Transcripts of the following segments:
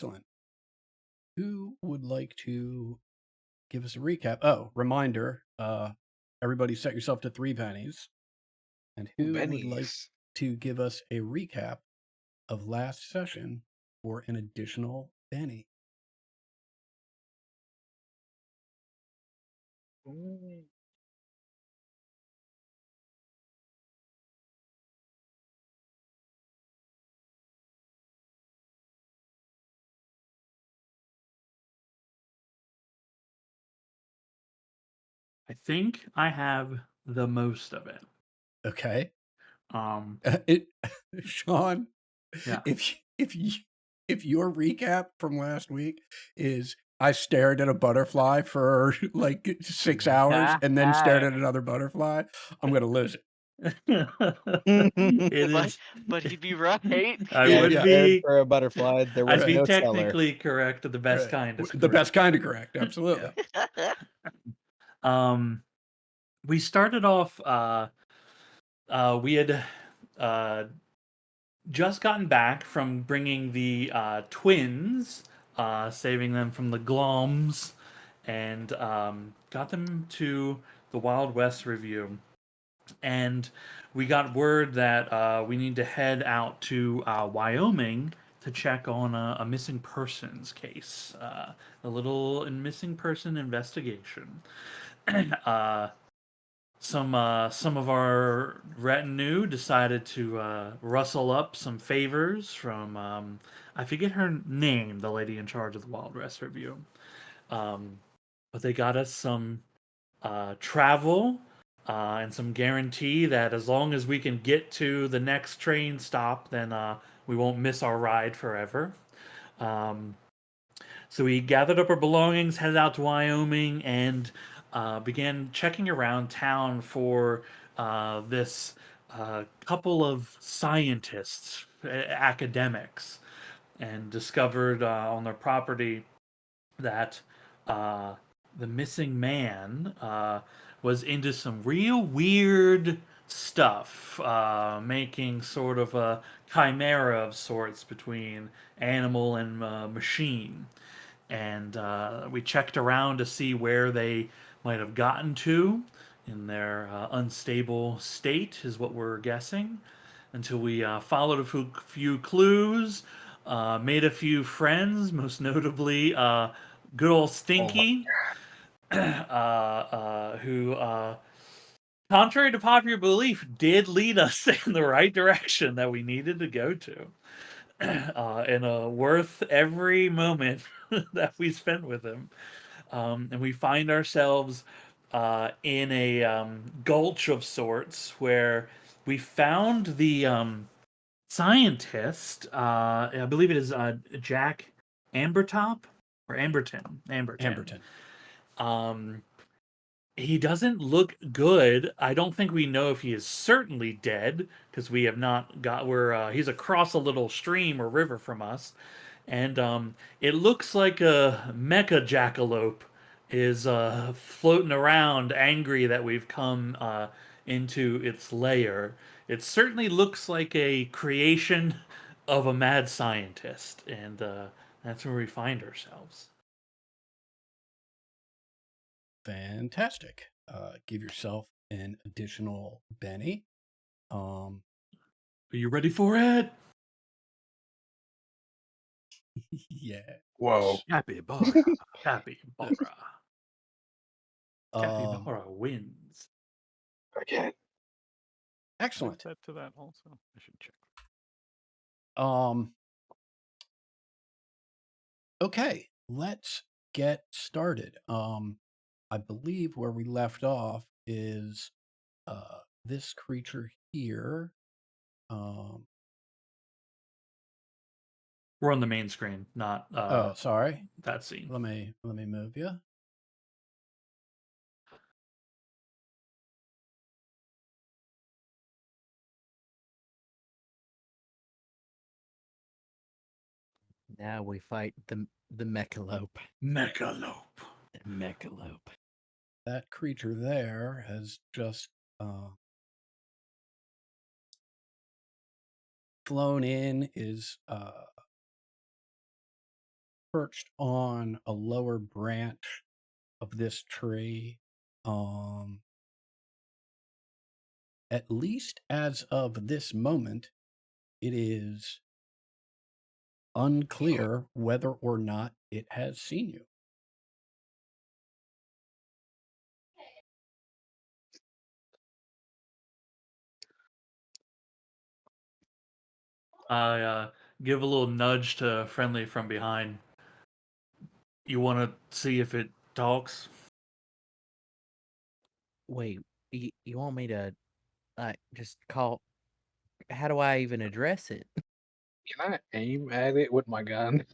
Excellent. Who would like to give us a recap? Oh, reminder, everybody set yourself to 3 pennies. And Ooh, who would like bennies. to give us a recap of last session for an additional penny? Ooh. I think I have the most of it. Okay. Um, It Sean, yeah. if your recap from last week is I stared at a butterfly for like 6 hours and then stared at another butterfly, I'm gonna lose it. It But is. but he'd be right. I Yeah, would yeah. Stared be. for a butterfly. There was I'd be no seller. technically correct. The best Right. kind is The best correct. kind of correct, absolutely. Um, we started off. We had just gotten back from bringing the twins, saving them from the gloms, and got them to the Wild West Review. And we got word that we need to head out to Wyoming to check on a missing persons case, a little missing person investigation. uh, some of our retinue decided to rustle up some favors from I forget her name, the lady in charge of the Wild West Review, but they got us some travel and some guarantee that as long as we can get to the next train stop, then we won't miss our ride forever. Um, so we gathered up our belongings, headed out to Wyoming, and began checking around town for this couple of scientists, academics, and discovered on their property that uh, the missing man was into some real weird stuff, making sort of a chimera of sorts between animal and machine. And we checked around to see where they might have gotten to in their unstable state, is what we're guessing, until we followed a few clues, made a few friends, most notably good old Oh my. Stinky, who, contrary to popular belief, did lead us in the right direction that we needed to go to. And worth every moment that we spent with him. And we find ourselves in a gulch of sorts where we found the scientist. I believe it is Jack Ambertop or Amberton. Amberton. Um, he doesn't look good. I don't think we know if he is certainly dead because we have not got. He's across a little stream or river from us, and it looks like a mecha jackalope is floating around, angry that we've come into its lair. It certainly looks like a creation of a mad scientist, and that's where we find ourselves. Fantastic. Give yourself an additional Benny. Are you ready for it? Yeah. Whoa. Capybara. Capybara. Capybara wins. Again. Excellent. Set to that also. I should check. Okay, let's get started. I believe where we left off is this creature here. We're on the main screen, not Oh, sorry. that scene. Let me move you. Now we fight the mechalope. Mechalope. The mechalope. That creature there has just flown in, is perched on a lower branch of this tree. At least as of this moment, it is unclear whether or not it has seen you. I give a little nudge to Friendly from behind. You want to see if it talks? Wait, you want me to just call? How do I even address it? Can I aim at it with my gun?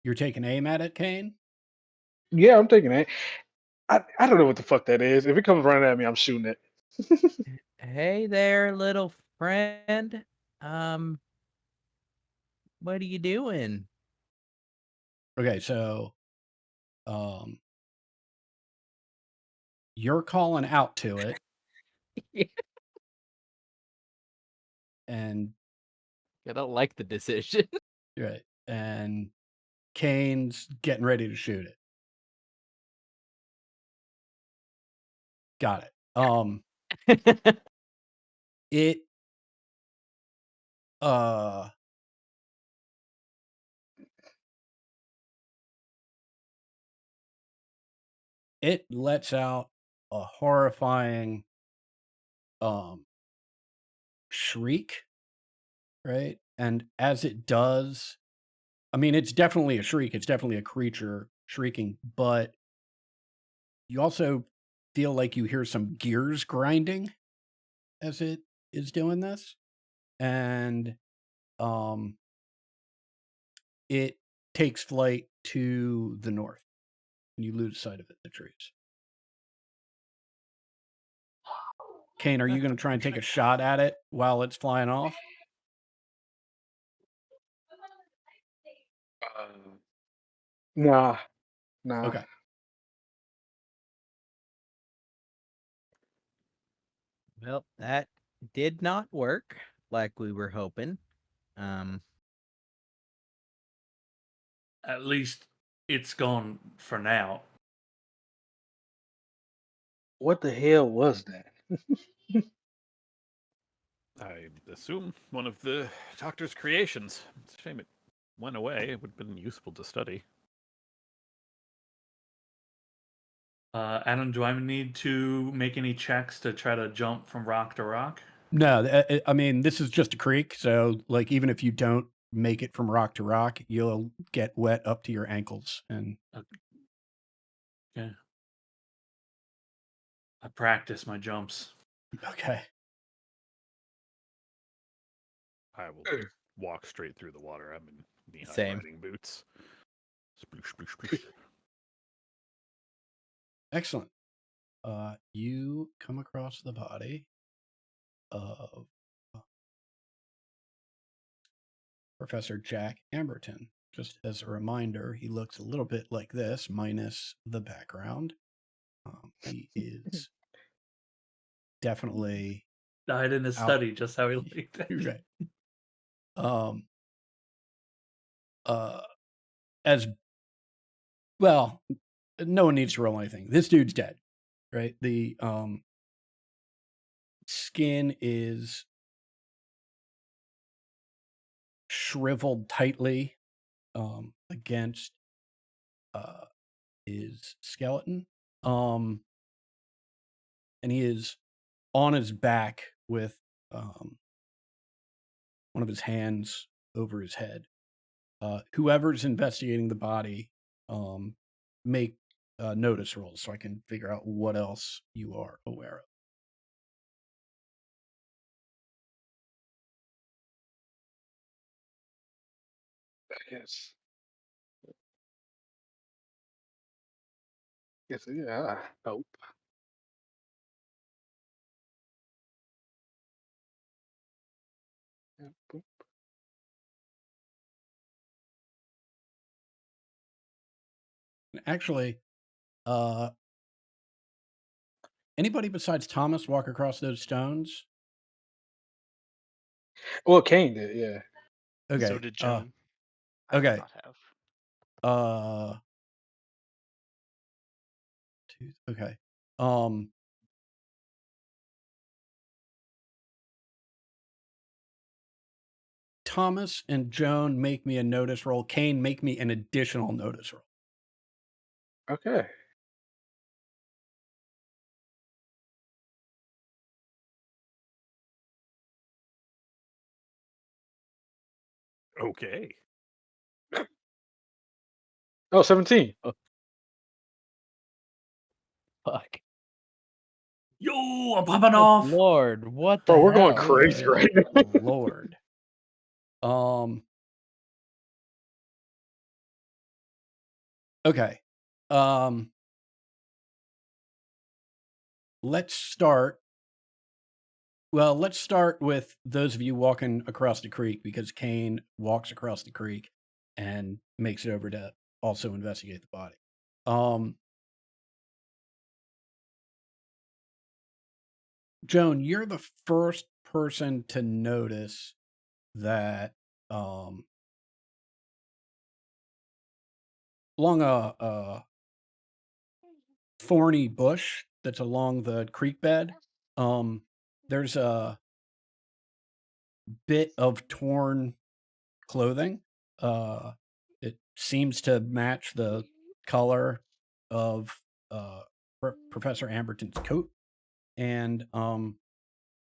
You're taking aim at it, Kane? Yeah, I'm taking it. I don't know what the fuck that is. If it comes running at me, I'm shooting it. Hey there, little friend. What are you doing? Okay, so you're calling out to it, Yeah. and I don't like the decision. right, and Kane's getting ready to shoot it. Got it. It it lets out a horrifying shriek, right? And as it does, I mean, it's definitely a shriek. It's definitely a creature shrieking, but you also feel like you hear some gears grinding as it is doing this. And it takes flight to the north, and you lose sight of it in the trees. Kane, are you going to try and take a shot at it while it's flying off? Nah, nah. Okay. Well, that did not work like we were hoping. Um, At least it's gone for now. What the hell was that? I assume one of the doctor's creations. It's a shame it went away. It would have been useful to study. Adam, do I need to make any checks to try to jump from rock to rock? No, I mean, this is just a creek. So, like, even if you don't make it from rock to rock, you'll get wet up to your ankles. And Okay. I practice my jumps. okay. I will just walk straight through the water. I'm in knee-high Same. riding boots. Sploosh, sploosh, sploosh. Excellent. You come across the body of Professor Jack Amberton. Just as a reminder, he looks a little bit like this, minus the background. He is definitely Died in his out. study, just how he liked it. Right. As well, no one needs to roll anything. This dude's dead, right? The skin is shriveled tightly against his skeleton. And he is on his back with one of his hands over his head. Whoever's investigating the body, make notice rolls so I can figure out what else you are aware of. Yes. Yes, yeah. Nope. Yeah, boop. Actually, Uh, anybody besides Thomas walk across those stones? Well, Kane did, yeah. Okay. So did Joan. I okay. would not have. Uh, okay. Thomas and Joan make me a notice roll. Kane, make me an additional notice roll. Okay. Okay. Oh, 17. Fuck. Yo, I'm popping Good off. Lord, what the Bro, we're hell? going crazy Good right now. Lord. Okay. Let's start. Well, let's start with those of you walking across the creek, because Kane walks across the creek and makes it over to also investigate the body. Joan, you're the first person to notice that along a thorny bush that's along the creek bed, there's a bit of torn clothing. It seems to match the color of Professor Amberton's coat, and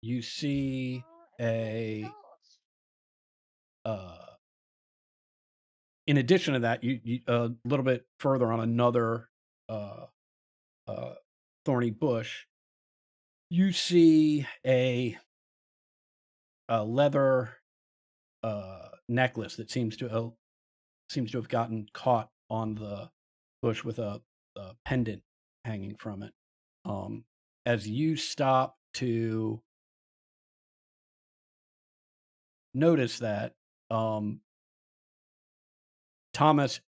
you see a in addition to that, you a little bit further on another thorny bush, you see a leather necklace that seems to have gotten caught on the bush with a pendant hanging from it. As you stop to notice that, Thomas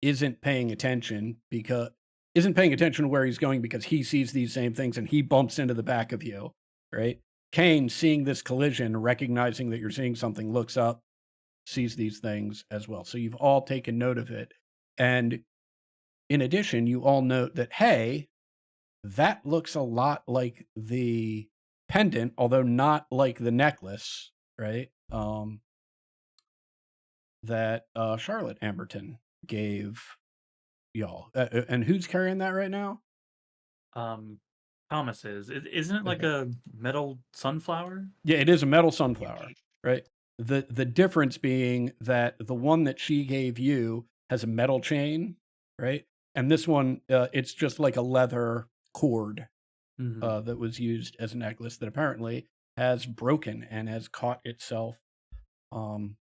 isn't paying attention to where he's going, because he sees these same things and he bumps into the back of you, right? Kane, seeing this collision, recognizing that you're seeing something, looks up, sees these things as well. So you've all taken note of it. And in addition, you all note that, hey, that looks a lot like the pendant, although not like the necklace, right? That Charlotte Amberton gave y'all. And who's carrying that right now? Thomas is. Isn't it like Okay. a metal sunflower? Yeah, it is a metal sunflower, right? The difference being that the one that she gave you has a metal chain, right? And this one, it's just like a leather cord Mhm. that was used as a necklace that apparently has broken and has caught itself on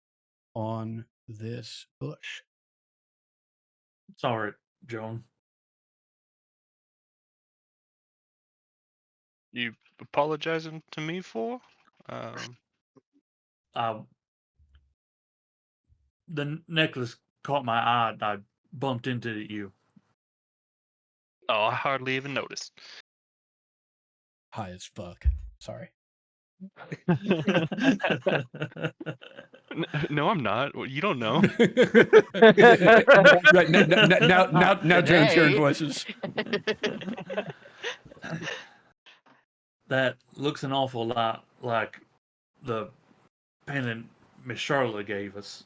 this bush. Sorry, Joan. You apologizing to me for? The necklace caught my eye and I bumped into you. Oh, I hardly even noticed. High as fuck. Sorry. No, I'm not. Well, you don't know. Right now Joan's hearing Today. voices. That looks an awful lot like the pendant Miss Charlotte gave us.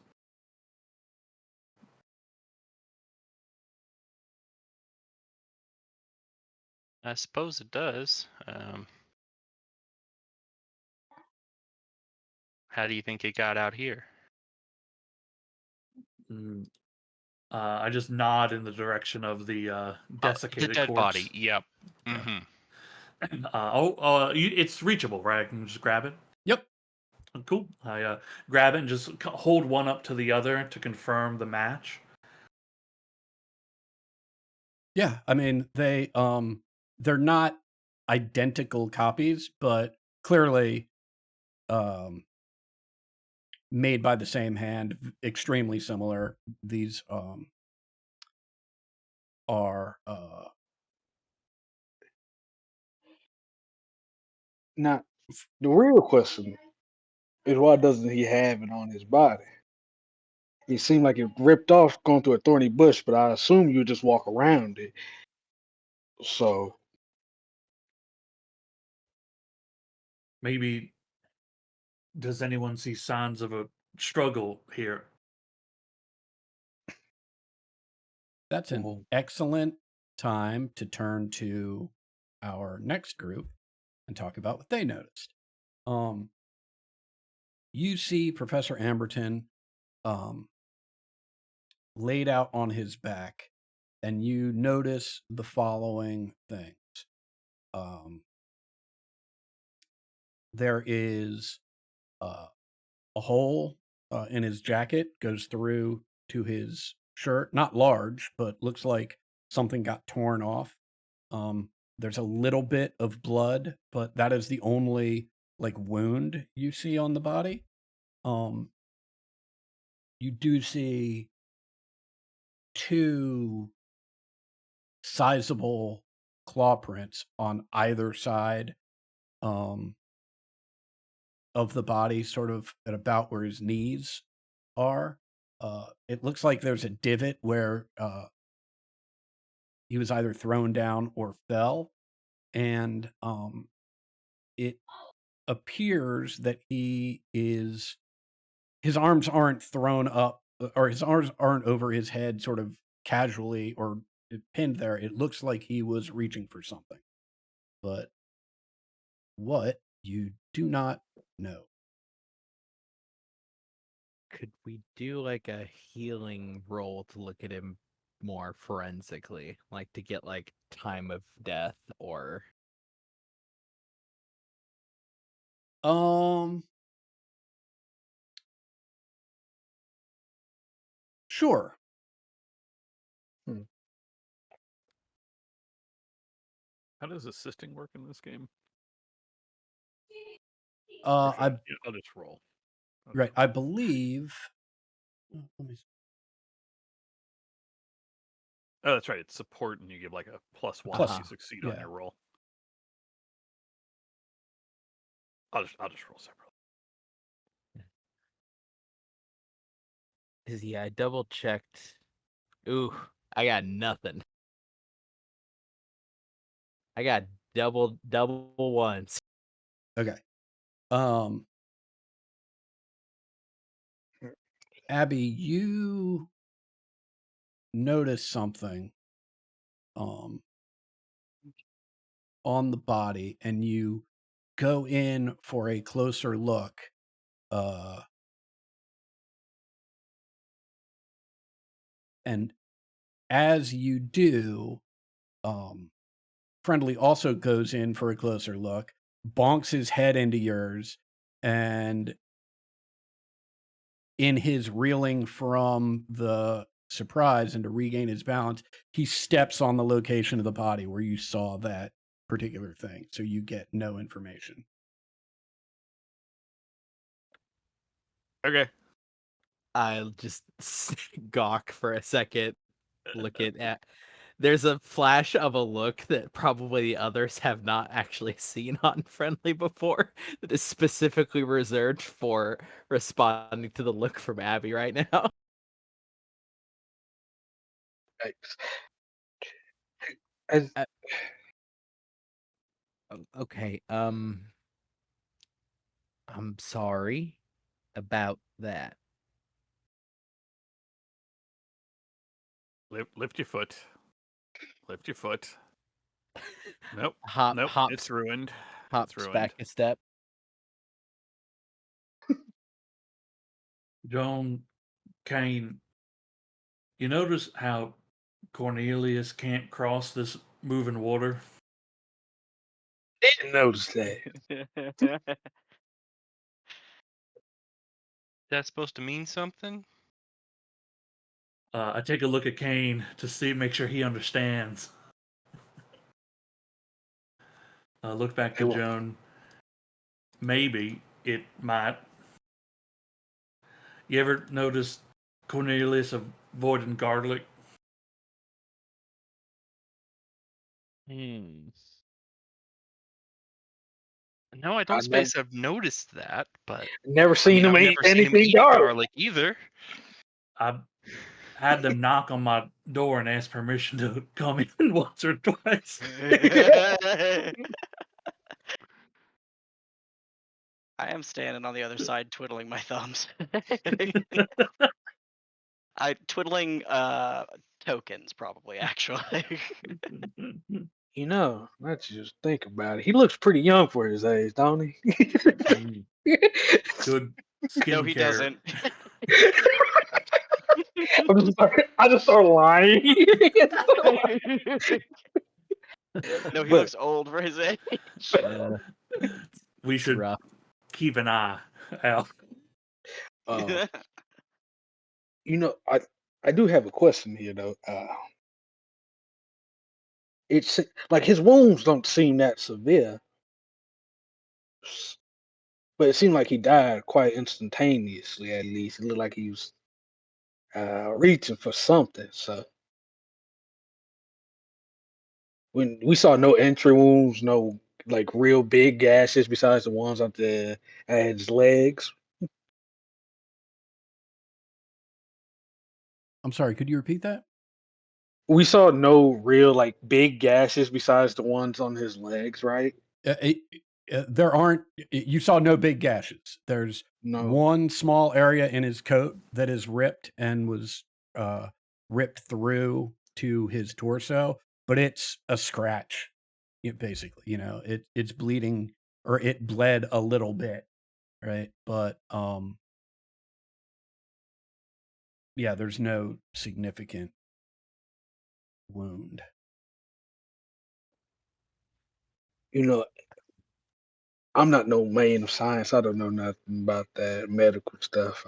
I suppose it does. How do you think it got out here? Mm, I just nod in the direction of the The desiccated dead corpse. body. Yep. Yeah. Mm-hmm. It's reachable, right? I can just grab it. Yep. Cool. I grab it and just hold one up to the other to confirm the match. Yeah, I mean they're not identical copies, but clearly made by the same hand, extremely similar. These are Now, the real question is why doesn't he have it on his body? It seemed like it ripped off going through a thorny bush, but I assume you just walk around it. So Maybe does anyone see signs of a struggle here? that's an Well, excellent time to turn to our next group and talk about what they noticed. You see Professor Amberton laid out on his back, and you notice the following things. There is a hole in his jacket, goes through to his shirt, not large, but looks like something got torn off. There's a little bit of blood, but that is the only like wound you see on the body. You do see two sizable claw prints on either side of the body, sort of at about where his knees are. It looks like there's a divot where he was either thrown down or fell, and it appears that his arms aren't thrown up, or his arms aren't over his head, sort of casually or pinned there. It looks like he was reaching for something, but what you do not know. Could we do like a healing roll to look at him more forensically, like to get like time of death or Sure. How does assisting work in this game? Or should I yeah, I'll just roll. I'll right. just I roll. believe. Let me see. Oh, that's right. It's support, and you give like a +1 if Plus, you succeed on yeah. your roll. I'll just roll separately. Cause yeah, I double checked. Ooh, I got nothing. I got double ones. Okay. Abby, you notice something on the body, and you go in for a closer look. And as you do, Friendly also goes in for a closer look, bonks his head into yours, and in his reeling from the surprise and to regain his balance, he steps on the location of the body where you saw that particular thing. So you get no information. Okay. I'll just gawk for a second, looking at. There's a flash of a look that probably the others have not actually seen on Friendly before, that is specifically reserved for responding to the look from Abby right now. yikes. As, Okay, I'm sorry about that. Lift your foot. Lift your foot. Nope. Nope. Hops It's ruined. It's hops ruined. back a step. Joan, Kane, you notice how Cornelius can't cross this moving water? didn't notice that. That's supposed to mean something? I take a look at Kane to make sure he understands. Look back to Hey, well, Joan. Maybe it might. You ever notice Cornelius avoiding garlic? Hmm. No, I I don't never space have noticed that, but never I seen mean, him I've eat never seen him anything eat garlic. garlic either. I had them knock on my door and ask permission to come in once or twice. I am standing on the other side twiddling my thumbs. Twiddling tokens probably actually. You know, let's just think about it. He looks pretty young for his age, don't he? Good No, he skincare. doesn't. I just started lying. No, he But- looks old for his age. We should rough. keep an eye out. You know, I do have a question here though. It's like his wounds don't seem that severe, but it seemed like he died quite instantaneously. At least it looked like he was reaching for something. So when we saw no entry wounds, no like real big gashes besides the ones at his legs. I'm sorry, could you repeat that? We saw no real like big gashes besides the ones on his legs, right? There aren't. You saw no big gashes. There's No. one small area in his coat that is ripped and was ripped through to his torso, but it's a scratch. Basically, it's bleeding, or it bled a little bit, right? But yeah, there's no significant wound. You know, I'm not no man of science. I don't know nothing about that medical stuff.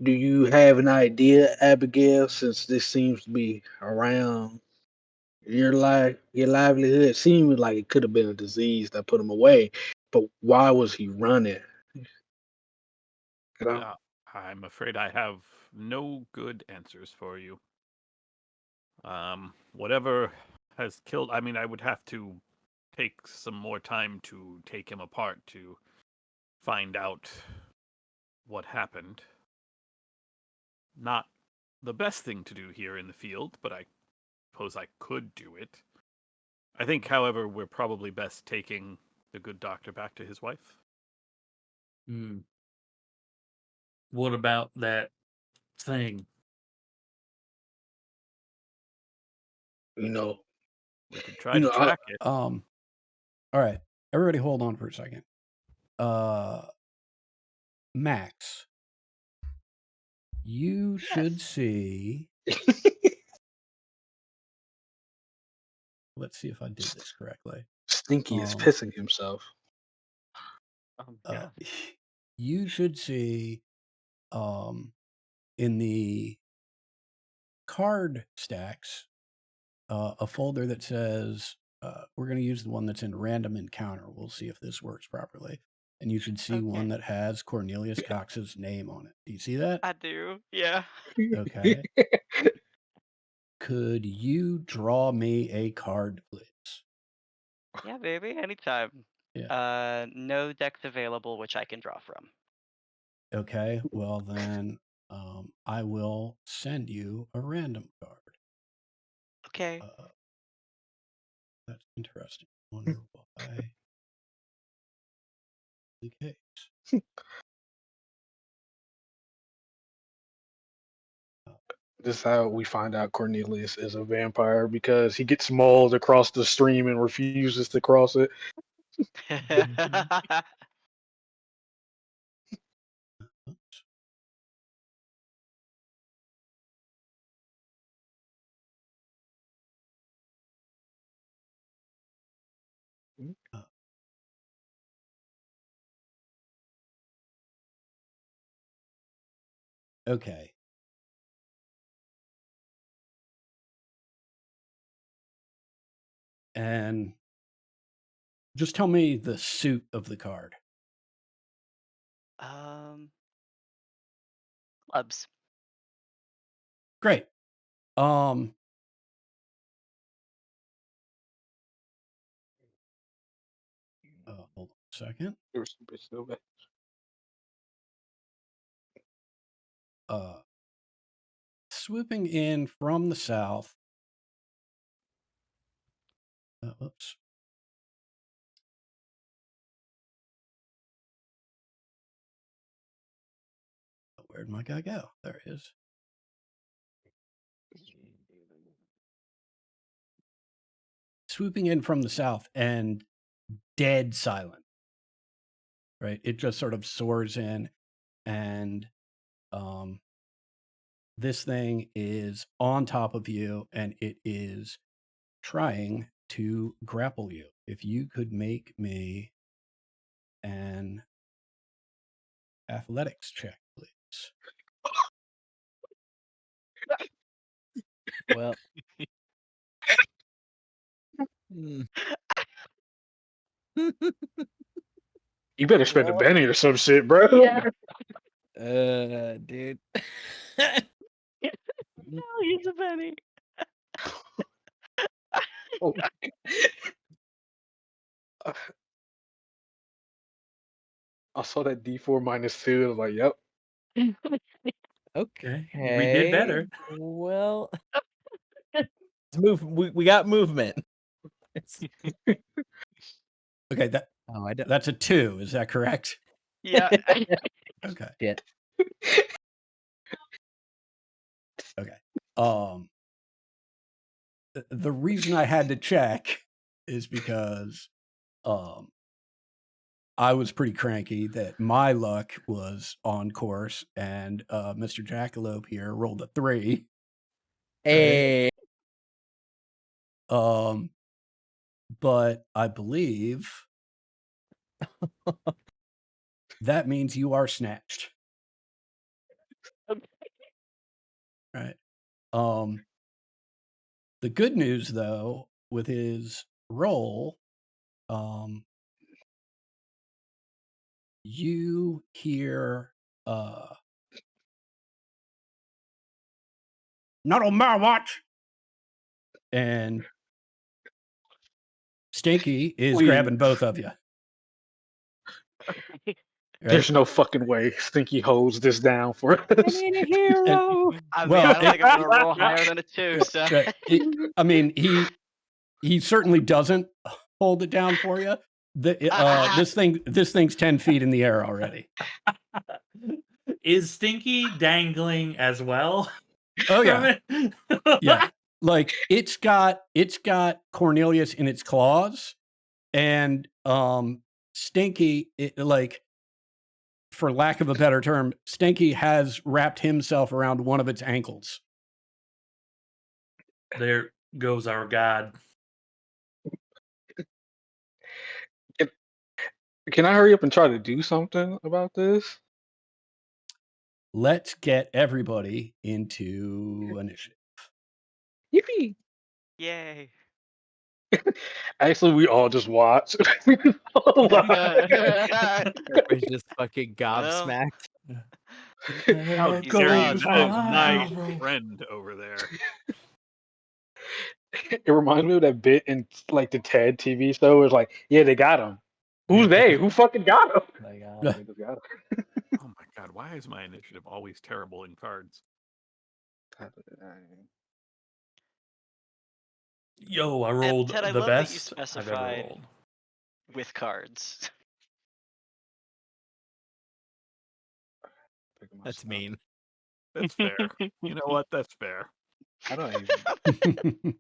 Do you have an idea, Abigail, since this seems to be around your livelihood? It seemed like it could have been a disease that put him away, but why was he running? You know? I'm afraid I have no good answers for you. Whatever has killed, I mean, I would have to take some more time to take him apart to find out what happened. Not the best thing to do here in the field, but I suppose I could do it. I think, however, we're probably best taking the good doctor back to his wife. What about that thing? You know, We could try to track it. All right, everybody, hold on for a second. Max, you should see. Let's see if I did this correctly. Stinky is pissing himself. You should see in the card stacks a folder that says we're going to use the one that's in random encounter. We'll see if this works properly. And you should see one that has Cornelius Cox's name on it. Do you see that? I do. Yeah. Okay. Could you draw me a card, please? Yeah, baby. Anytime. Yeah. No decks available, which I can draw from. Okay. Well, then I will send you a random card. Okay. That's interesting. I wonder why the case. This is how we find out Cornelius is a vampire, because he gets mauled across the stream and refuses to cross it. Oops. Okay. And just tell me the suit of the card. Clubs. Great. second. There was some bitch still back. Swooping in from the south. Whoops. Where'd my guy go? There he is. Swooping in from the south and dead silent. Right? It just sort of soars in, and this thing is on top of you, and it is trying to grapple you. If you could make me an athletics check, please. Well. Hmm. You better spend a Well- penny or some shit, bro. Dude. No, he's a penny. Oh, I saw that D4 -2. I was like, yep. Okay. We did better. Well, let's move. We got movement. Okay, Oh, I don't. that's a 2. Is that correct? Yeah. Okay. Shit. Okay. The reason I had to check is because I was pretty cranky that my luck was on course, and Mr. Jackalope here rolled a 3. Hey. But I believe that means you are snatched. Right. The good news, though, with his roll, you hear not on my watch, and Stinky is Please. grabbing both of you. There's no fucking way Stinky holds this down for us. a hero. I mean, Well, I don't think I'm gonna roll higher than a 2, so. Right. I mean, he certainly doesn't hold it down for you. This thing's 10 feet in the air already. Is Stinky dangling as well? Oh from yeah, it? yeah. Like it's got Cornelius in its claws, and Stinky, like, for lack of a better term, Stinky has wrapped himself around one of its ankles. There goes our god. Can I hurry up and try to do something about this? Let's get everybody into initiative. Yippee! Yay. Actually, we all just watch. We're just fucking gobsmacked. How He's dare you? gods, That is my my hero. friend over there. It reminds me of that bit in like the TED TV show. It's like, yeah, they got him. Who's they? Who fucking got him? Like, They just got him. Oh my god, why is my initiative always terrible in cards? Yo, I rolled Ted, I the love that you best I've ever specified. rolled. With cards. that's mean. That's fair. You know what? That's fair. I don't even.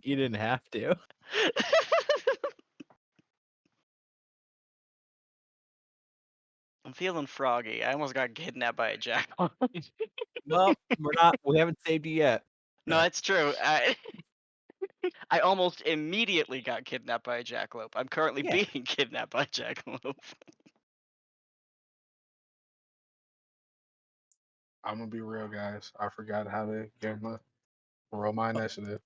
You didn't have to. I'm feeling froggy. I almost got kidnapped by a jackal. Well, we're not. We haven't saved you yet. No, that's true. I almost immediately got kidnapped by a jackalope. I'm currently Yeah. being kidnapped by a jackalope. I'm gonna be real, guys. I forgot how to get roll my initiative.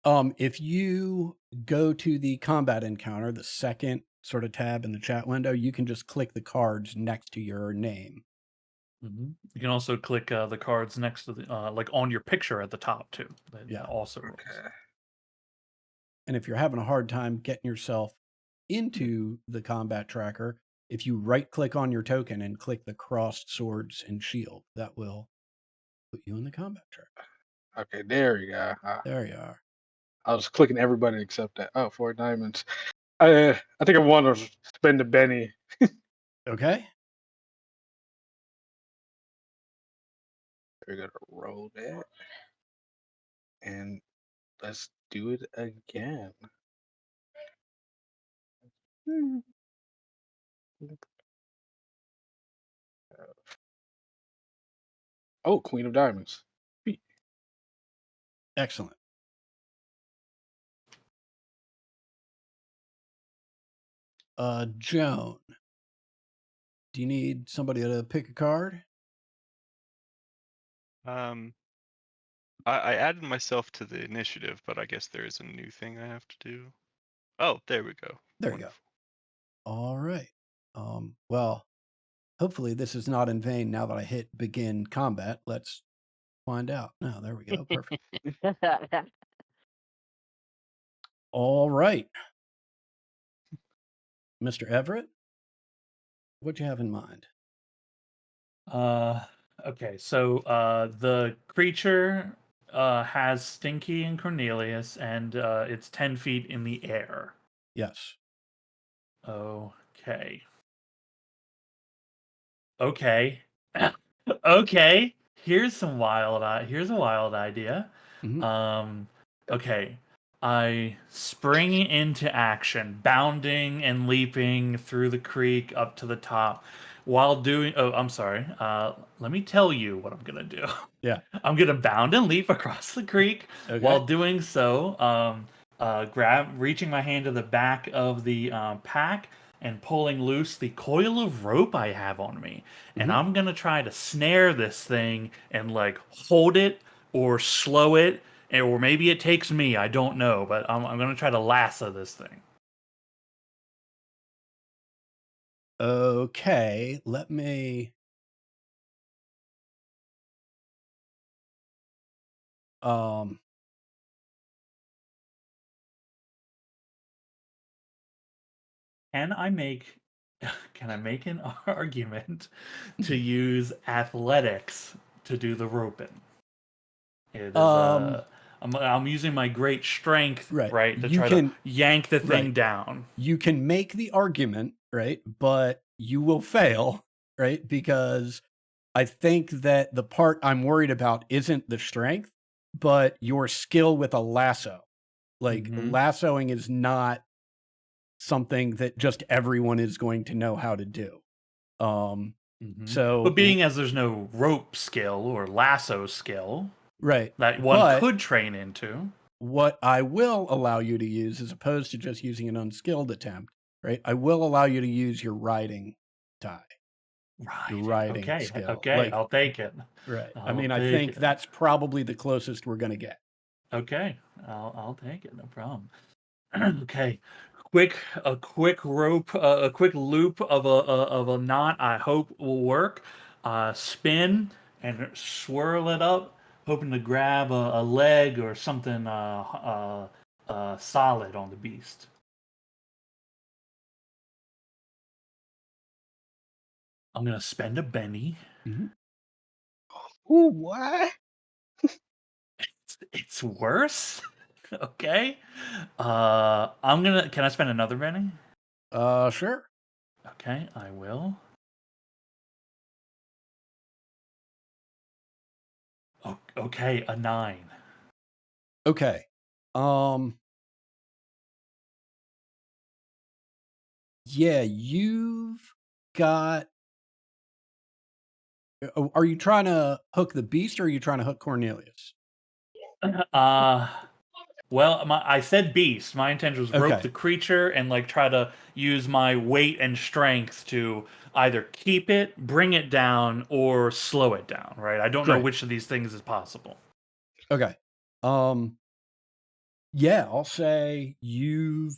If you go to the combat encounter, the second sort of tab in the chat window, you can just click the cards next to your name. Mhm. You can also click the cards next to the like on your picture at the top too. That Yeah. also rolls. Okay. And if you're having a hard time getting yourself into the combat tracker if you right click on your token and click the crossed swords and shield. That will put you in the combat tracker. Okay, there you go. There you are. I was clicking everybody except that. Oh, 4 diamonds. I think I want to spend the Benny. Okay. We're gonna roll that, and let's do it again. Hmm. Oh, Queen of Diamonds. Sweet. Excellent. Joan, do you need somebody to pick a card? I added myself to the initiative, but I guess there is a new thing I have to do. Oh, there we go. There you go. Wonderful. All right. Well, hopefully this is not in vain now that I hit begin combat. Let's find out. No, there we go. Perfect. All right. Mr. Everett, what you have in mind? Okay, so the creature has Stinky and Cornelius, and it's 10 feet in the air. Yes. Okay. Okay. Okay. Here's a wild idea. Mhm. Okay. I spring into action, bounding and leaping through the creek up to the top while doing I'm sorry. Let me tell you what I'm gonna do. Yeah. I'm gonna bound and leap across the creek. Okay. While doing so, reaching my hand to the back of the pack and pulling loose the coil of rope I have on me. And Mhm. I'm gonna try to snare this thing and like hold it or slow it, or maybe it takes me. I don't know, but I'm gonna try to lasso this thing. Okay. Let me. Can I make an argument to use athletics to do the roping? It is I'm using my great strength, Right. right, to You try can- to yank the thing right. down. You can make the argument, right? But you will fail, right? Because I think that the part I'm worried about isn't the strength, but your skill with a lasso. Like Mhm. lassoing is not something that just everyone is going to know how to do. So But being as there's no rope skill or lasso skill right. that one But could train into. what I will allow you to use, as opposed to just using an unskilled attempt, right? I will allow you to use your riding tie. Your riding Okay. skill. Okay. Like, I'll take it. right. I I'll mean, I take think it. that's probably the closest we're going to get. Okay. I'll take it. No problem. Okay. A quick rope, a quick loop of a knot. I hope will work. Spin and swirl it up, hoping to grab a leg or something solid on the beast. I'm gonna spend a Benny. Ooh, what? It's worse. Okay. Can I spend another Benny? Sure. Okay, I will. Okay, a 9. Okay. Yeah, you've got. Are you trying to hook the beast or are you trying to hook Cornelius? Well, I said beast. My intention was rope Okay. the creature and like try to use my weight and strength to either keep it, bring it down, or slow it down. Right? I don't know Great. which of these things is possible. Okay. Yeah, I'll say you've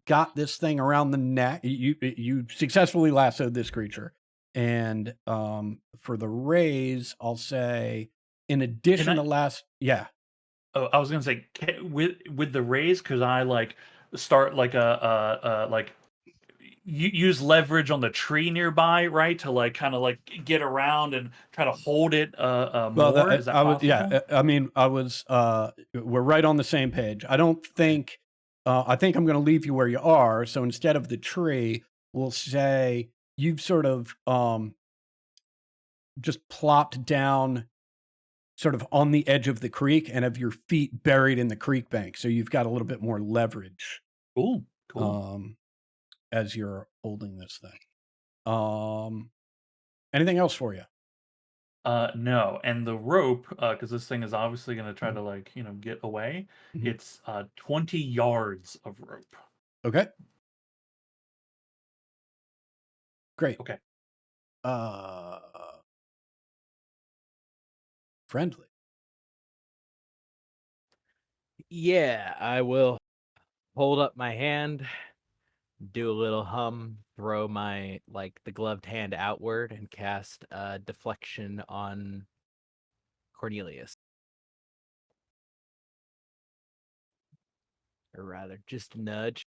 got this thing around the neck. You successfully lassoed this creature. And for the raise, I'll say in addition to yeah. I was gonna say with the raise, could I like start like like use leverage on the tree nearby, right, to like kind of like get around and try to hold it Well, more? Is that I would, possible? yeah. I mean, we're right on the same page. I don't think, I think I'm going to leave you where you are. So instead of the tree, we'll say you've sort of just plopped down sort of on the edge of the creek and have your feet buried in the creek bank. So you've got a little bit more leverage Cool. as you're holding this thing. Anything else for you? No, and the rope, because this thing is obviously going to try to like get away. Mhm. It's 20 yards of rope. Okay. Great. Okay. Friendly. Yeah, I will hold up my hand, do a little hum, throw my the gloved hand outward, and cast deflection on Cornelius. Or rather, just a nudge.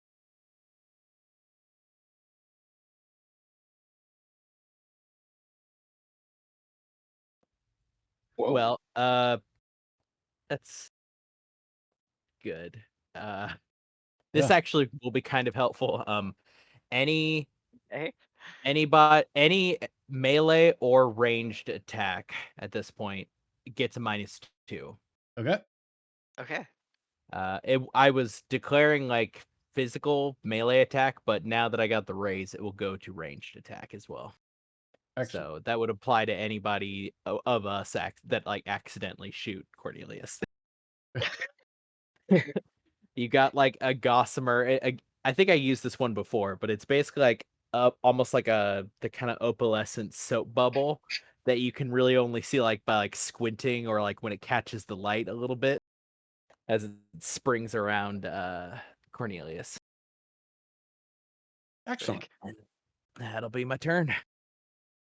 Whoa. Well, that's good. This Yeah. actually will be kind of helpful. Any Hey, any melee or ranged attack at this point gets a -2. Okay. okay. I was declaring like physical melee attack, but now that I got the raise, it will go to ranged attack as well. Excellent. So that would apply to anybody of us that like accidentally shoot Cornelius. You got like a gossamer. I think I used this one before, but it's basically like almost like the kind of opalescent soap bubble that you can really only see like by like squinting or like when it catches the light a little bit as it springs around Cornelius. Excellent. That'll be my turn.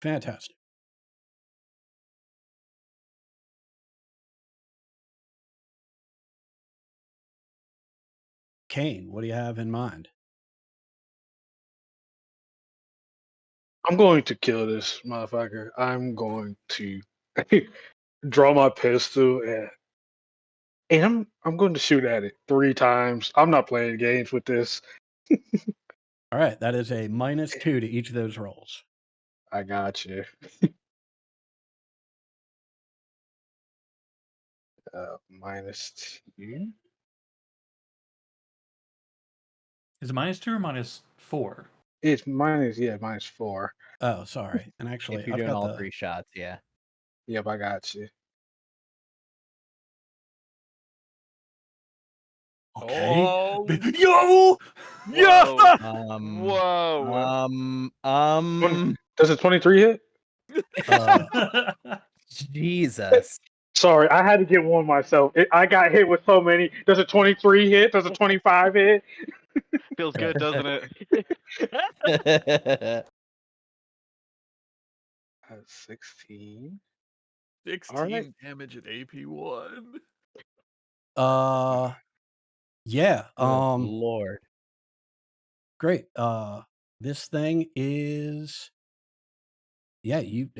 Fantastic. Kane, what do you have in mind? I'm going to kill this motherfucker. I'm going to draw my pistol and I'm going to shoot at it 3 times. I'm not playing games with this. All right, that is a -2 to each of those rolls. I got you. -2. Is it -2 or -4? It's -4. Oh, sorry. And actually, If you're I've doing got all the 3 shots, yeah. Yep, I got you. Okay. Oh, Yo! yeah! Whoa. Does a 23 hit? Jesus. Sorry, I had to get one myself. I got hit with so many. Does a 23 hit? Does a 25 hit? Feels good, doesn't it? 16. 16 damage at AP1. Yeah. Good Lord. Great. This thing is, yeah, you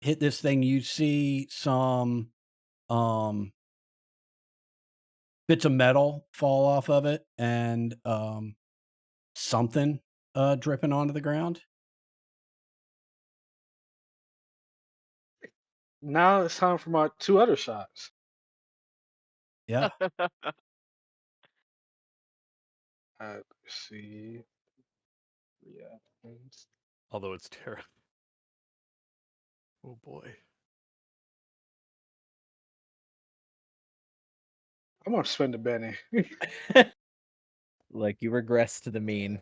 hit this thing, you see some bits of metal fall off of it and something dripping onto the ground. Now it's time for my 2 other shots. Yeah. Let's see. Yeah. Although it's terrible. Oh boy. I'm gonna spend a Benny. Like you regress to the mean.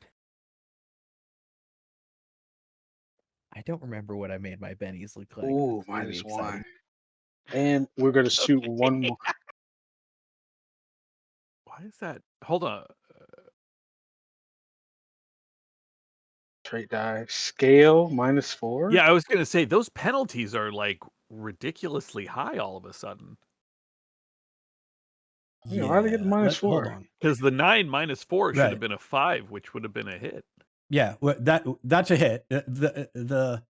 I don't remember what I made my bennies look like. Ooh, That's gonna be -1. exciting. And we're gonna shoot one more. Why is that? Hold on. Trait die. Scale -4. Yeah, I was gonna say those penalties are like ridiculously high all of a sudden. Yeah, why did they get the minus hold 4? on. Because the 9 minus 4 should Right. have been a 5, which would have been a hit. Yeah, that's a hit. The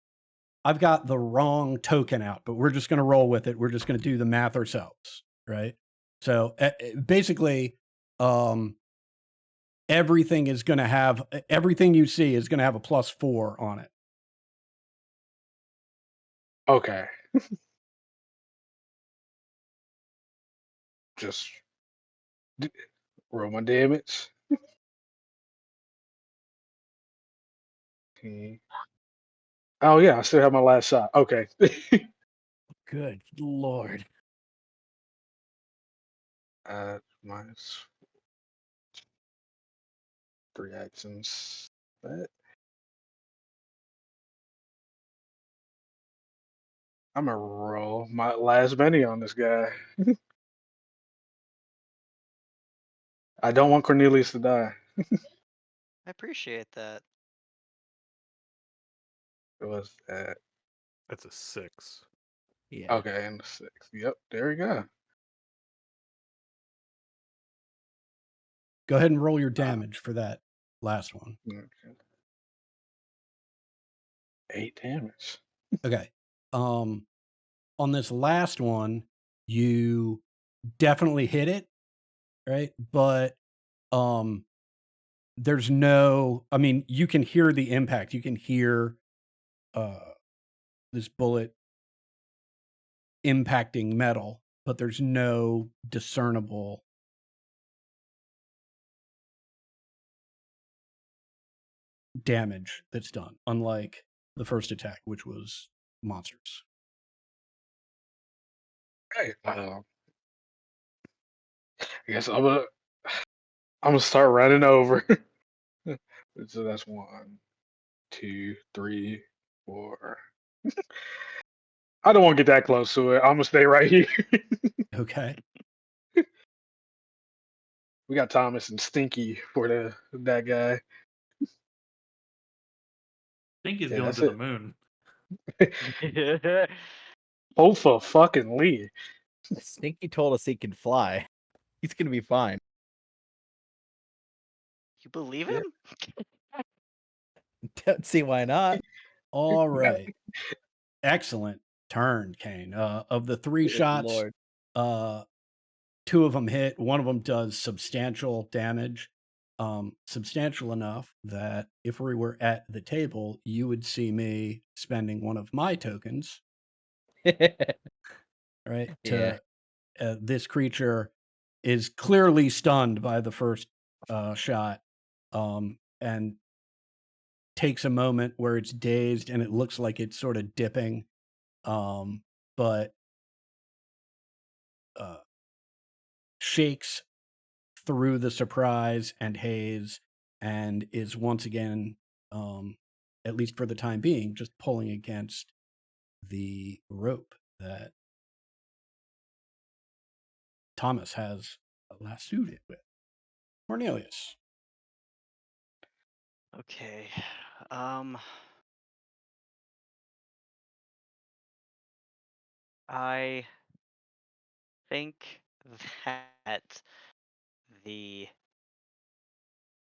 I've got the wrong token out, but we're just going to roll with it. We're just going to do the math ourselves, right? So basically, everything is going to have everything you see is going to have a +4 on it. Okay. Just roll my damage. Okay. Oh yeah, I still have my last shot. Okay. Good lord. Minus 3 actions. That I'm gonna roll my last Benny on this guy. I don't want Cornelius to die. I appreciate that. It was that. That's a 6. Yeah. Okay, and 6. Yep, there we go. Go ahead and roll your damage for that last one. Okay. 8 damage. Okay. On this last one, you definitely hit it, right? But there's no, I mean, you can hear the impact. You can hear this bullet impacting metal, but there's no discernible damage that's done, unlike the first attack, which was monsters. Okay. I guess I'm gonna start running over. So that's 1, 2, 3, 4. I don't want to get that close to it. I'm gonna stay right here. Okay. We got Thomas and Stinky for that guy. Stinky's Yeah, going that's to the it. moon. Oh for fucking Lee. Stinky told us he can fly. He's gonna be fine. You believe Yeah. him? Don't see why not. All right. Excellent turn, Kane. Of the 3 Good shots, lord. 2 of them hit. One of them does substantial damage. Substantial enough that if we were at the table, you would see me spending one of my tokens, right? Yeah. This creature is clearly stunned by the first shot, and takes a moment where it's dazed and it looks like it's sort of dipping, but shakes through the surprise and haze and is once again, at least for the time being, just pulling against the rope that Thomas has lassoed it with. Cornelius. Okay. I think that the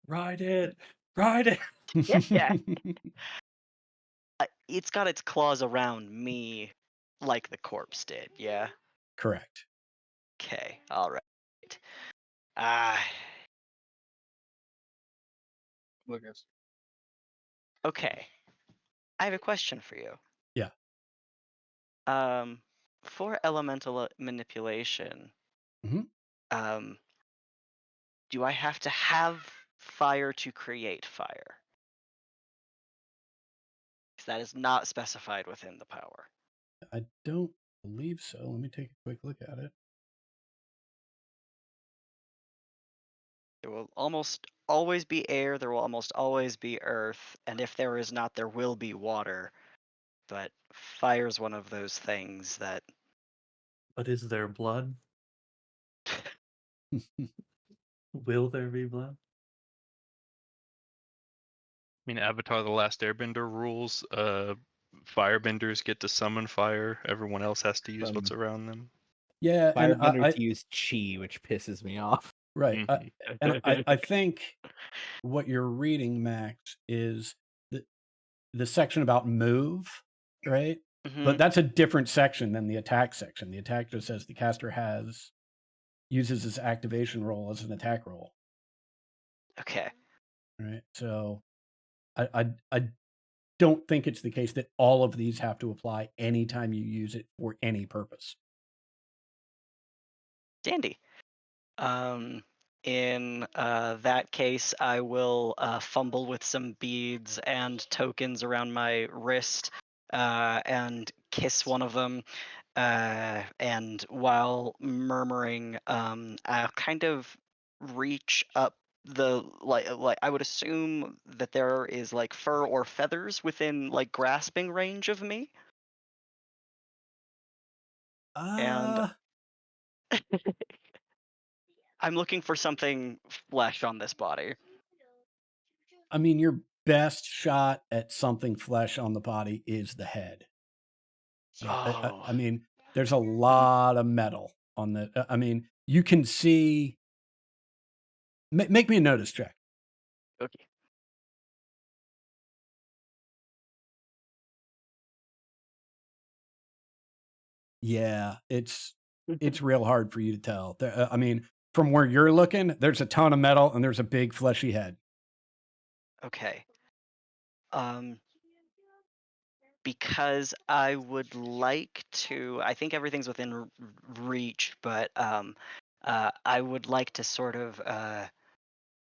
Ride it. Ride it. Yeah. It's got its claws around me like the corpse did, yeah? Correct. Okay, alright. Ah, Look at okay. I have a question for you. Yeah. For elemental manipulation, Mhm. do I have to have fire to create fire? 'Cause that is not specified within the power. I don't believe so. Let me take a quick look at it. There will almost always be air, there will almost always be earth, and if there is not, there will be water. But fire is one of those things that But is there blood? Will there be blood? I mean, Avatar: The Last Airbender rules. Firebenders get to summon fire. Everyone else has to use what's around them. Yeah, and Firebenders use chi, which pisses me off. right. Mhm. I think what you're reading, Max, is the section about move, right? Hmm. But that's a different section than the attack section. The attack just says the caster uses his activation roll as an attack roll, Okay. right? So I don't think it's the case that all of these have to apply anytime you use it for any purpose. Dandy. In that case, I will fumble with some beads and tokens around my wrist and kiss one of them. And while murmuring, I'll kind of reach up the like I would assume that there is like fur or feathers within like grasping range of me, and Uh, I'm looking for something flesh on this body. I mean, your best shot at something flesh on the body is the head. So, Oh. I mean, there's a lot of metal on the. I mean, you can see. Make me a notice check. Okay. Yeah, it's real hard for you to tell. I mean, from where you're looking, there's a ton of metal and there's a big fleshy head. Okay. Um, because I would like to, I think everything's within reach, but I would like to sort of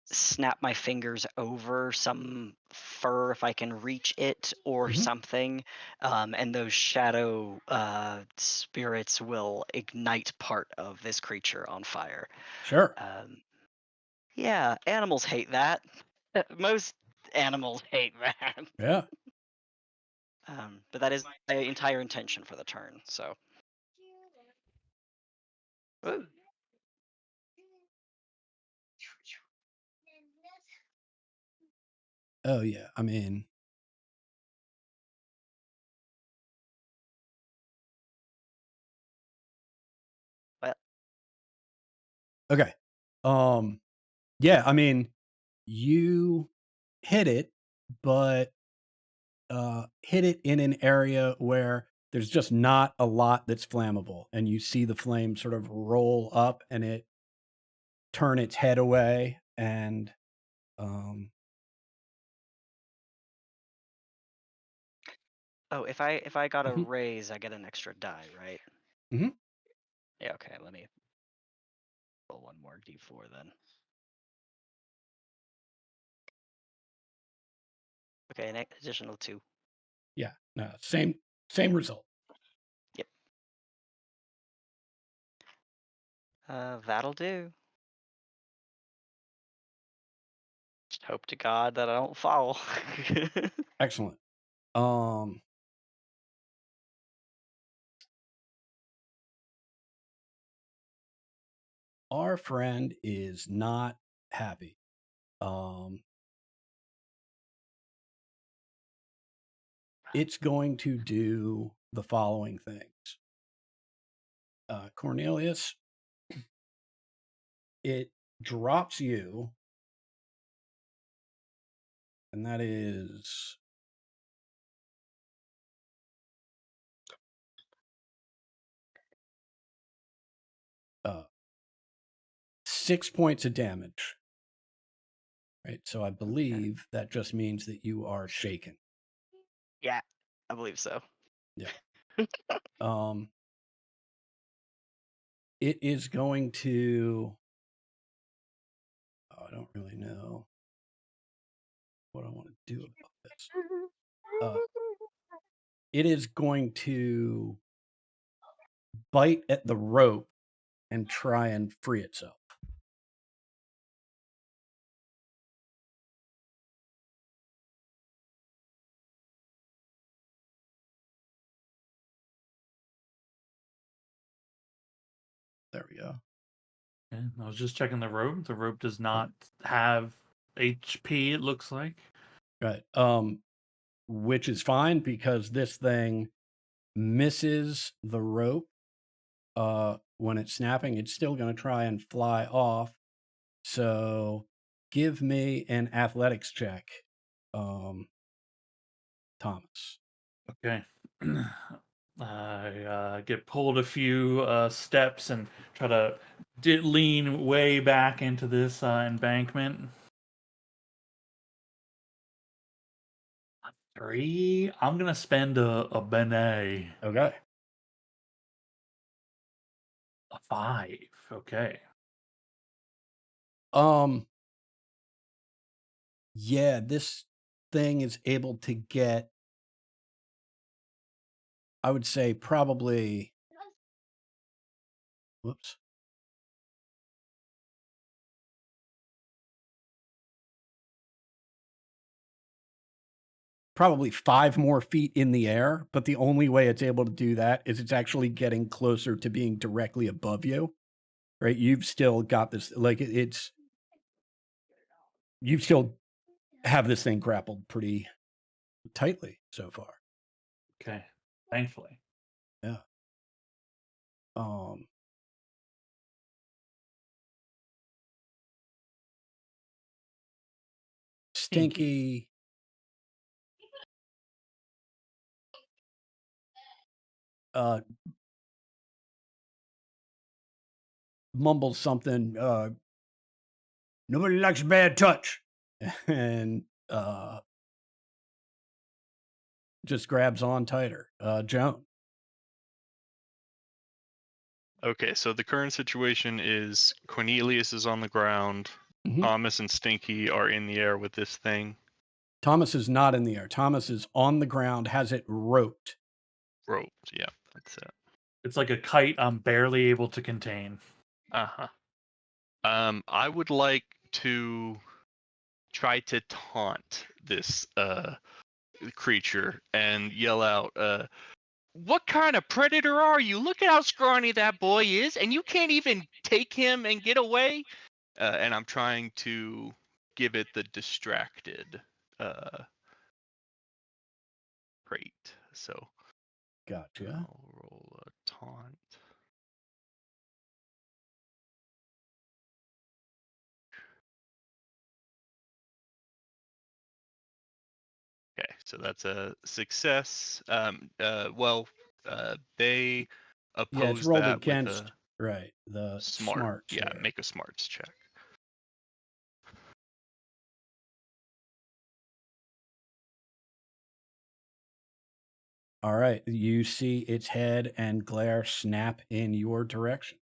snap my fingers over some fur if I can reach it or Mhm. something, and those shadow spirits will ignite part of this creature on fire. Sure. Yeah, animals hate that. Most animals hate that. Yeah. But that is my entire intention for the turn. So, Ooh. Oh yeah. I mean, Well, okay. Yeah, I mean, you hit it, but hit it in an area where there's just not a lot that's flammable, and you see the flame sort of roll up and it turn its head away, and um, oh, if I got a Mhm. raise, I get an extra die, right? Mhm. Yeah. Okay. Let me roll one more d4 then. Okay, an additional 2. Yeah, no, same result. Yep. That'll do. Just hope to God that I don't fall. Excellent. Um, our friend is not happy. It's going to do the following things. Cornelius, it drops you, and that is uh, 6 points of damage. Right. So I believe that just means that you are shaken. Yeah, I believe so. Um, it is going to. Oh, I don't really know what I want to do about this. It is going to bite at the rope and try and free itself. There we go. Okay, I was just checking the rope. The rope does not have HP, it looks like. Right. Which is fine because this thing misses the rope when it's snapping, it's still going to try and fly off. So give me an athletics check, Thomas. Okay. I get pulled a few steps and try to lean way back into this embankment. 3. I'm gonna spend a benet. Okay. A 5. Okay. Yeah, this thing is able to get, I would say, probably, whoops. Probably 5 more feet in the air, but the only way it's able to do that is it's actually getting closer to being directly above you, right? You've still got this, like you still have this thing grappled pretty tightly so far. Okay. Thankfully. Yeah. Stinky mumbles something, nobody likes a bad touch, and just grabs on tighter. Joan. Okay, so the current situation is Cornelius is on the ground. Mhm. Thomas and Stinky are in the air with this thing. Thomas is not in the air. Thomas is on the ground, has it roped. Roped, yeah, that's it. It's like a kite I'm barely able to contain. Uh-huh. I would like to try to taunt this creature and yell out, what kind of predator are you? Look at how scrawny that boy is, and you can't even take him and get away. And I'm trying to give it the distracted trait. So Gotcha. I'll roll a taunt. Okay, so that's a success. They Yeah, it's oppose rolled that with against, a right, the smart. smarts. Yeah, there. make a smarts check. All right, you see its head and glare snap in your direction.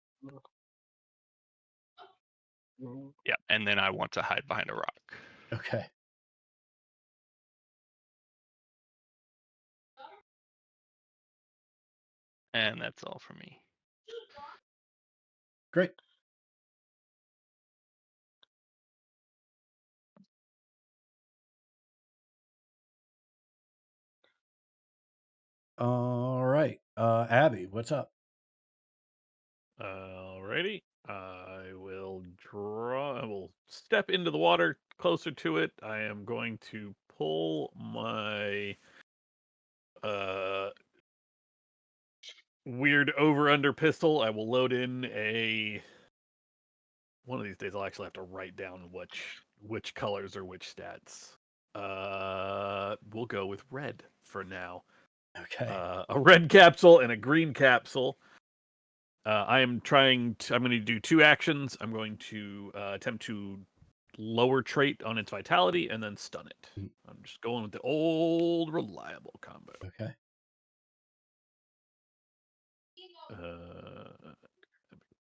Yeah, and then I want to hide behind a rock. Okay. And that's all for me. Great. All right. Abby, what's up? Alrighty. I will step into the water closer to it. I am going to pull my weird over-under pistol. I will load in a... One of these days I'll actually have to write down which colors or which stats. We'll go with red for now. Okay. A red capsule and a green capsule. I'm going to do 2 actions. I'm going to attempt to lower trait on its vitality and then stun it. I'm just going with the old reliable combo. Okay.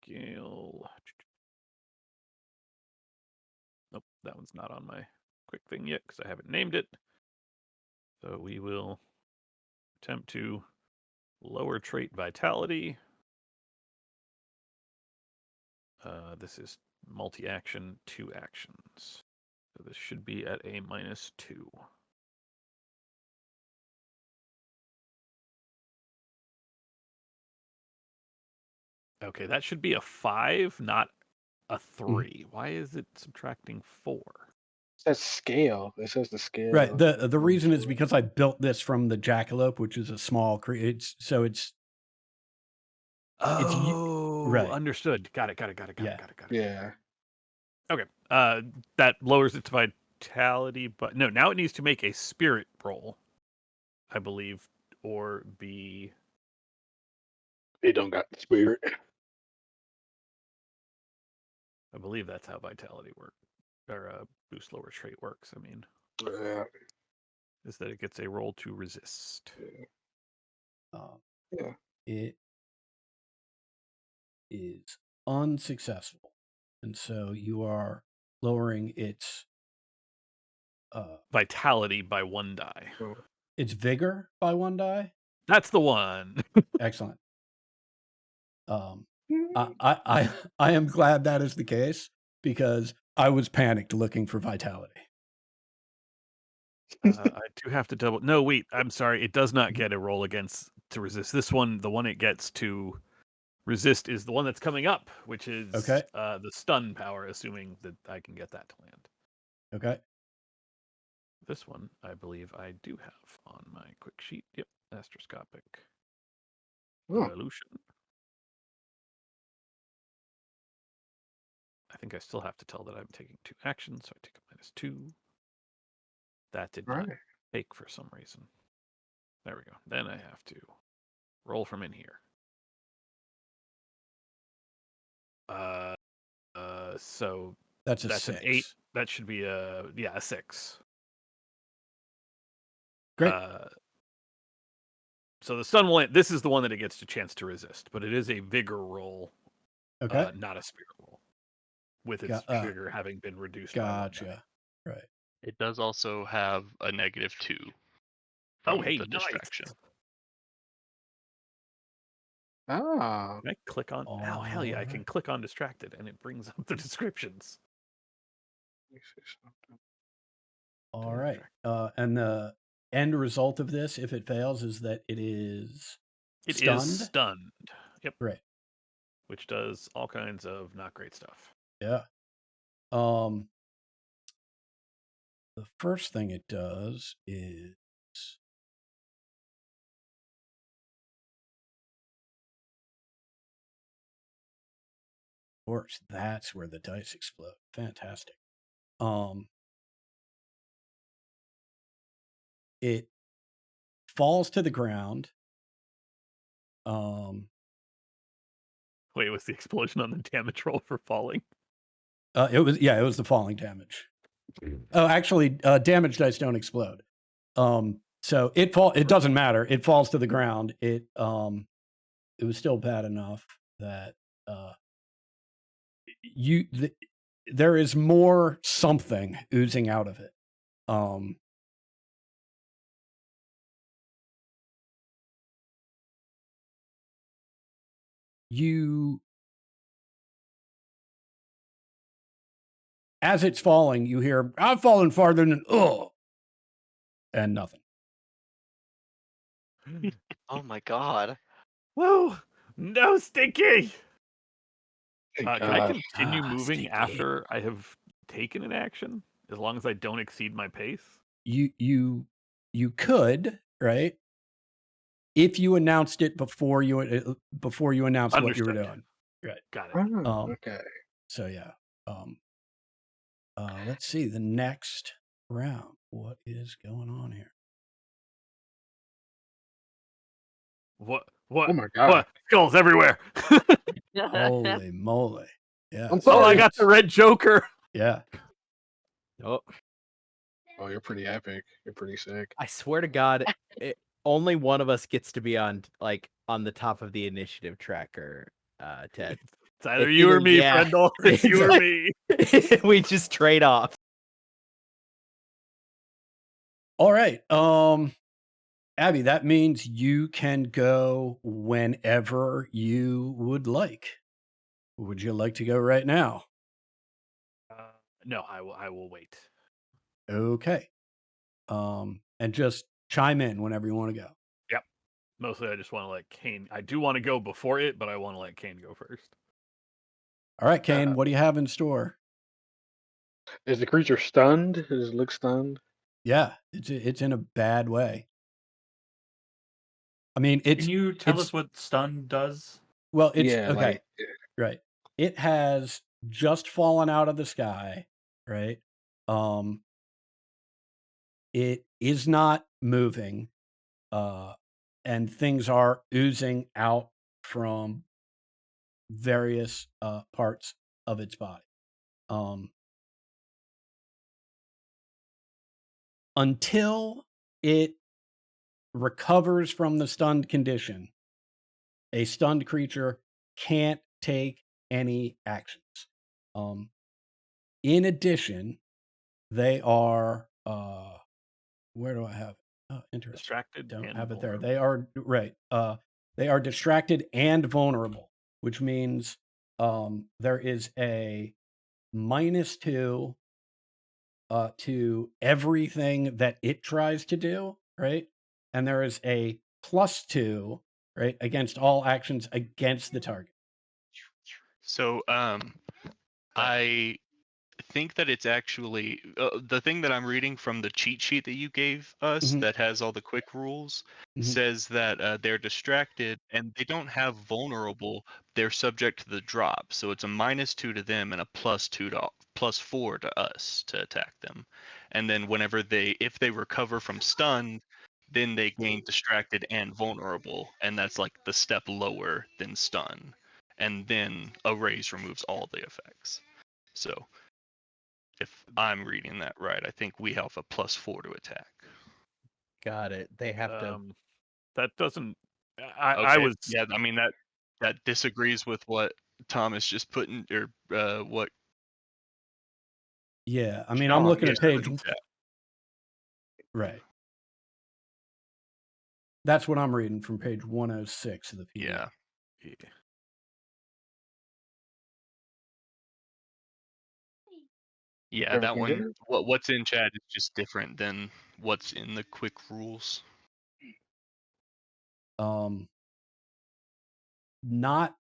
Abigail. Nope, that one's not on my quick thing yet because I haven't named it. So we will attempt to lower trait vitality. This is multi-action, 2 actions. So this should be at a -2. Okay, that should be a 5, not a 3. Why is it subtracting 4? It says scale. It says the scale. Right. The reason is because I built this from the jackalope, which is a small creature. It's Oh, Right. understood. Got it. Yeah. Yeah. Okay. That lowers its vitality, but no, now it needs to make a spirit roll, I believe, or be. It don't got the spirit. I believe that's how vitality works, or boost lower trait works. I mean, Yeah. is that it gets a roll to resist. Yeah. It is unsuccessful, and so you are lowering its Vitality by 1 die. its vigor by 1 die. That's the one. Excellent. I am glad that is the case because I was panicked looking for vitality. I do have to double. No, wait. I'm sorry. It does not get a roll against to resist. This one, the one it gets to resist, is the one that's coming up, which is the stun power. Assuming that I can get that to land. Okay. This one, I believe, I do have on my quick sheet. Yep, astroscopic evolution. I think I still have to tell that I'm taking 2 actions, so I take a -2. That did not take for some reason. There we go. Then I have to roll from in here. So That's that's 6. an 8. That should be a 6. Great. So the stun will. This is the one that it gets a chance to resist, but it is a vigor roll. Okay. Not a spirit roll. With its vigor having been reduced. Gotcha. Right. It does also have a -2. Oh, from hey, the nice. distraction. Ah. Can I click on? Oh, hell yeah! I can click on distracted, and it brings up the descriptions. All right. And the end result of this, if it fails, is that it is stunned. Is stunned. Yep. Right. Which does all kinds of not great stuff. Yeah. The first thing it does is of course, that's where the dice explode. Fantastic. It falls to the ground. Wait, was the explosion on the damage roll for falling? It was the falling damage. Oh, actually, damage dice don't explode. So it doesn't matter. It falls to the ground. It was still bad enough that there is more something oozing out of it. As it's falling, you hear, "I've fallen farther than and nothing." Oh my god. Whoa! No, Stinky! Can I God. continue moving Stinky. after I have taken an action, as long as I don't exceed my pace? You could, right? If you announced it before you announced what you were Understood. doing. Right. Got it. Okay. So yeah. Let's see the next round. What is going on here? What? Oh my God. What? Skulls everywhere! Holy moly. Yeah. I'm Oh, sorry. I got the red Joker! Yeah. Oh, Oh, you're pretty epic. You're pretty sick. I swear to God, only one of us gets to be on the top of the initiative tracker, Ted. It's either It's you or either- me, yeah. Frendel. It's you or me. We just trade off. All right. Abby, that means you can go whenever you would like. Would you like to go right now? No, I will wait. Okay. And just chime in whenever you want to go. Mostly, I just want to let Kane. I do want to go before it, but I want to let Kane go first. All right, Kane, what do you have in store? Is the creature stunned? Does it look stunned? Yeah, it's in a bad way. I mean, Can you tell us what stun does? well, it's yeah, okay. Right. It has just fallen out of the sky, right? Um, it is not moving, and things are oozing out from various parts of its body. Until it recovers from the stunned condition, a stunned creature can't take any actions. In addition, they are where do I have it? Oh, interesting. Distracted Don't and have it there. vulnerable. They are right. They are distracted and vulnerable, which means there is a -2 to everything that it tries to do, right? And there is a +2, right, against all actions against the target. So I think that it's actually the thing that I'm reading from the cheat sheet that you gave us Mhm. that has all the quick rules Mhm. says that they're distracted and they don't have vulnerable. They're subject to the drop, so it's a -2 to them and a +4 to us to attack them. And then if they recover from stun, then they gain distracted and vulnerable, and that's like the step lower than stun. And then a raise removes all the effects. So if I'm reading that right, I think we have a +4 to attack. Got it. They have to. That doesn't. I Okay. was. Yeah, I mean that disagrees with what Thomas just put in, or what Yeah, I mean, I'm Sean looking just at page put in chat. right. That's what I'm reading from page 106 of the PDF. Yeah. Yeah, that Everything one. good? What's in chat is just different than what's in the quick rules. Not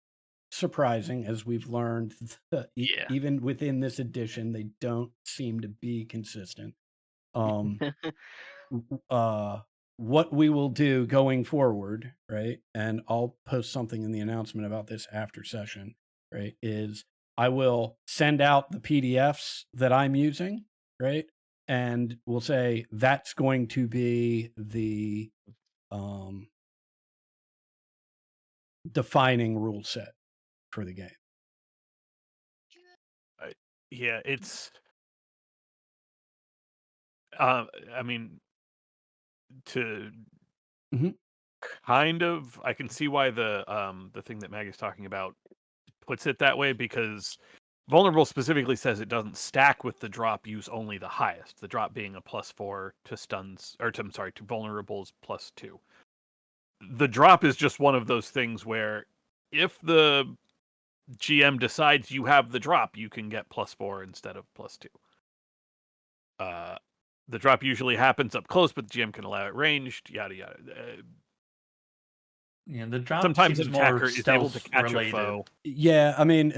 surprising, as we've learned, Yeah. even within this edition, they don't seem to be consistent. What we will do going forward, right? And I'll post something in the announcement about this after session, right? Is I will send out the PDFs that I'm using, right? And we'll say that's going to be the defining rule set for the game. Yeah, it's. I mean, to Mhm. kind of, I can see why the thing that Maggie's talking about puts it that way, because vulnerable specifically says it doesn't stack with the drop. Use only the highest. The drop being a +4 to stuns, or to, I'm sorry, to vulnerables +2. The drop is just one of those things where if the GM decides you have the drop, you can get +4 instead of +2. The drop usually happens up close, but the GM can allow it ranged. Yada yada. Yeah, the drop Sometimes seems an more attacker is able to stealth catch related. a foe Yeah, I mean,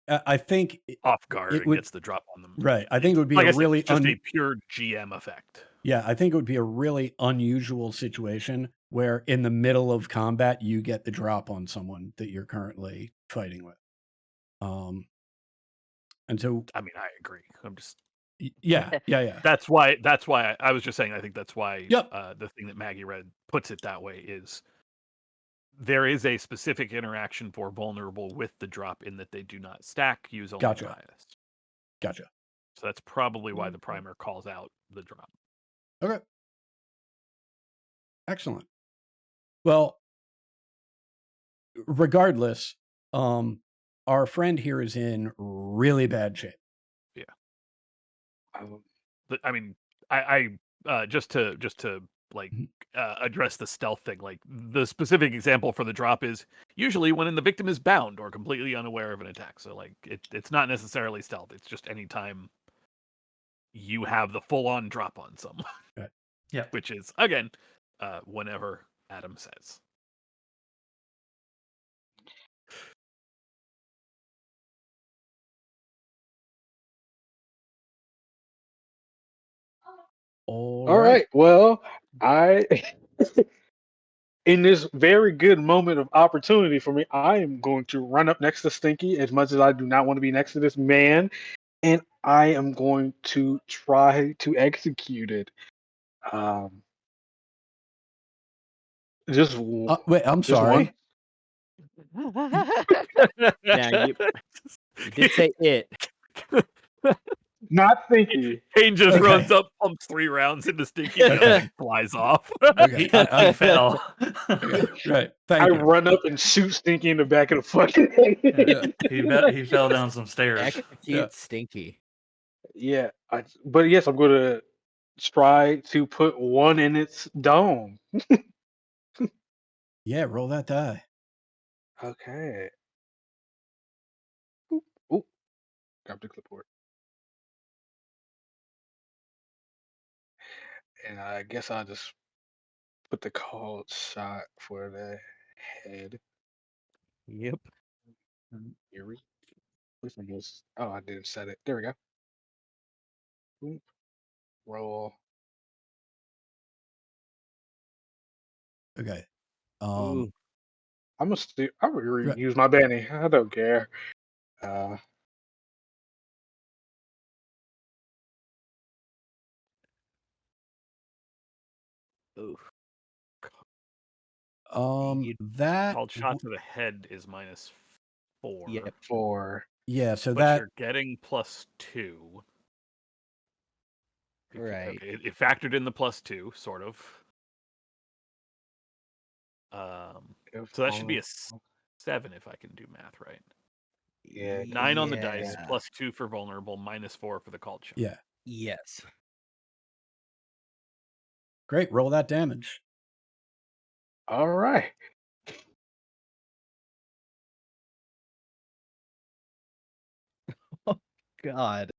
I think off guard it and would gets the drop on them. right. I think it would be Like a I said, really it's just a pure GM effect. yeah. I think it would be a really unusual situation where in the middle of combat you get the drop on someone that you're currently fighting with. And so I mean, I agree. I'm just yeah. that's why I was just saying I think that's why Yep. the thing that Maggie read puts it that way is there is a specific interaction for vulnerable with the drop in that they do not stack, use only Gotcha. the highest. Gotcha. So that's probably why the primer calls out the drop. Okay. Excellent. Well, regardless, our friend here is in really bad shape. Yeah. Um, But, I mean, I just to like Mhm. address the stealth thing. Like the specific example for the drop is usually when the victim is bound or completely unaware of an attack. So like it's not necessarily stealth. It's just anytime you have the full on drop on someone. Right. Yeah. Which is again, whenever Adam says. all right. Well, I in this very good moment of opportunity for me, I am going to run up next to Stinky as much as I do not want to be next to this man, and I am going to try to execute it. Um, just Wait, I'm just one. sorry. Now you did say it. Not Stinky. Kane just Okay. runs up, pumps 3 rounds into Stinky, and flies off. Okay, He fell. okay, right. I Thank you. run up and shoot Stinky in the back of the fucking head. Yeah. He fell down some stairs. Execute Stinky. Yeah, but yes, I'm going to try to put one in its dome. Yeah, roll that die. Okay. Ooh, grab the clipboard. And I guess I'll just put the called shot for the head. Yep. Here we which one was oh I didn't set it. There we go. Boop. Roll. Okay. Ooh. I'm gonna Right. use my Benny. I don't care. Ooh. You- that Called shot to the head is -4. Yep. For yeah, so But that you're getting +2. Right. Okay, it factored in the +2, sort of. So that should be a 7 if I can do math right. Yeah. 9 on the dice, Yeah. +2 for vulnerable, -4 for the called shot. yeah. Yes. Great, roll that damage. all right. God.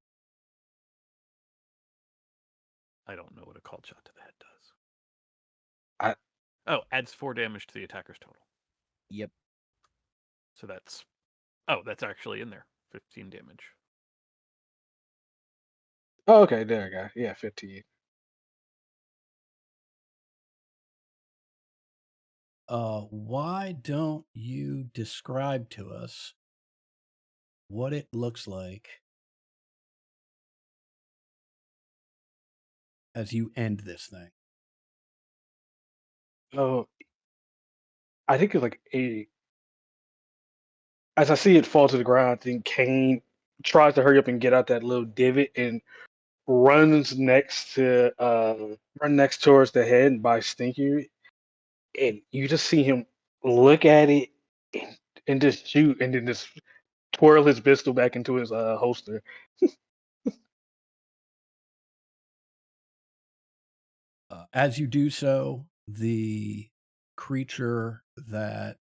I don't know what a called shot to the head does. I Adds 4 damage to the attacker's total. Yep. So that's actually in there. 15 damage. oh, okay, there we go. Yeah, 15. Why don't you describe to us what it looks like as you end this thing? Oh, I think it's like as I see it fall to the ground, I think Kane tries to hurry up and get out that little divot and runs next towards the head by Stinky, and you just see him look at it and just shoot, and then just twirl his pistol back into his holster. As you do so, the creature that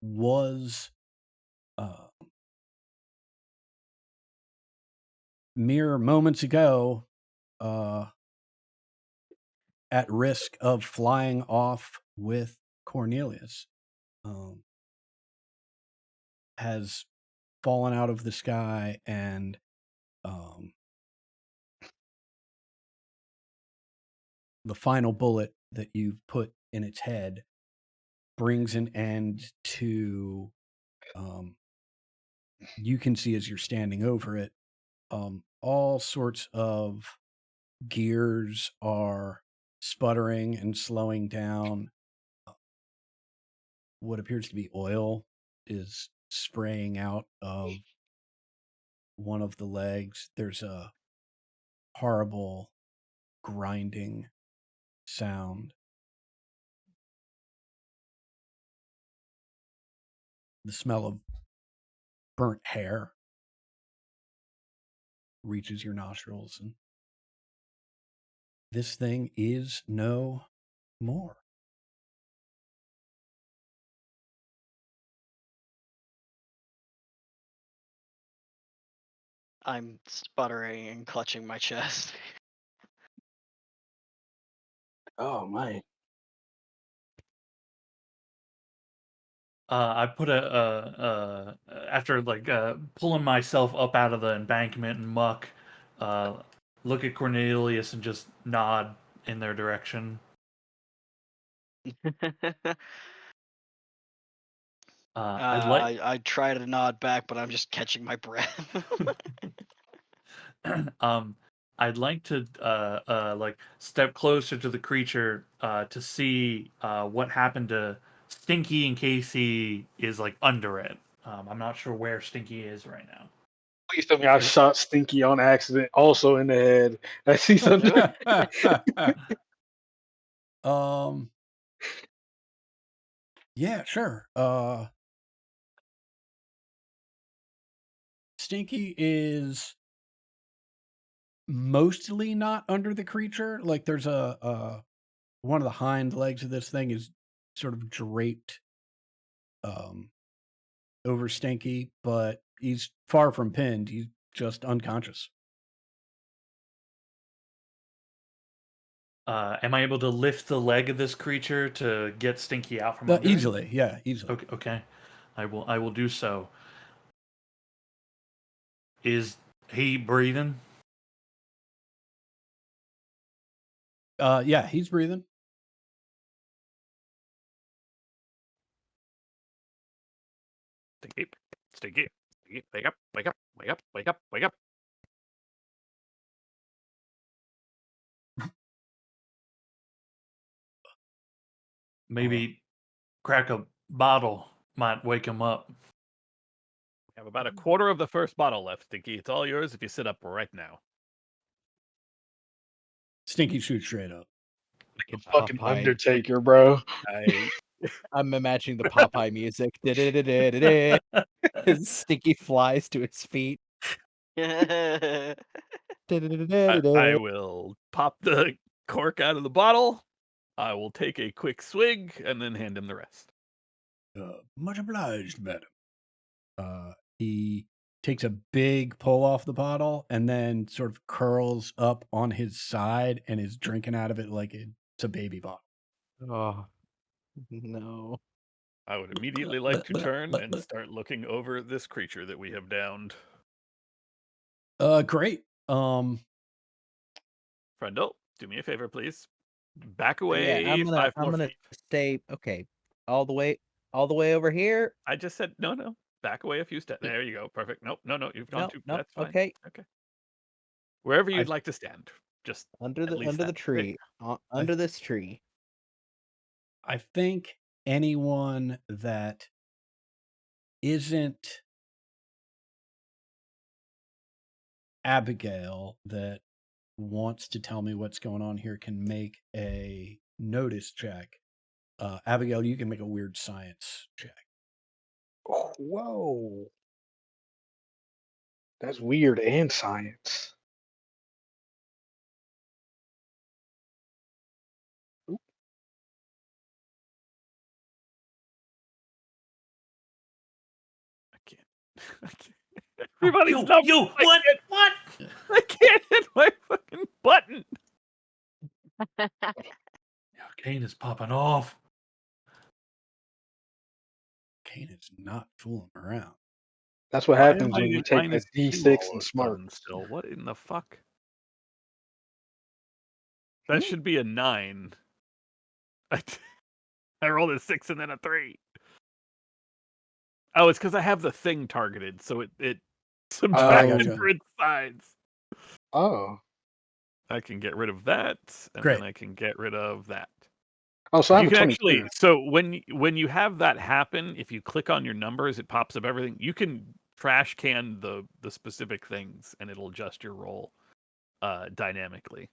was mere moments ago at risk of flying off with Cornelius has fallen out of the sky, and the final bullet that you've put in its head brings an end to you can see as you're standing over it all sorts of gears are sputtering and slowing down. What appears to be oil is spraying out of one of the legs. There's a horrible grinding sound. The smell of burnt hair reaches your nostrils, and this thing is no more. I'm sputtering and clutching my chest. Oh my! I put after pulling myself up out of the embankment and muck, look at Cornelius and just nod in their direction. I'd like I try to nod back, but I'm just catching my breath. I'd like to like step closer to the creature to see what happened to Stinky in case he is like under it. I'm not sure where Stinky is right now. Please tell me I shot Stinky on accident, also in the head. I see something. Yeah, sure. Stinky is mostly not under the creature. Like there's a one of the hind legs of this thing is sort of draped over Stinky, but he's far from pinned. He's just unconscious. Am I able to lift the leg of this creature to get Stinky out from under it? Easily, yeah, easily. Okay. I will do so. Is he breathing? Yeah, he's breathing. Stinky, Stinky, Stinky, wake up, wake up, wake up, wake up, wake up. Maybe crack a bottle might wake him up. We have about a quarter of the first bottle left, Stinky. It's all yours if you sit up right now. Stinky shoots straight up. Fucking Popeye. Undertaker, bro. I'm imagining the Popeye music. As Stinky flies to his feet. I will pop the cork out of the bottle. I will take a quick swig and then hand him the rest. Much obliged, madam. He takes a big pull off the bottle and then sort of curls up on his side and is drinking out of it like it's a baby bottle. Oh, no. I would immediately like to turn and start looking over this creature that we have downed. Great. Friendle, do me a favor, please. Back away. Yeah, I'm 5 more gonna feet. stay all the way over here. I just said no. Back away a few steps. There you go. Perfect. Nope. No. You've gone too. Nope. That's fine. Okay. Wherever you'd like to stand. Just Under at least the that. tree. Under this tree. I think anyone that isn't Abigail that wants to tell me what's going on here can make a notice check. Abigail, you can make a weird science check. Whoa. That's weird and science. I can't. Everybody's Yo, numbers. yo, what? What? I can't hit my fucking button. Kane is popping off. Kane is not fooling around. That's what Why happens am I when you at take that -2 D6 all and of a smart. sudden still? What in the fuck? That should be a 9. I rolled a 6 and then a 3. Oh, it's because I have the thing targeted, so it subtracts gotcha. for its sides. Oh. I can get rid of that, and Great. then I can get rid of that. Oh, so I You have a can 22. actually, so when you have that happen, if you click on your numbers, it pops up everything. You can trash can the specific things, and it'll adjust your roll dynamically.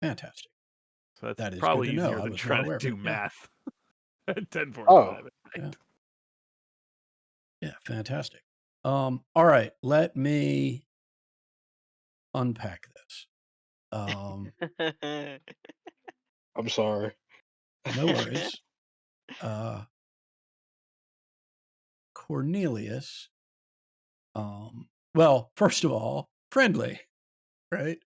Fantastic. So that's That is probably good to know. easier I than was not trying aware to of do it. Yeah. math at 10:45. Oh. at night. Yeah, fantastic. All right, let me unpack this. I'm sorry. No worries. Cornelius. Well, first of all, friendly, right?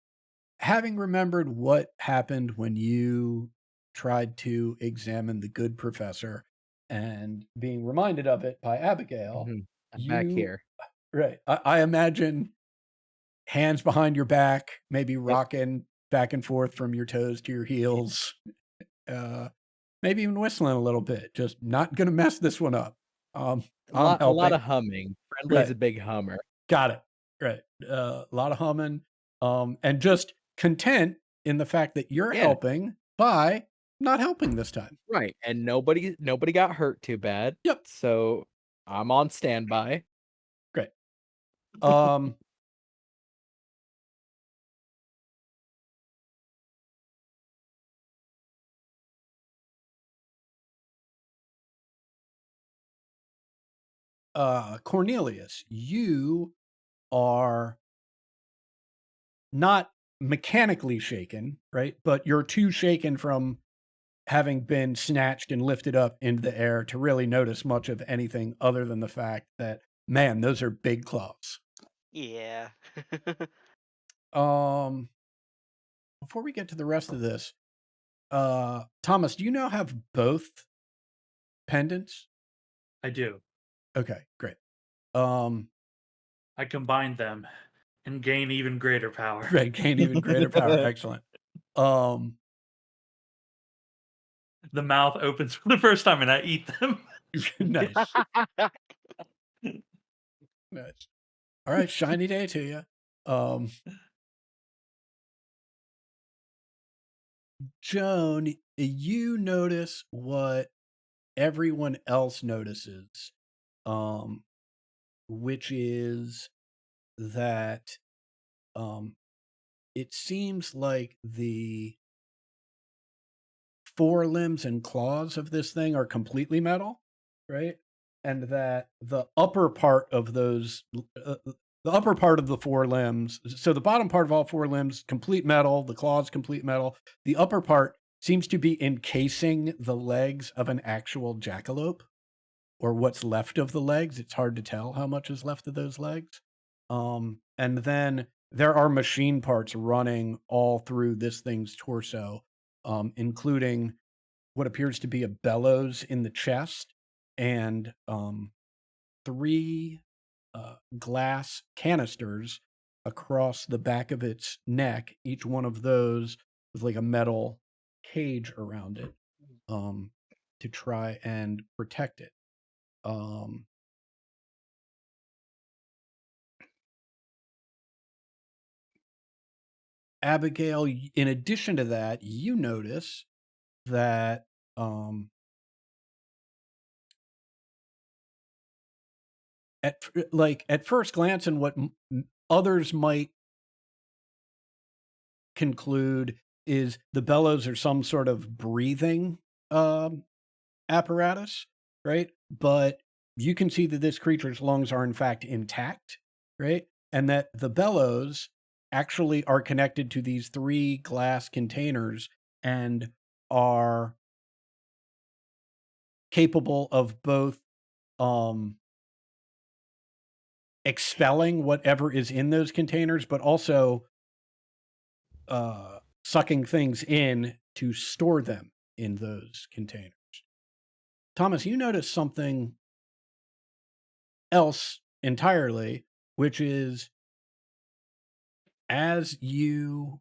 Having remembered what happened when you tried to examine the good professor and being reminded of it by Abigail, I'm back here. Right. I imagine hands behind your back, maybe rocking back and forth from your toes to your heels. Maybe even whistling a little bit. Just not gonna mess this one up. I'm A lot helping. of humming. Friendly's Right. a big hummer. Got it. Right. A lot of humming. And just content in the fact that you're Yeah. helping by not helping this time. Right, and nobody got hurt too bad. Yep. So I'm on standby. Great. Um Cornelius, you are not mechanically shaken, right? But you're too shaken from having been snatched and lifted up into the air to really notice much of anything other than the fact that, man, those are big claws. Yeah. Um, Before we get to the rest of this, Thomas, do you now have both pendants? I do. Okay, great. Um, I combine them and gain even greater power. Great, gain even greater power. Excellent. The mouth opens for the first time and I eat them. Nice. Nice. All right, shiny day to you. Joan, you notice what everyone else notices, which is that it seems like the forelimbs and claws of this thing are completely metal, right? And that the upper part of those, the upper part of the forelimbs, so the bottom part of all four limbs, complete metal, the claws, complete metal. The upper part seems to be encasing the legs of an actual jackalope, or what's left of the legs. It's hard to tell how much is left of those legs. And then there are machine parts running all through this thing's torso, including what appears to be a bellows in the chest and 3 glass canisters across the back of its neck, each one of those with like a metal cage around it, to try and protect it. Abigail, in addition to that, you notice that at first glance, and what others might conclude is the bellows are some sort of breathing apparatus, right? But you can see that this creature's lungs are in fact intact, right? And that the bellows actually are connected to these 3 glass containers and are capable of both expelling whatever is in those containers, but also sucking things in to store them in those containers. Thomas, you notice something else entirely, which is as you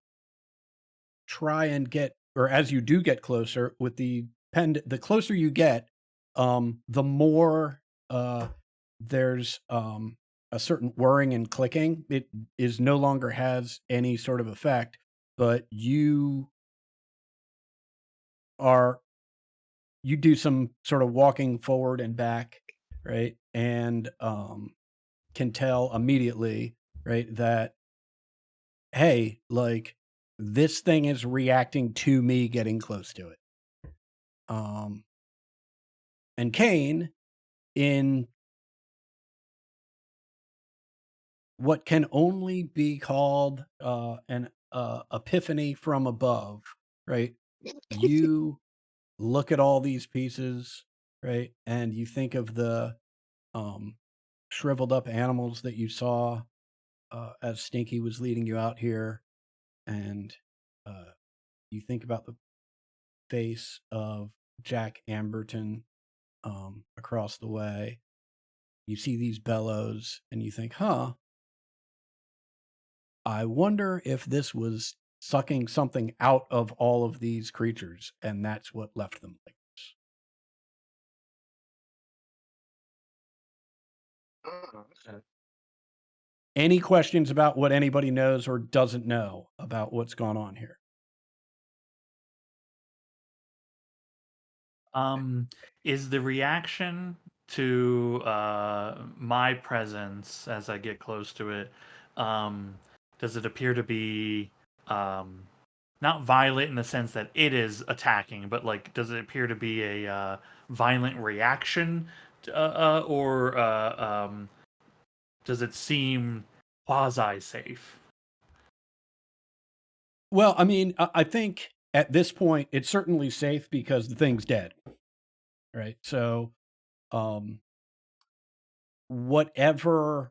try and get, or as you do get closer with the the closer you get, the more there's a certain whirring and clicking. It is no longer has any sort of effect, but you do some sort of walking forward and back, right? And can tell immediately, right, that, hey, like this thing is reacting to me getting close to it. And Kane, in what can only be called an epiphany from above, right? You look at all these pieces, right? And you think of the shriveled up animals that you saw as Stinky was leading you out here. And you think about the face of Jack Amberton across the way. You see these bellows and you think, huh, I wonder if this was sucking something out of all of these creatures, and that's what left them like this. Oh, okay. Any questions about what anybody knows or doesn't know about what's gone on here? Is the reaction to my presence as I get close to it, does it appear to be not violent in the sense that it is attacking, but like, does it appear to be a violent reaction, or does it seem quasi safe? Well, I mean, I think at this point it's certainly safe because the thing's dead, right? So, um, whatever,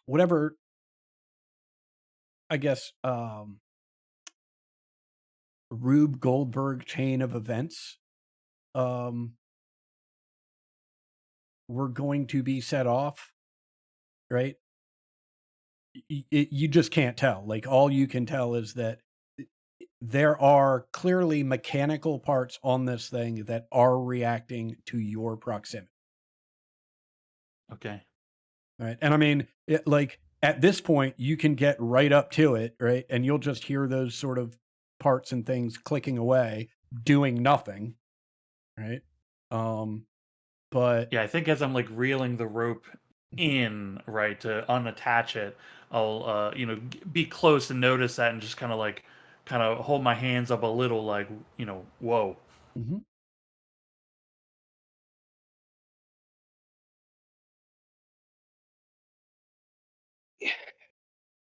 whatever, I guess, Rube Goldberg chain of events, um, were going to be set off, right? You just can't tell. Like, all you can tell is that there are clearly mechanical parts on this thing that are reacting to your proximity. Okay. Right. And I mean, like at this point, you can get right up to it, right? And you'll just hear those sort of parts and things clicking away, doing nothing, right? But Yeah, I think as I'm like reeling the rope in, right, to unattach it, I'll be close and notice that and just kind of hold my hands up a little, like, whoa. Mhm.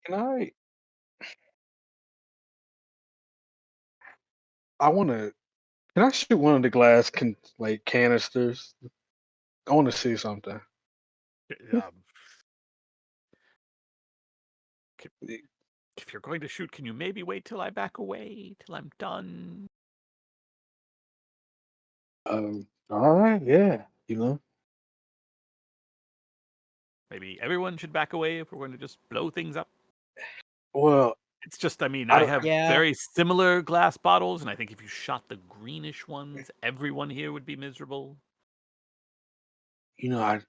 Can I want to. Can I shoot one of the glass like canisters? I want to see something. Um, if you're going to shoot, can you maybe wait till I back away, till I'm done? All right, yeah, you know. Maybe everyone should back away if we're going to just blow things up. Well, It's just, I mean, I I don't. have Yeah. very similar glass bottles, and I think if you shot the greenish ones, everyone here would be miserable. You know,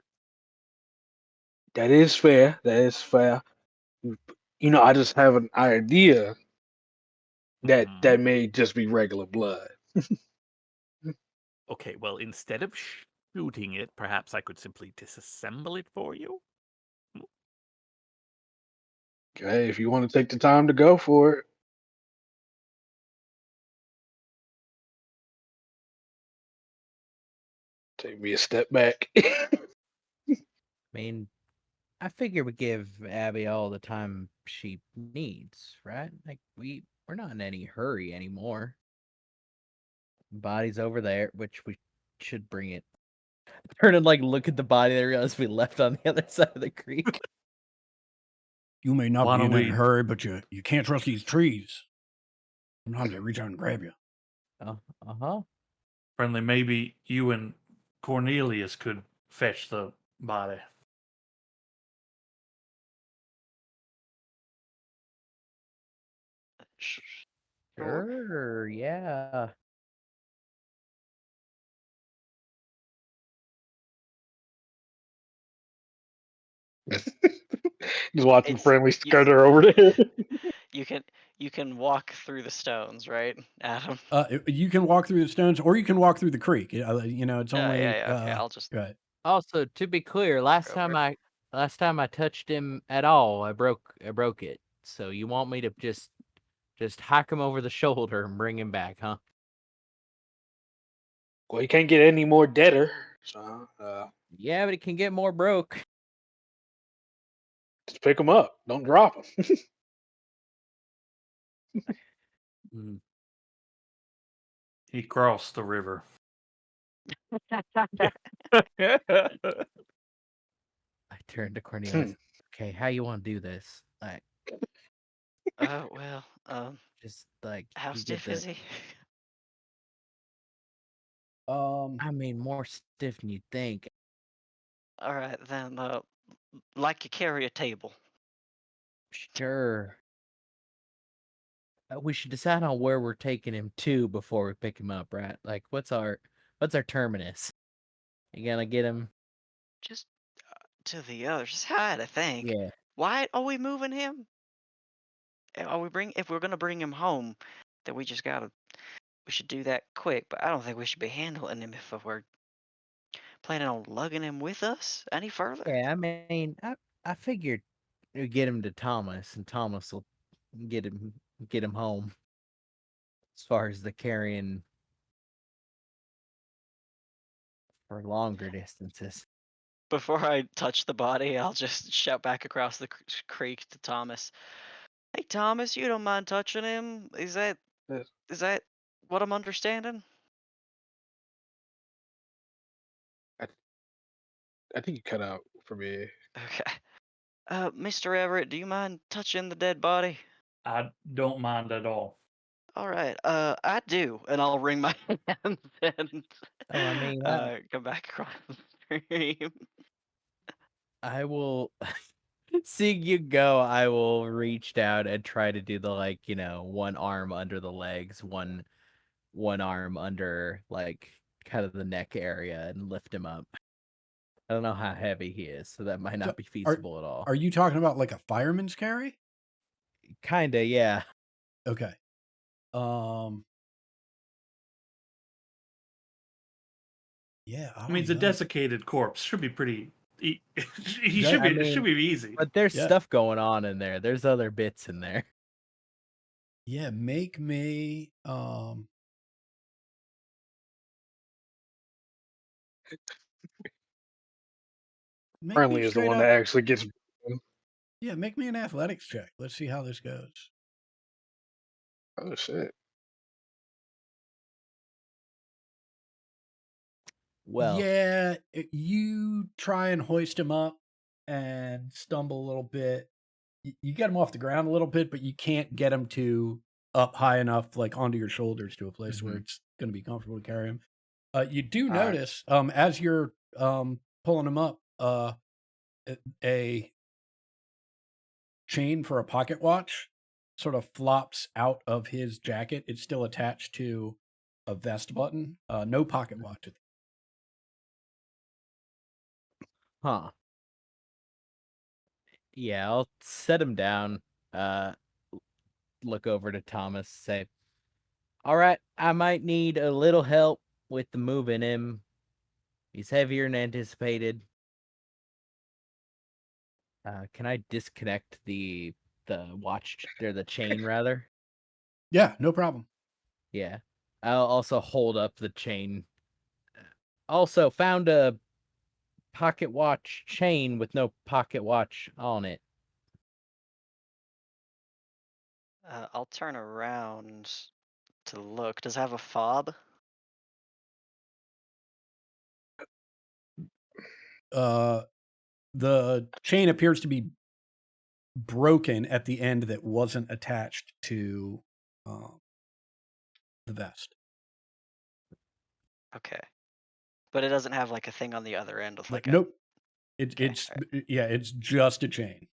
that is fair. That is fair. You know, I just have an idea that Mhm. may just be regular blood. Okay, well, instead of shooting it, perhaps I could simply disassemble it for you. Okay, if you want to take the time to go for it, take me a step back. I mean, I figure we give Abby all the time she needs, right? Like we're not in any hurry anymore. Body's over there, which we should bring it. Turn and like look at the body and realize we left on the other side of the creek. you may not Why be in don't a we- hurry, but you can't trust these trees. Sometimes they reach out and grab you. Uh-huh. Friendly, maybe you and Cornelius could fetch the body. Sure. Sure, yeah. Just watching It's friendly you, scudder over there. you can walk through the stones, right, Adam? You can walk through the stones, or you can walk through the creek. It's Yeah, only yeah. Okay, I'll just right. Also, to be clear, last go time over. I touched him at all, I broke it. So you want me to just hack him over the shoulder and bring him back, huh? Well, you can't get any more deader. So, Yeah, but it can get more broke. just pick them up. Don't drop them. Mm. He crossed the river. I turned to Cornelius. Okay, how you want to do this? Like, Well, just like how you get stiff the. is he? I mean, more stiff than you'd think. All right, then, like you carry a table. Sure. We should decide on where we're taking him to before we pick him up, right? Like, what's our terminus? You gonna get him? Just to the other side, I think. Yeah. Why are we moving him? If we're gonna bring him home, then we should do that quick. But I don't think we should be handling him if we're planning on lugging him with us any further. Yeah, I mean, I figured we'd get him to Thomas, and Thomas will get him home. As far as the carrying for longer distances. Before I touch the body, I'll just shout back across the creek to Thomas. Hey, Thomas, you don't mind touching him? Is that what I'm understanding? I think you cut out for me. Okay. Mr. Everett, do you mind touching the dead body? I don't mind at all. All right. I do, and I'll wring my hands and Oh, I mean, come back across the stream. I will. Seeing you go, I will reach down and try to do the one arm under the legs, one arm under kind of the neck area, and lift him up. I don't know how heavy he is, so that might not be feasible at all. Are you talking about like a fireman's carry? Kinda, yeah. Okay. Yeah, I mean, it's a desiccated corpse. Should be pretty. It Yeah, should be easy. But there's Yeah. stuff going on in there. There's other bits in there. Yeah, make me make Friendly me is the straight one up. that actually gets. Yeah, make me an athletics check. Let's see how this goes. Oh shit! Well, Yeah, you try and hoist him up and stumble a little bit. You get him off the ground a little bit, but you can't get him to up high enough, like onto your shoulders, to a place where it's going to be comfortable to carry him. You do All right. notice, as you're pulling him up, a chain for a pocket watch sort of flops out of his jacket. It's still attached to a vest button. No pocket watch. huh. Yeah, I'll set him down. Look over to Thomas, say, "All right, I might need a little help with the moving him. He's heavier than anticipated. Can I disconnect the watch or the chain rather?" Yeah, no problem. Yeah. I'll also hold up the chain. Also found a pocket watch chain with no pocket watch on it. I'll turn around to look. Does it have a fob? The chain appears to be broken at the end that wasn't attached to the vest. Okay. But it doesn't have like a thing on the other end with like a. Nope. Okay, It's just a chain.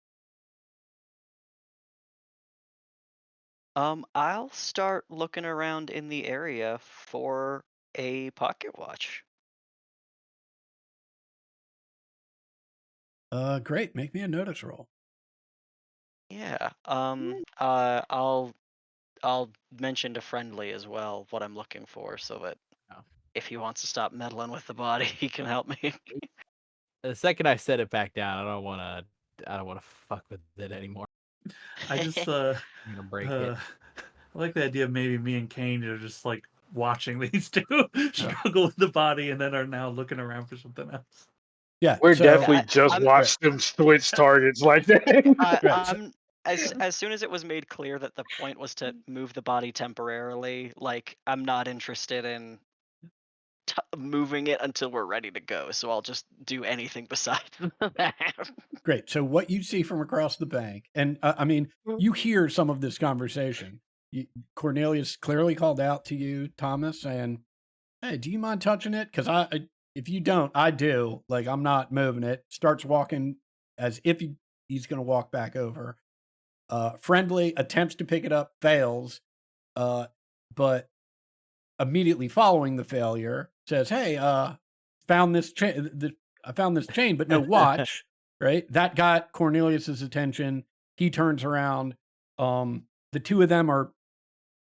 I'll start looking around in the area for a pocket watch. Great. Make me a notice roll. Yeah. I'll mention to Friendly as well what I'm looking for, so that Oh. if he wants to stop meddling with the body, he can help me. The second I set it back down, I don't want to fuck with it anymore. I just I'm gonna break it. I like the idea of maybe me and Kane are just like watching these two struggle with the body and then are now looking around for something else. Yeah, We're so- definitely I- just I'm- watched them switch targets like that. Right, so- I'm as soon as it was made clear that the point was to move the body temporarily, like I'm not interested in moving it until we're ready to go. So I'll just do anything besides that. Great. So what you see from across the bank, and I mean, you hear some of this conversation. Cornelius clearly called out to you, Thomas, saying, "Hey, do you mind touching it? Because if you don't, I do. Like, I'm not moving it." Starts walking as if he's going to walk back over. Friendly attempts to pick it up, fails, but immediately following the failure says, "Hey, found this chain. I found this chain, but no watch." Right? That got Cornelius's attention. He turns around. The two of them are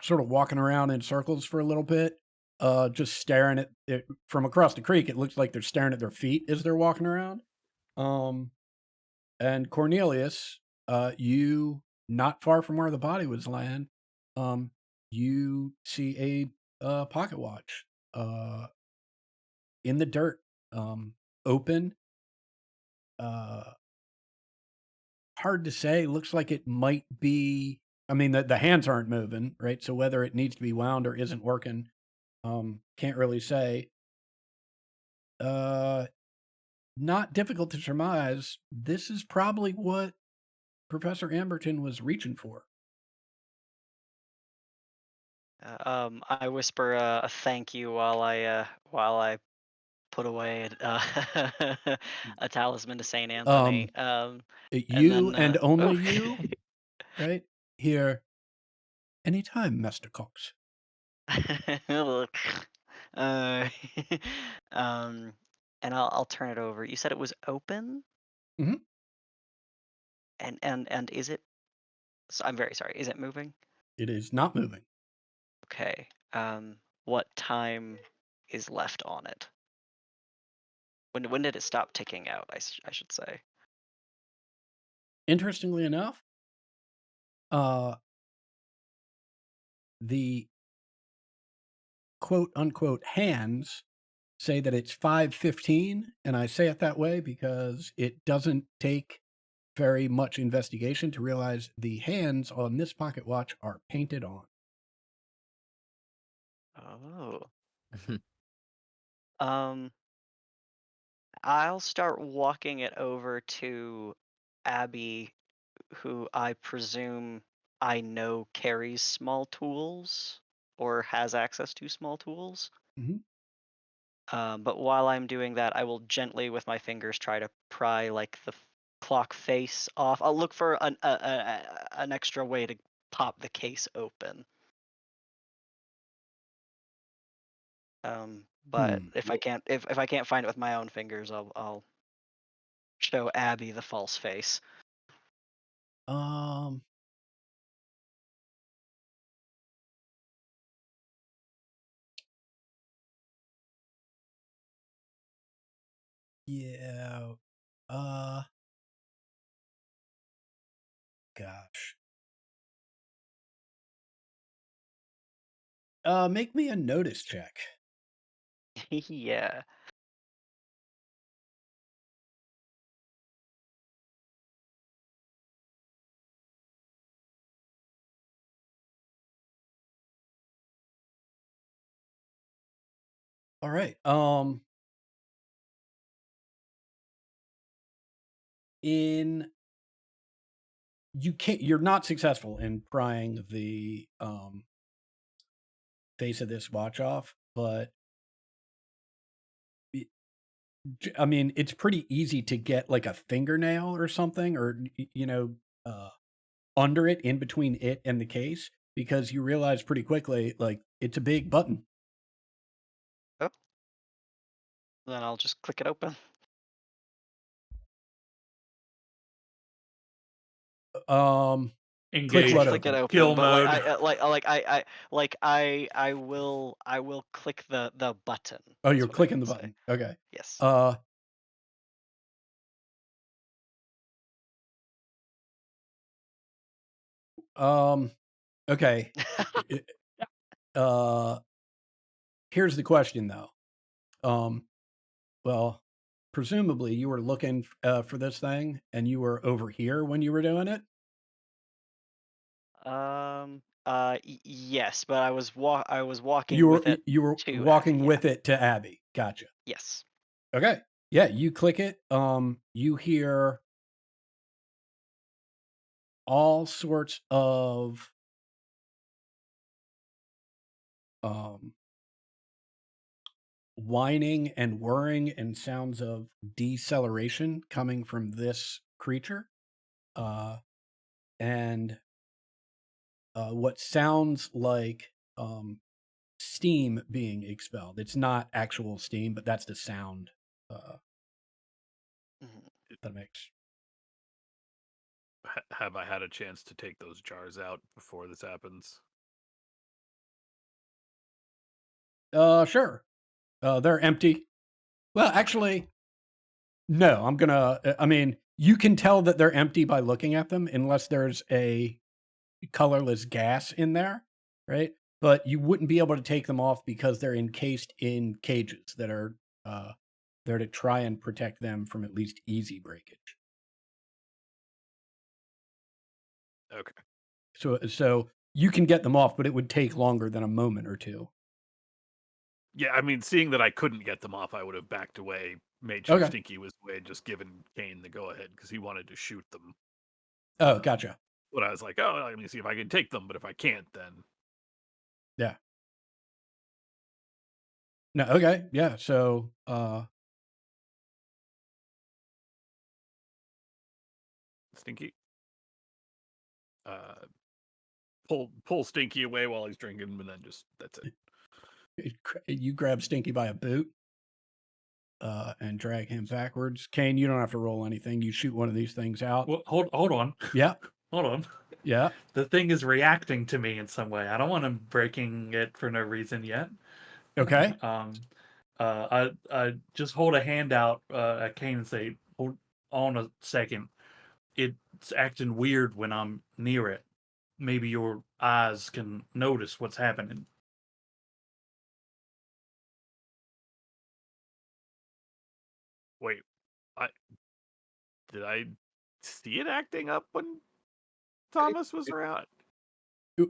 sort of walking around in circles for a little bit, just staring at it from across the creek. It looks like they're staring at their feet as they're walking around. And Cornelius, you not far from where the body was laying, you see a pocket watch in the dirt, open. Uh, hard to say. Looks like it might be. I mean, the hands aren't moving, right? So whether it needs to be wound or isn't working, can't really say. Not difficult to surmise. This is probably what Professor Amberton was reaching for. I whisper a thank you while I put away a talisman to Saint Anthony. And You then and only oh. you, right? Here, anytime, Master Cox. uh, um, and I'll turn it over. You said it was open, Mhm. and is it? So I'm very sorry. Is it moving? It is not moving. Okay. What time is left on it? When did it stop ticking out? I should say. Interestingly enough, the quote unquote hands say that it's 5:15, and I say it that way because it doesn't take very much investigation to realize the hands on this pocket watch are painted on. Oh. Um, I'll start walking it over to Abby, who I presume I know carries small tools or has access to small tools. Mhm. But while I'm doing that, I will gently, with my fingers, try to pry like the clock face off. I'll look for an extra way to pop the case open. But Hmm. if I can't find it with my own fingers, I'll show Abby the false face. Um. Yeah. Uh. Gosh. Make me a notice check. Yeah. All right. In you're not successful in prying the face of this watch off, but I mean, it's pretty easy to get like a fingernail or something, or under it, in between it and the case, because you realize pretty quickly, like, it's a big button. Oh, then I'll just click it open. Um, Engage. what Click it open? open. Kill But mode. I will click the button. Oh, Is you're what I clicking meant the to say. button. Okay. Yes. Uh, okay. I- uh, Here's the question though. Well, presumably you were looking for this thing, and you were over here when you were doing it. Yes, but I was walking You were with it you were to Abby. walking Yeah. with it to Abby. Gotcha. Yes. Okay. Yeah, you click it. You hear all sorts of um whining and whirring and sounds of deceleration coming from this creature. Uh and what sounds like steam being expelled. It's not actual steam, but that's the sound Mhm. that makes. Have I had a chance to take those jars out before this happens? Sure. They're empty. Well, actually, no. I'm gonna. I mean, you can tell that they're empty by looking at them, unless there's a colorless gas in there, right? But you wouldn't be able to take them off because they're encased in cages that are there to try and protect them from at least easy breakage. Okay. So you can get them off, but it would take longer than a moment or two. Yeah, I mean, seeing that I couldn't get them off, I would have backed away, made sure Okay. Stinky was away, just given Kane the go ahead because he wanted to shoot them. Oh, gotcha. But I was like, oh, let me see if I can take them. But if I can't, then Yeah. No, okay. Yeah. So Stinky, pull Stinky away while he's drinking, and then just that's it. you grab Stinky by a boot and drag him backwards. Kane, you don't have to roll anything. You shoot one of these things out. Well, hold on. Yeah. Hold on. Yeah. The thing is reacting to me in some way. I don't want him breaking it for no reason yet. Okay. I just hold a hand out at Kane and say, "Hold on a second. It's acting weird when I'm near it. Maybe your eyes can notice what's happening." Wait, did I see it acting up when Thomas was around?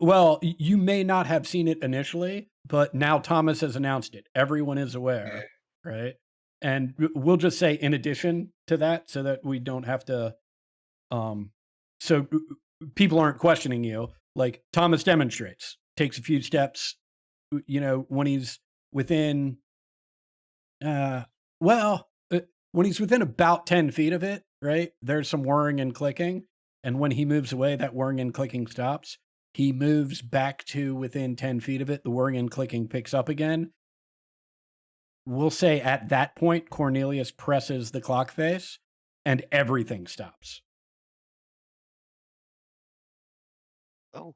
Well, you may not have seen it initially, but now Thomas has announced it. Everyone is aware, right? And we'll just say in addition to that, so that we don't have to so people aren't questioning you. Like Thomas demonstrates, takes a few steps, when he's within when he's within about 10 feet of it, right? There's some whirring and clicking. And when he moves away, that whirring and clicking stops. He moves back to within 10 feet of it. The whirring and clicking picks up again. We'll say at that point, Cornelius presses the clock face and everything stops. Oh.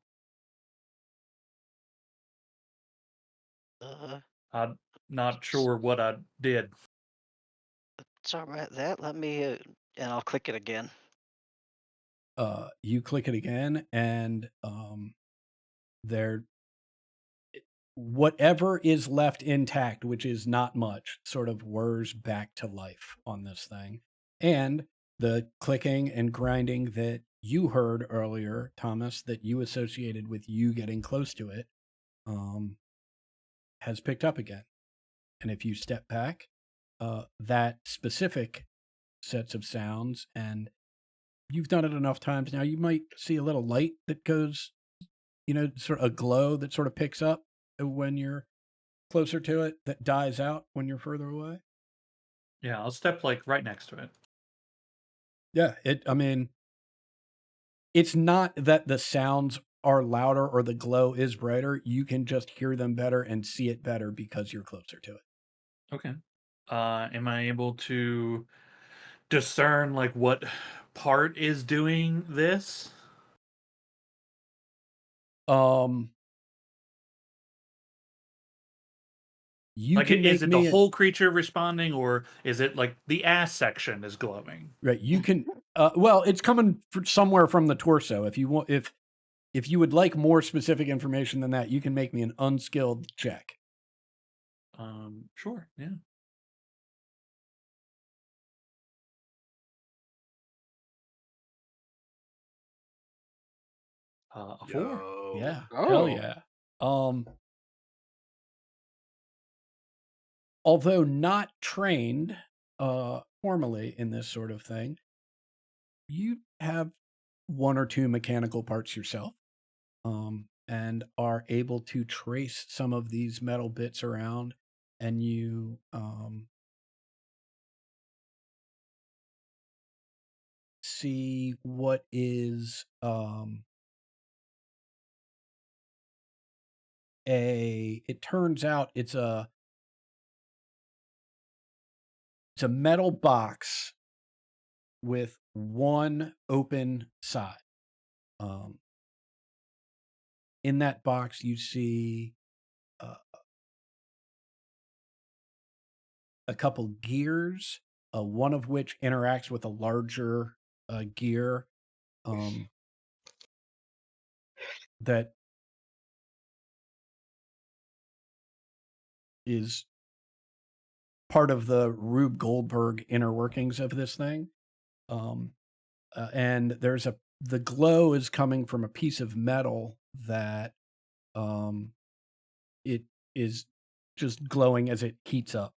I'm not sure what I did. Sorry about that. Let me, and I'll click it again. You click it again, and there, whatever is left intact, which is not much, sort of whirs back to life on this thing. And the clicking and grinding that you heard earlier, Thomas, that you associated with you getting close to it, has picked up again. And if you step back, that specific sets of sounds, and you've done it enough times now, you might see a little light that goes, sort of a glow that sort of picks up when you're closer to it, that dies out when you're further away. Yeah, I'll step like right next to it. Yeah, it's not that the sounds are louder or the glow is brighter. You can just hear them better and see it better because you're closer to it. Okay. Am I able to discern like what part is doing this? You Like, can is make it me the whole creature responding, or is it like the ass section is glowing? right. You can. Well, it's coming somewhere from the torso. If you want, if you would like more specific information than that, you can make me an unskilled check. Sure, yeah. A 4. Yo. Yeah. Oh. Hell yeah. Although not trained formally in this sort of thing, you have one or two mechanical parts yourself, and are able to trace some of these metal bits around, and you see what is it turns out it's a metal box with one open side. In that box you see a couple gears, one of which interacts with a larger gear that is part of the Rube Goldberg inner workings of this thing. And there's the glow is coming from a piece of metal that it is just glowing as it heats up.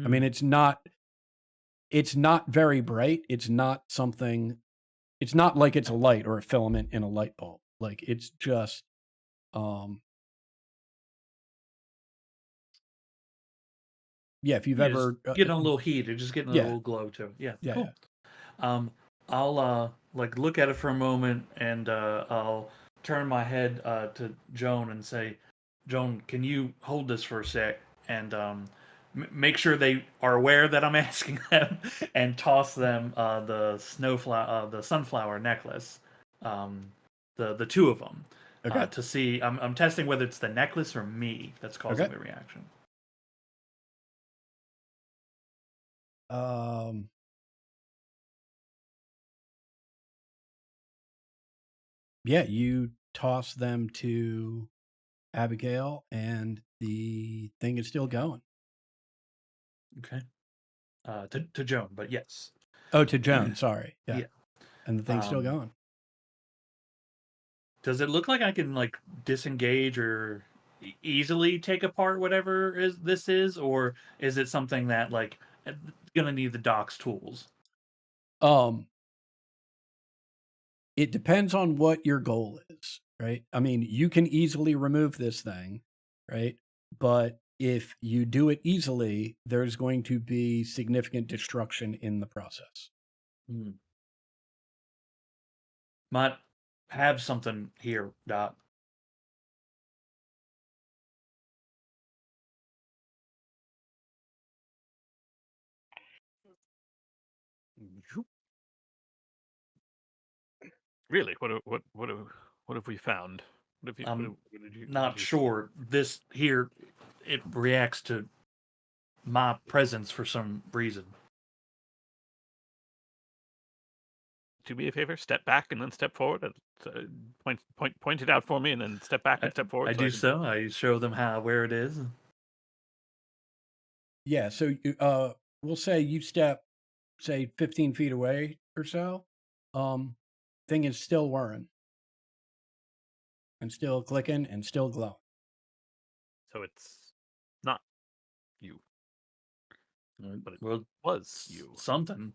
I mean, it's not very bright. It's not like it's a light or a filament in a light bulb. Like it's just if you've ever getting a little heat or just getting a yeah. little glow too. Yeah, Yeah, cool. I'll like look at it for a moment and I'll turn my head to Joan and say, Joan, can you hold this for a sec and make sure they are aware that I'm asking them and toss them the sunflower necklace, the two of them, Okay. to see. I'm testing whether it's the necklace or me that's causing Okay. the reaction. Yeah, you toss them to Abigail, and the thing is still going. Okay. To Joan, but yes. Oh, to Joan. Sorry. Yeah. Yeah. And the thing's still going. Does it look like I can like disengage or easily take apart whatever this is, or is it something that like gonna need the doc's tools? It depends on what your goal is, right? I mean, you can easily remove this thing, right? But if you do it easily, there's going to be significant destruction in the process. Might have something here, Doc. Really? What have we found? What have you? What did you? Not sure. This here, it reacts to my presence for some reason. Do me a favor, step back and then step forward, and point it out for me, and then step back and step forward. I do so. I show them where it is. Yeah. So we'll say you step, say 15 feet away or so. Thing is still whirring and still clicking and still glowing. So it's not you, but it Well, was you. Something.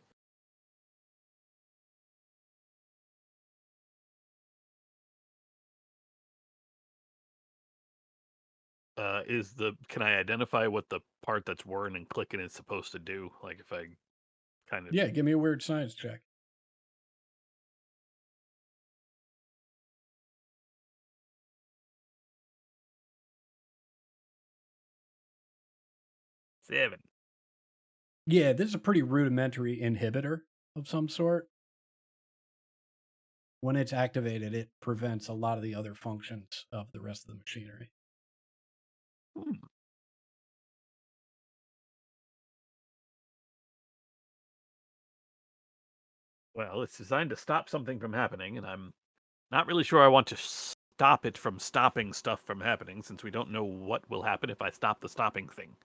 Can I identify what the part that's whirring and clicking is supposed to do? Like if I kind of... Yeah, give me a weird science check. Seven. Yeah, this is a pretty rudimentary inhibitor of some sort. When it's activated, it prevents a lot of the other functions of the rest of the machinery. Well, it's designed to stop something from happening, and I'm not really sure I want to stop it from stopping stuff from happening, since we don't know what will happen if I stop the stopping thing.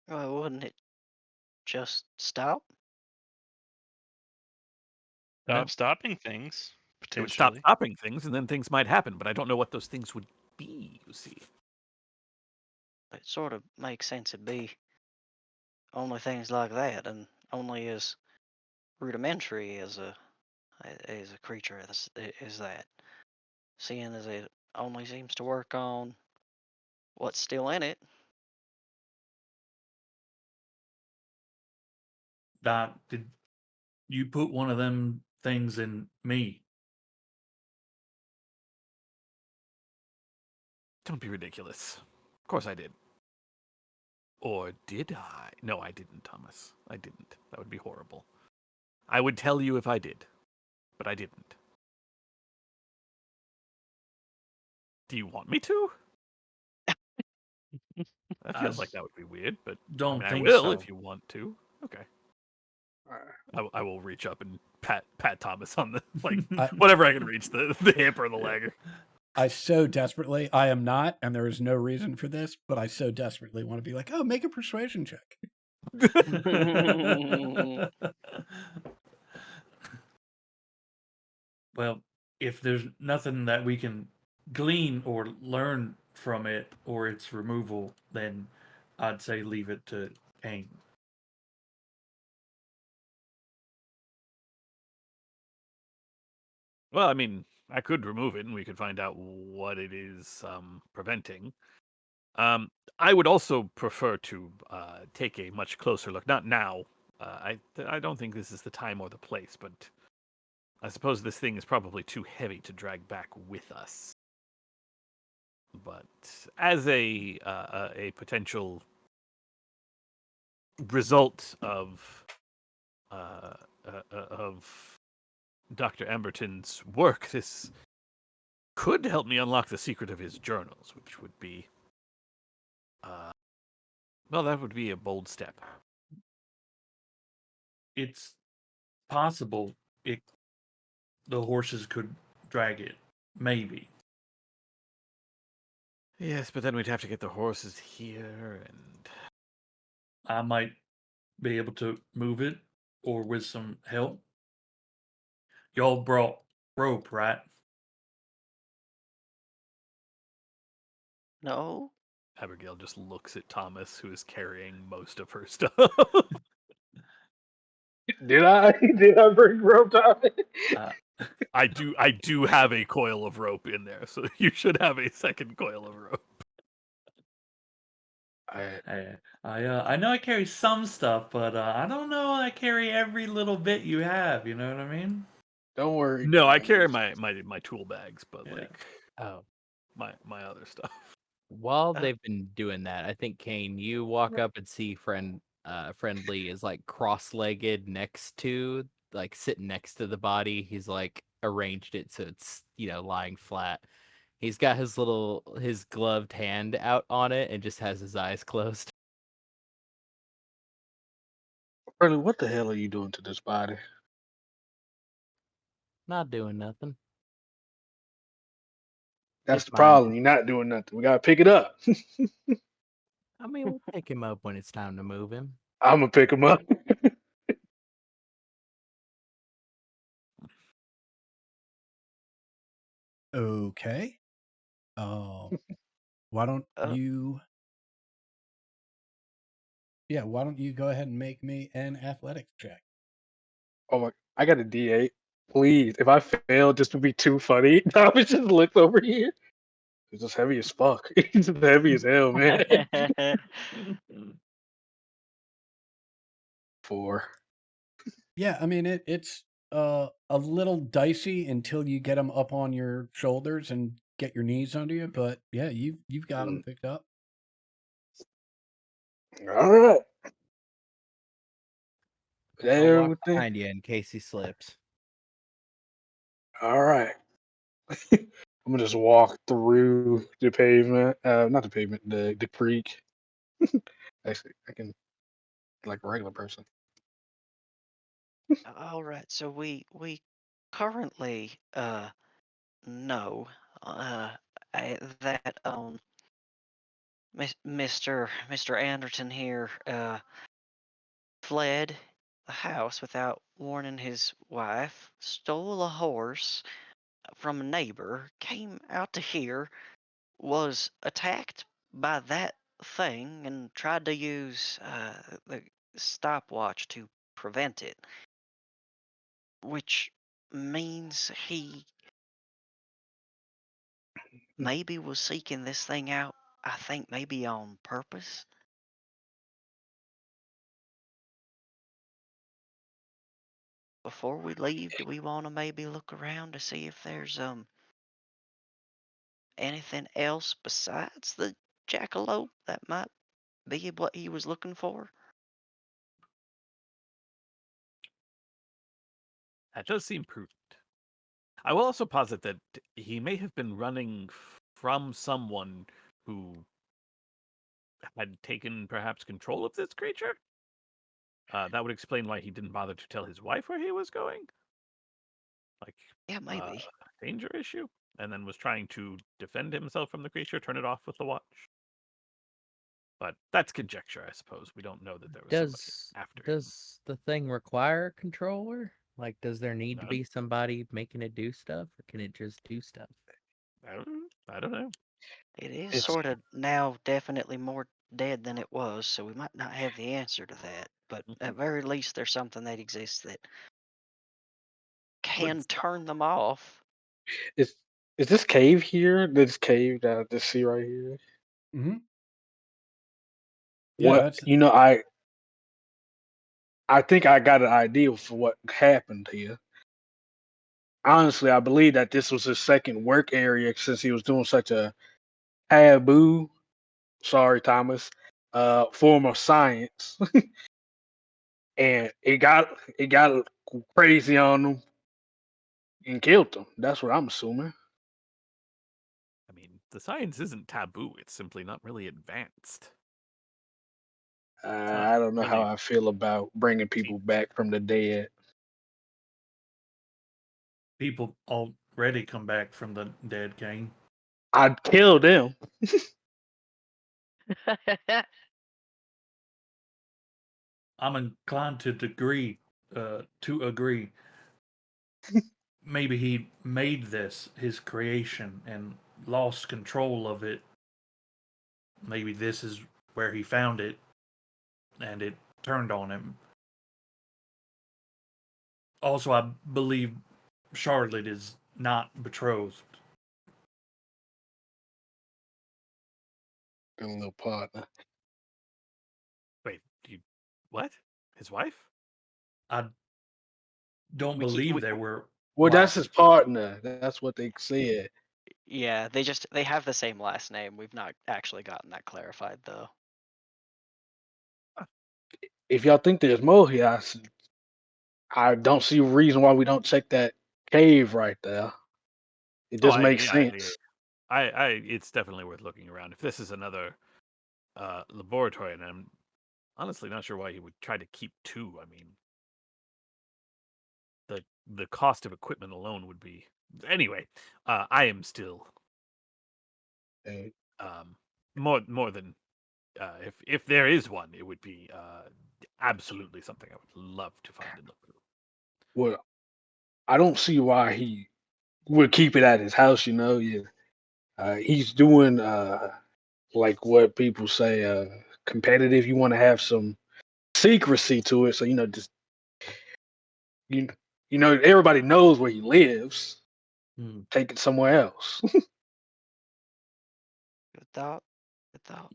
Well, wouldn't it just stop? Not stopping things, It would stop potentially. stopping things, and then things might happen, but I don't know what those things would be, you see. It sort of makes sense it'd be only things like that, and only as rudimentary as a creature is that. Seeing as it only seems to work on what's still in it. Doc, did you put one of them things in me? Don't be ridiculous. Of course I did. Or did I? No, I didn't, Thomas. I didn't. That would be horrible. I would tell you if I did, but I didn't. Do you want me to? That feels like that would be weird, but Don't I think will so. if you want to. Okay. I will reach up and pat Thomas on the whatever I can reach, the hip or the leg. I so desperately, I am not, and there is no reason for this, but I so desperately want to be like, oh, make a persuasion check. Well, if there's nothing that we can glean or learn from it or its removal, then I'd say leave it to Kane. Well, I mean, I could remove it and we could find out what it is preventing. I would also prefer to take a much closer look. Not now. I don't think this is the time or the place, but I suppose this thing is probably too heavy to drag back with us. But as a potential result of Dr. Emberton's work, this could help me unlock the secret of his journals, which would be, well, that would be a bold step. It's possible the horses could drag it. Maybe. Yes, but then we'd have to get the horses here, and I might be able to move it or with some help. Y'all brought rope, right? No. Abigail just looks at Thomas, who is carrying most of her stuff. Did I? Did I bring rope, Tommy? I do have a coil of rope in there, so you should have a second coil of rope. I know I carry some stuff, but I don't know I carry every little bit you have. You know what I mean? Don't worry. No, I carry my tool bags, but Yeah. like Oh, my other stuff. while they've been doing that, I think Kane, you walk up and see Friendly is like cross-legged next to, like sitting next to the body. He's like arranged it so it's lying flat. He's got his gloved hand out on it and just has his eyes closed. Friendly, what the hell are you doing to this body? Not doing nothing. That's Just the fine. problem. You're not doing nothing. We gotta pick it up. I mean, we'll pick him up when it's time to move him. I'm gonna pick him up. Okay. Why don't you? Yeah, why don't you go ahead and make me an athletics check? Oh my! I got a D8. Please, if I fail, just to be too funny, Thomas just looks over here. It's just heavy as fuck. It's just heavy as hell, man. 4. Yeah, I mean it's a little dicey until you get them up on your shoulders and get your knees under you, but yeah, you've got them picked up. All right. I'll walk Everything. behind you in case he slips. All right. I'm gonna just walk through the pavement. Not the pavement, the creek. Actually, I can like a regular person. All right. So we currently know that Mr. Anderton here fled the house without warning his wife, stole a horse from a neighbor, came out to here, was attacked by that thing, and tried to use the stopwatch to prevent it. Which means he maybe was seeking this thing out, I think maybe on purpose. before we leave, do we want to maybe look around to see if there's anything else besides the jackalope that might be what he was looking for? That does seem prudent. I will also posit that he may have been running from someone who had taken perhaps control of this creature. That would explain why he didn't bother to tell his wife where he was going. Like, Yeah, maybe. danger issue, and then was trying to defend himself from the creature, turn it off with the watch. But that's conjecture, I suppose. We don't know that there was somebody after him. Does the thing require a controller? Like, does there need to No. be somebody making it do stuff, or can it just do stuff? I don't know. It is It's- sort of now definitely more dead than it was, so we might not have the answer to that. But at very least, there's something that exists that can turn them off. Is this cave here? This cave that I just see right here? Mm-hmm. Yeah, What that's I think I got an idea for what happened here. Honestly, I believe that this was his second work area since he was doing such a taboo, sorry Thomas, form of science. And it got crazy on him and killed him. That's what I'm assuming. I mean, the science isn't taboo. It's simply not really advanced. I don't know how really I feel about bringing people deep. back from the dead. People already come back from the dead, Kane. I'd kill them. I'm inclined to agree. Maybe he made this his creation and lost control of it. Maybe this is where he found it, and it turned on him. Also, I believe Charlotte is not betrothed. Good little partner. Wait, what? His wife? I don't believe they were. Well, that's his wives. partner. That's what they said. Yeah, they have the same last name. We've not actually gotten that clarified though. If y'all think there's more here, I don't see a reason why we don't check that cave right there. It just makes sense. It's definitely worth looking around. If this is another laboratory, and I'm honestly not sure why he would try to keep two. I mean, the cost of equipment alone would be anyway. I am still more than if there is one, it would be absolutely something I would love to find and look through. Well, I don't see why he would keep it at his house. He's doing like what people say, competitive. You want to have some secrecy to it, so just everybody knows where he lives. Take it somewhere else. Good thought. Good thought.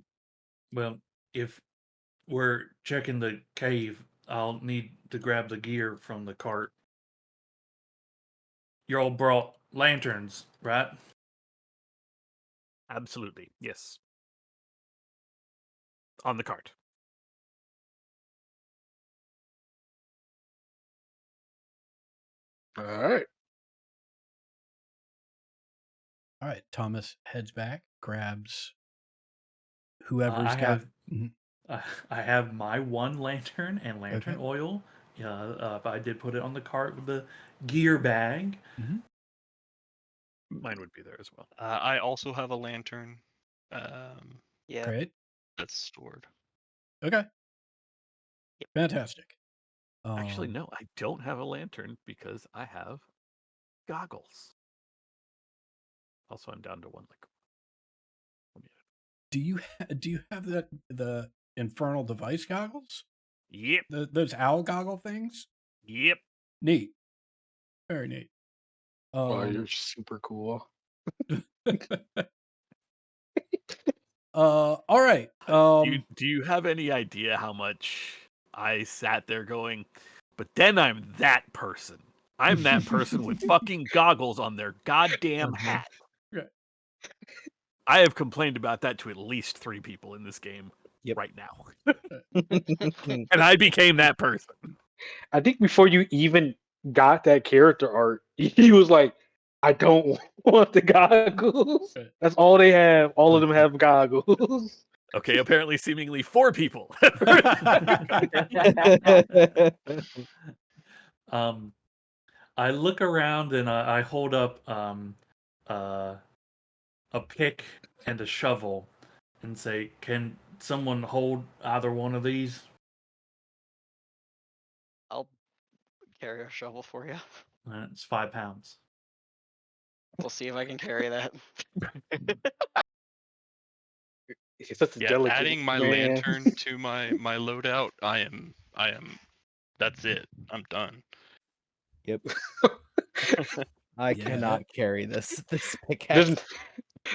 Well, if we're checking the cave, I'll need to grab the gear from the cart. You all brought lanterns, right? Absolutely, yes. On the cart. All right. all right. Thomas heads back, grabs whoever's I got. have Mhm. I have my one lantern and lantern oil. I did put it on the cart with the gear bag. Mine would be there as well. I also have a lantern. Yeah. Great. That's stored. Okay. Fantastic. Actually, no, I don't have a lantern because I have goggles. Also, I'm down to one liquid. Do you have the infernal device goggles? Yep. Those owl goggle things? Yep. Neat. Very neat. Oh, you're super cool. All right. Do you have any idea how much I sat there going, But then I'm that person. I'm that person with fucking goggles on their goddamn hat. Right. I have complained about that to at least 3 people in this game Yep. right now. And I became that person. I think before you even got that character art, he was like, "I don't want the goggles." Right. That's all they have. All of them have goggles. Okay, apparently seemingly 4 people. I look around and I hold up a pick and a shovel and say, "Can someone hold either one of these?" I'll carry a shovel for you. It's 5 pounds. We'll see if I can carry that. He's such a Yeah, delicate adding my man. lantern to my loadout, I am. That's it. I'm done. Yep. I Yeah. cannot carry this There's, pickaxe.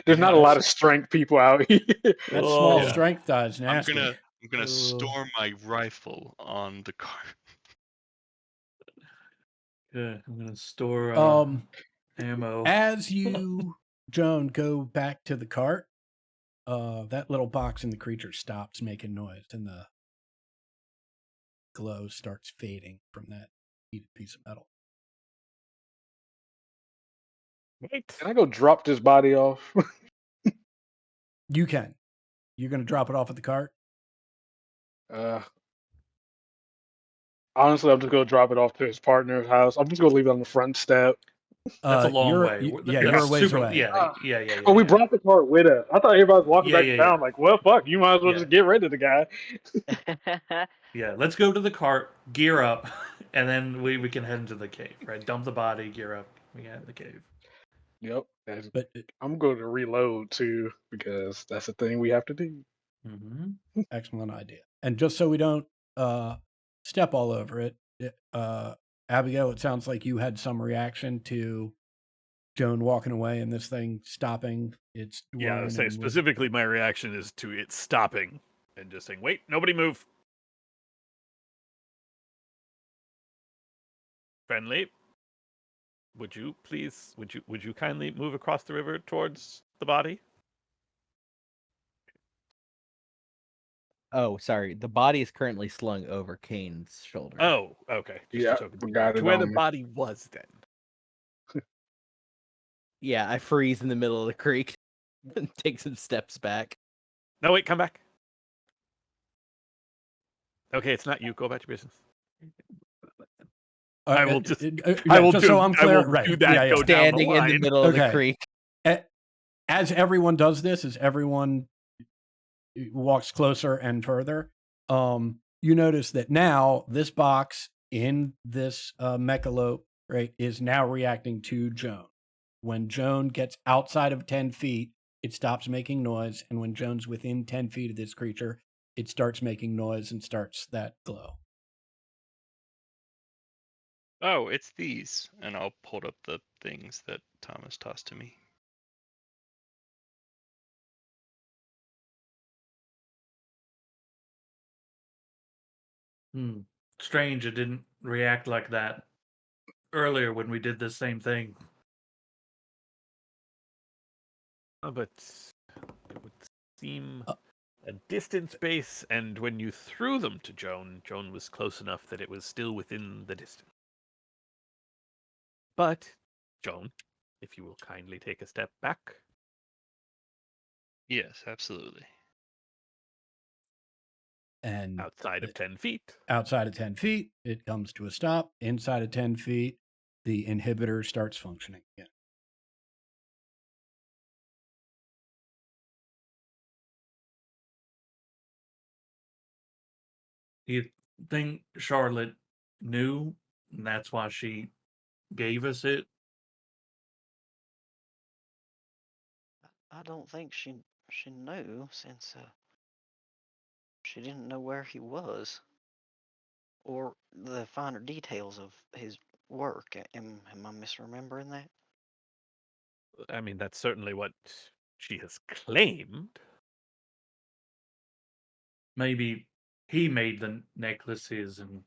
there's not a lot of strength people out here. That small Oh. strength die's I'm nasty. gonna store my rifle on the cart. Good. I'm gonna store ammo. As you, Joan, go back to the cart, that little box in the creature stops making noise, and the glow starts fading from that heated piece of metal. Wait. Can I go drop this body off? You can. You're going to drop it off at the cart? Honestly, I'm just gonna drop it off to his partner's house. I'm just gonna leave it on the front step. That's a long you're, way. Yeah, That's you're a ways super, away. Yeah. Oh, we brought the cart with us. I thought everybody was walking Yeah, back yeah, to town. yeah. Like, well, fuck, you might as well Yeah. just get rid of the guy. Yeah, let's go to the cart, gear up, and then we can head into the cave, right? Dump the body, gear up, we get in the cave. Yep. But I'm going to reload too because that's the thing we have to do. Mm-hmm. excellent idea. And just so we don't step all over it, Abigail, it sounds like you had some reaction to Joan walking away and this thing stopping. It's Yeah, I would say specifically my reaction is to it stopping and just saying, "Wait, nobody move." Friendly, would you please, would you kindly move across the river towards the body? Oh, sorry. The body is currently slung over Kane's shoulder. Oh, okay. Just Yeah, a token. forgot it To where the on me. body was then. Yeah, I freeze in the middle of the creek and take some steps back. No, wait, come back. Okay, it's not you. Go about your business. I will just. I will just do. so I'm I clear, will right? do that. Yeah, yeah. Go down Standing the in the line. middle of the Okay. creek. As everyone does this, as everyone walks closer and further, you notice that now this box in this mechalope, right, is now reacting to Joan. When Joan gets outside of 10 feet, it stops making noise. And when Joan's within 10 feet of this creature, it starts making noise and starts that glow. Oh, it's these, and I'll pull up the things that Thomas tossed to me. Strange, it didn't react like that earlier when we did the same thing. But it would seem a distant space, and when you threw them to Joan, Joan was close enough that it was still within the distance. But, Joan, if you will kindly take a step back. Yes, absolutely. And Outside of 10 feet. outside of 10 feet, it comes to a stop. Inside of 10 feet, the inhibitor starts functioning again. You think Charlotte knew, and that's why she gave us it? I don't think she knew since she didn't know where he was or the finer details of his work. Am I misremembering that? I mean, that's certainly what she has claimed. Maybe he made the necklaces and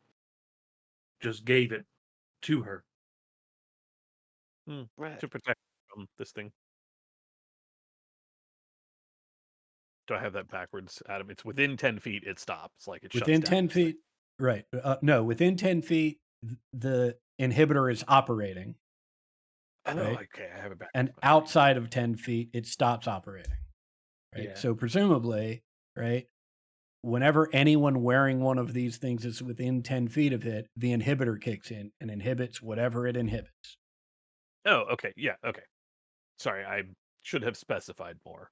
just gave it to her. Right. To protect from this thing. Do I have that backwards, Adam? It's within 10 feet, it stops. Like it shuts Within down 10 this thing. feet, right? No, within 10 feet, the inhibitor is operating, Oh, right? okay. I have it backwards. And Okay. outside of 10 feet, it stops operating, right? Yeah. So presumably, right, whenever anyone wearing one of these things is within 10 feet of it, the inhibitor kicks in and inhibits whatever it inhibits. Oh, okay. Yeah, okay. Sorry, I should have specified more.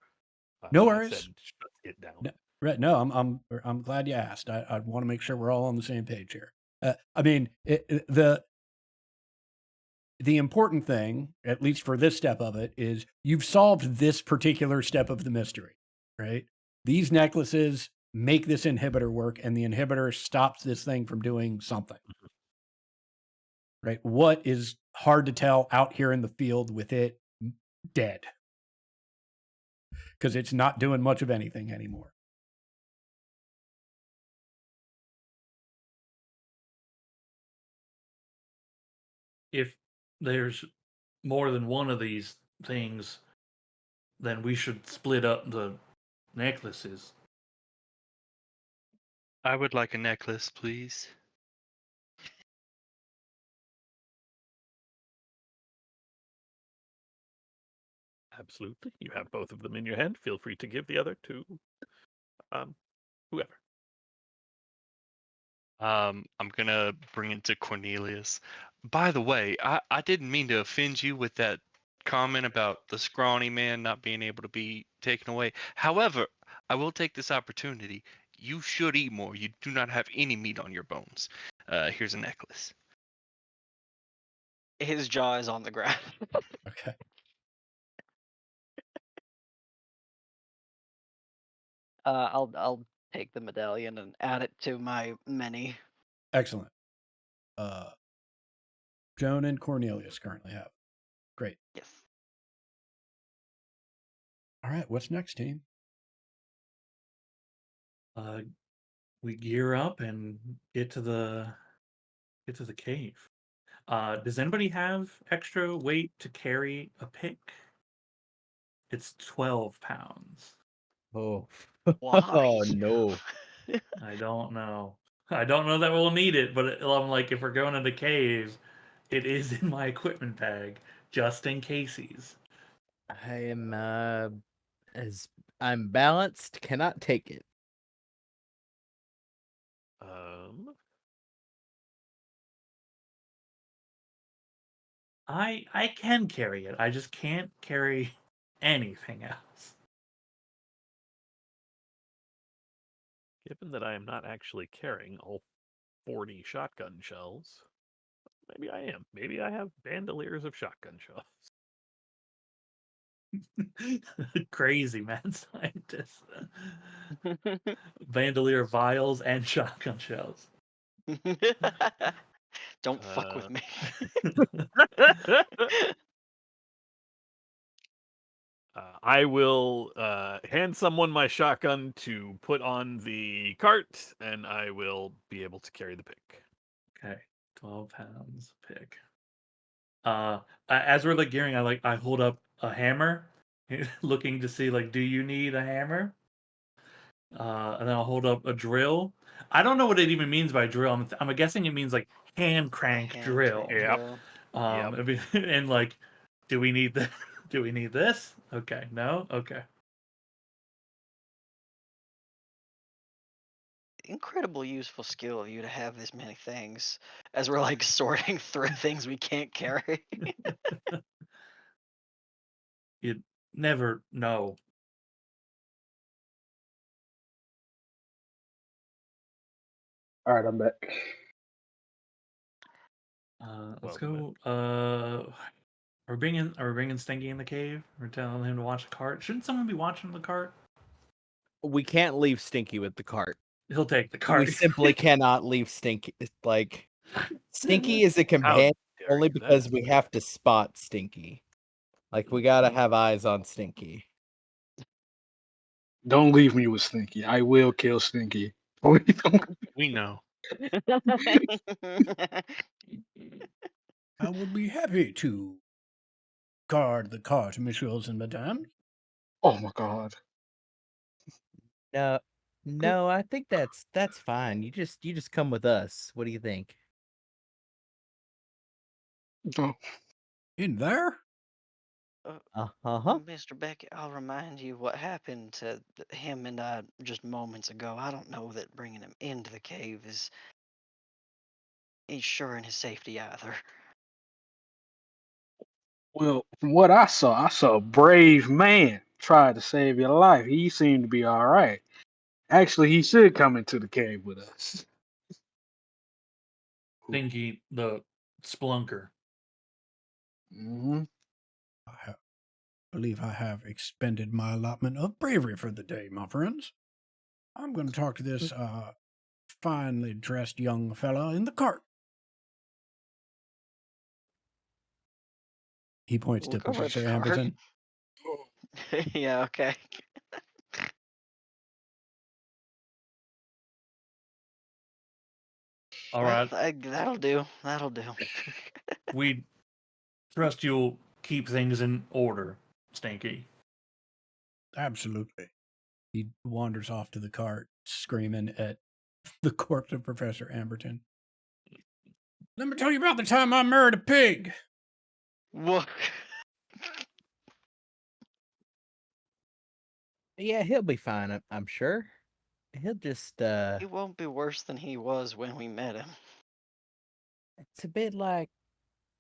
No when I worries. said shut it down. No, right? No, I'm glad you asked. I want to make sure we're all on the same page here. I mean, the important thing, at least for this step of it, is you've solved this particular step of the mystery, right? These necklaces make this inhibitor work, and the inhibitor stops this thing from doing something, right? What is hard to tell out here in the field with it dead? Because it's not doing much of anything anymore. If there's more than one of these things, then we should split up the necklaces. I would like a necklace, please. Absolutely. You have both of them in your hand. Feel free to give the other to whoever. I'm gonna bring it to Cornelius. By the way, I didn't mean to offend you with that comment about the scrawny man not being able to be taken away. However, I will take this opportunity. You should eat more. You do not have any meat on your bones. Here's a necklace. His jaw is on the ground. Okay. I'll take the medallion and add it to my many. Excellent. Joan and Cornelius currently have. Great. Yes. All right. What's next, team? We gear up and get to the cave. Does anybody have extra weight to carry a pick? It's 12 pounds. Oh. Why? Oh no. I don't know. I don't know that we'll need it, but I'm like, if we're going to the cave, it is in my equipment bag, just in cases. I am as I'm balanced, cannot take it. I can carry it. I just can't carry anything else. Given that I am not actually carrying all 40 shotgun shells, maybe I am. Maybe I have bandoliers of shotgun shells. Crazy mad scientist. Bandolier vials and shotgun shells. Don't fuck with me. I will hand someone my shotgun to put on the cart, and I will be able to carry the pick. Okay, 12 pounds pick. As we're like gearing, I hold up a hammer, looking to see like, do you need a hammer? And then I'll hold up a drill. I don't know what it even means by drill. I'm guessing it means like hand crank Hand drill. crank Yep. drill. And like, do we need the? Do we need this? Okay, no, okay. Incredible useful skill of you to have this many things as we're like sorting through things we can't carry. You never know. All right, I'm back. Let's Welcome go. Are we bringing Stinky in the cave? We're telling him to watch the cart. Shouldn't someone be watching the cart? We can't leave Stinky with the cart. He'll take the We cart. simply cannot leave Stinky. Like Stinky is a companion dare only you, that because is we have to spot Stinky. Like we gotta have eyes on Stinky. Don't leave me with Stinky. I will kill Stinky. Please don't. We know. I would be happy to guard the cart, messieurs and madame. Oh my god. No, no, I think that's fine. You just come with us. What do you think? Oh, In there? Uh-huh. Mr. Beckett, I'll remind you what happened to him and I just moments ago. I don't know that bringing him into the cave is ensuring his safety either. well, from what I saw a brave man try to save your life. He seemed to be all right. Actually, he should come into the cave with us. Thingy, the spelunker. Hmm. I believe I have expended my allotment of bravery for the day, my friends. I'm going to talk to this finely dressed young fella in the cart. He points to Look over at the Professor cart. Amberton. Yeah, okay. All Well, right, that'll do. That'll do. we trust you'll keep things in order, Stinky. Absolutely. He wanders off to the cart, screaming at the corpse of Professor Amberton. Let me tell you about the time I married a pig. What? Yeah, he'll be fine, I'm sure. He'll just He won't be worse than he was when we met him. it's a bit like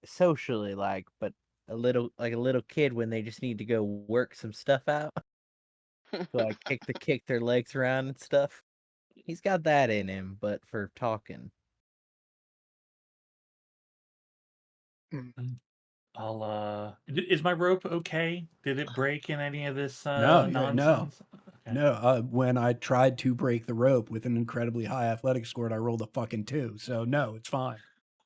socially like, but a little kid when they just need to go work some stuff out. Like kick their legs around and stuff. He's got that in him, but for talking. Is my rope okay? Did it break in any of this No. nonsense? Okay. No, when I tried to break the rope with an incredibly high athletic score, I rolled a fucking 2. So no, it's fine.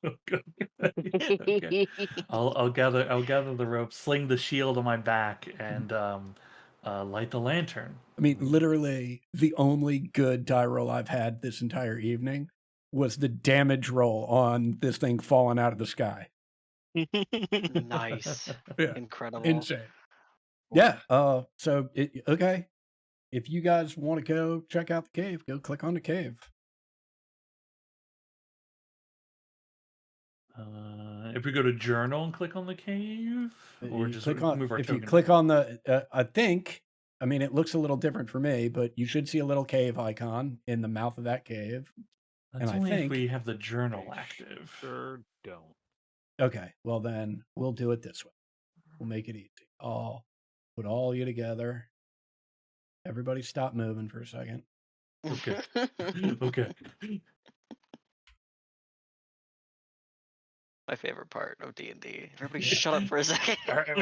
Okay. I'll gather the rope, sling the shield on my back, and light the lantern. I mean, literally, the only good die roll I've had this entire evening was the damage roll on this thing falling out of the sky. Nice. Yeah, Incredible. insane. Yeah. So okay. If you guys want to go check out the cave, go click on the cave. If we go to journal and click on the cave, or You just click on move our if you token click down? on the I mean, it looks a little different for me, but you should see a little cave icon in the mouth of that cave. That's I only if think- we have the journal active. Sure don't. Okay, well then we'll do it this way. We'll make it easy. I'll put all you together. Everybody stop moving for a second. Okay. Okay. My favorite part of D&D. Everybody shut up for a second.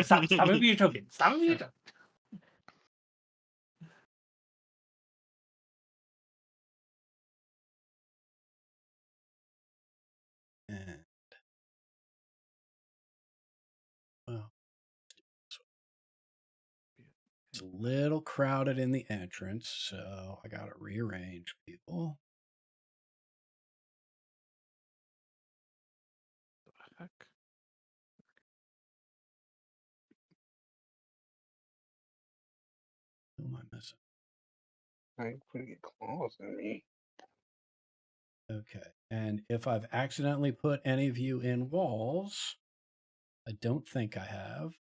Stop moving your token. Stop moving your token. And well, it's a little crowded in the entrance, so I gotta rearrange people. Heck. Who am I missing? I ain't putting your claws in me. Okay, and if I've accidentally put any of you in walls, I don't think I have.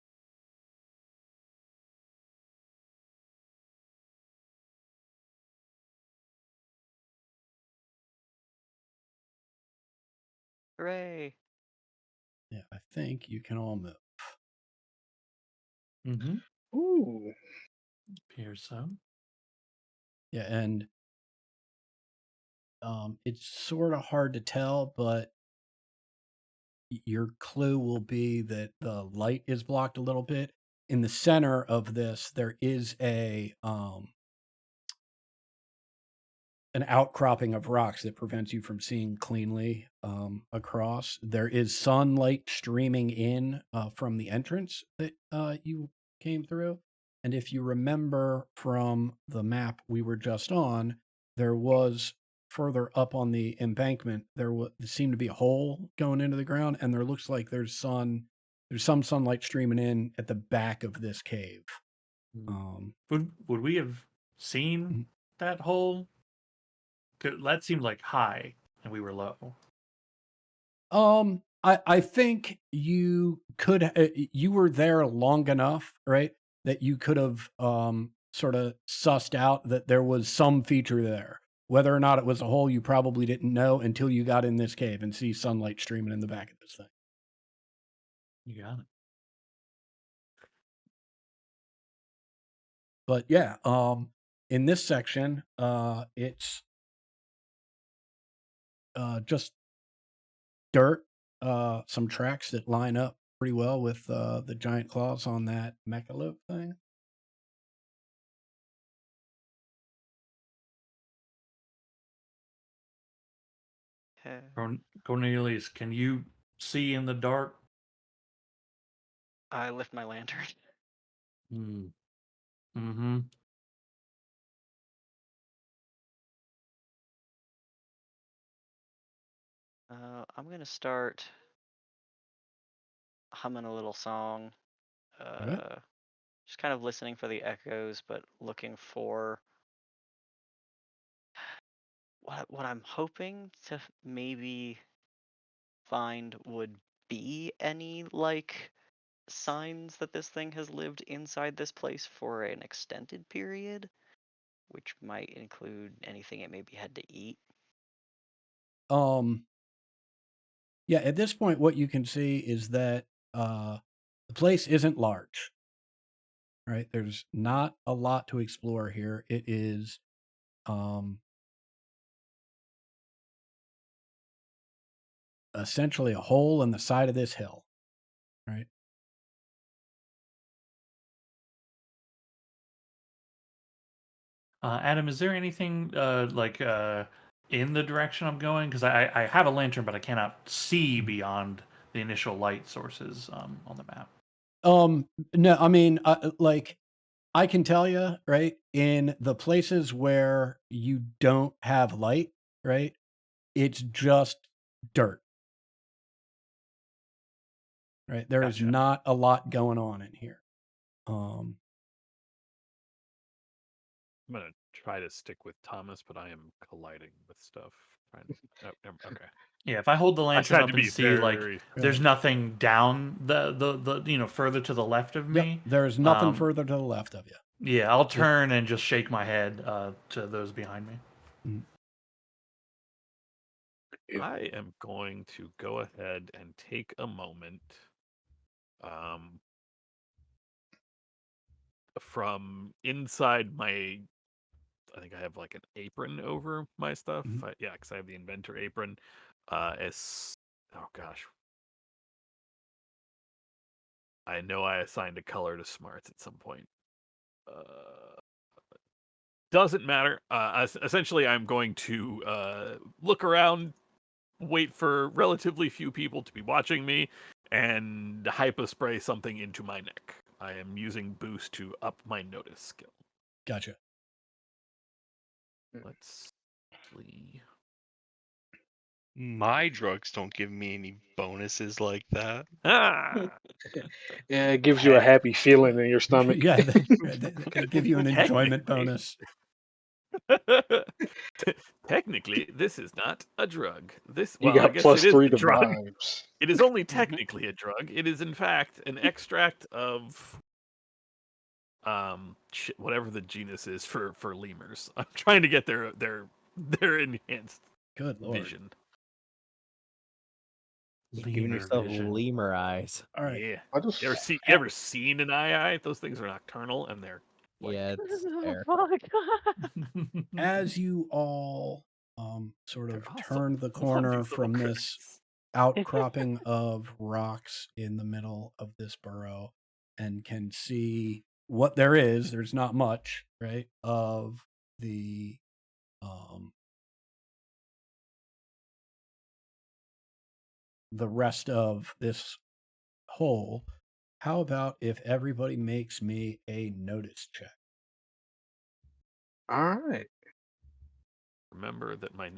Hooray. Yeah, I think you can all move. Mm-hmm. Ooh. Appears so. Yeah, and it's sort of hard to tell, but your clue will be that the light is blocked a little bit. In the center of this, there is an outcropping of rocks that prevents you from seeing cleanly across. There is sunlight streaming in from the entrance that you came through. And if you remember from the map we were just on, there was further up on the embankment, there seemed to be a hole going into the ground, and there looks like there's some sunlight streaming in at the back of this cave. Would we have seen Mhm. that hole? 'Cause that seemed like high, and we were low. I think you could you were there long enough, right, that you could have sort of sussed out that there was some feature there. Whether or not it was a hole, you probably didn't know until you got in this cave and see sunlight streaming in the back of this thing. You got it. But yeah, in this section, it's just dirt, some tracks that line up pretty well with the giant claws on that mechalope thing. Yeah. Cornelius, can you see in the dark? I lift my lantern. Mm-hmm. I'm gonna start humming a little song. Alright. Just kind of listening for the echoes, but looking for what I'm hoping to maybe find would be any like signs that this thing has lived inside this place for an extended period, which might include anything it maybe had to eat. Yeah, at this point, what you can see is that the place isn't large, right? There's not a lot to explore here. It is essentially a hole in the side of this hill, right? Adam, is there anything in the direction I'm going? Because I have a lantern, but I cannot see beyond the initial light sources on the map. No, I mean, like, I can tell you, right, in the places where you don't have light, right, it's just dirt, right? There is Gotcha. not a lot going on in here. Um, I'm gonna try to stick with Thomas, but I am colliding with stuff. Okay. Yeah, if I hold the I lantern tried up to and be see like very. there's nothing down the further to the left of yep, me, there's nothing further to the left of you. yeah, I'll turn and just shake my head to those behind me. I am going to go ahead and take a moment from inside my, I think I have like an apron over my stuff. Mhm. Yeah, because I have the inventor apron. Oh gosh, I know I assigned a color to smarts at some point. Doesn't matter. Essentially, I'm going to look around, wait for relatively few people to be watching me, and hypospray something into my neck. I am using boost to up my notice skill. Gotcha. Let's see. My drugs don't give me any bonuses like that. Ah! Yeah, it gives you a happy feeling in your stomach. Yeah, they give you an enjoyment Technically. bonus. Technically, this is not a drug. You I got guess plus it is 3 a to drug. vibes. It is only technically a drug. It is in fact an extract of whatever the genus is for lemurs. I'm trying to get their enhanced Good Lord. vision. You're giving Lemur yourself vision. lemur eyes. All right. Yeah. I just You ever seen an eye? Those things are nocturnal and they're like, Yeah, it's fair. As you all sort they're of awesome. turn the I love corner these little from this critters. outcropping of rocks in the middle of this burrow and can see what there is, there's not much, right, of the rest of this hole. How about if everybody makes me a notice check? all right. remember that my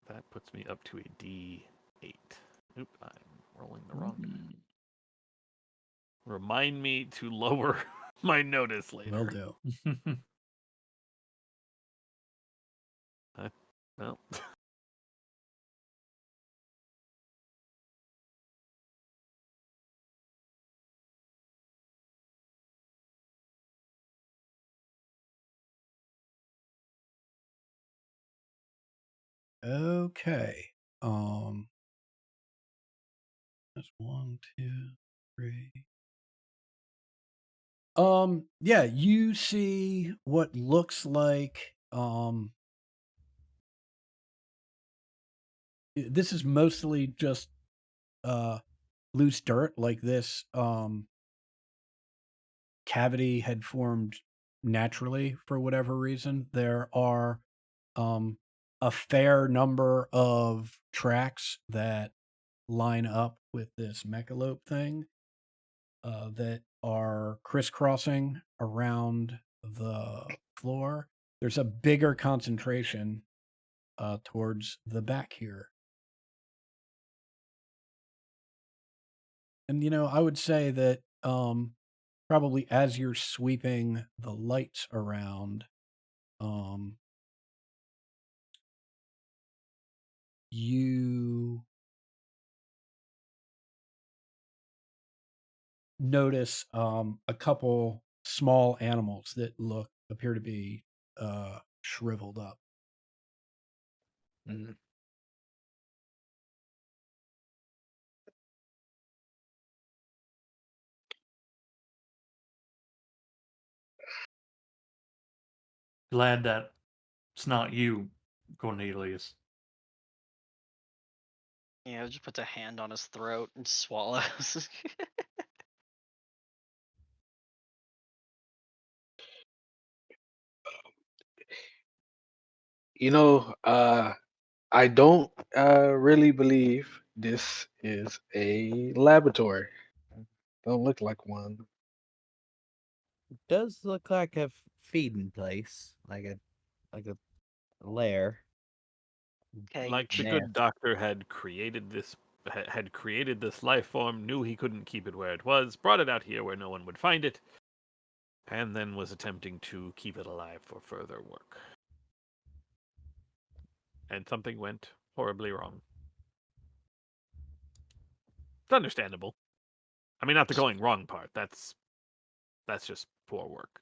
that puts me up to a D8. Oop, I'm rolling the wrong die. Remind me to lower my notice later. Will do. Well, Okay. That's 1, 2, 3. Yeah, you see what looks like this is mostly just loose dirt, like this cavity had formed naturally for whatever reason. There are a fair number of tracks that line up with this mechalope thing that are crisscrossing around the floor. There's a bigger concentration towards the back here. And, I would say that probably as you're sweeping the lights around, you notice a couple small animals that appear to be shriveled up. Mm. Glad that it's not you, Cornelius. Yeah, just puts a hand on his throat and swallows. I don't really believe this is a laboratory. Don't look like one. Does look like a feeding place, like a lair. Okay, like the Yeah. good doctor had created this life form, knew he couldn't keep it where it was, brought it out here where no one would find it, and then was attempting to keep it alive for further work. And something went horribly wrong. It's understandable. I mean, not the going wrong part. That's just poor work.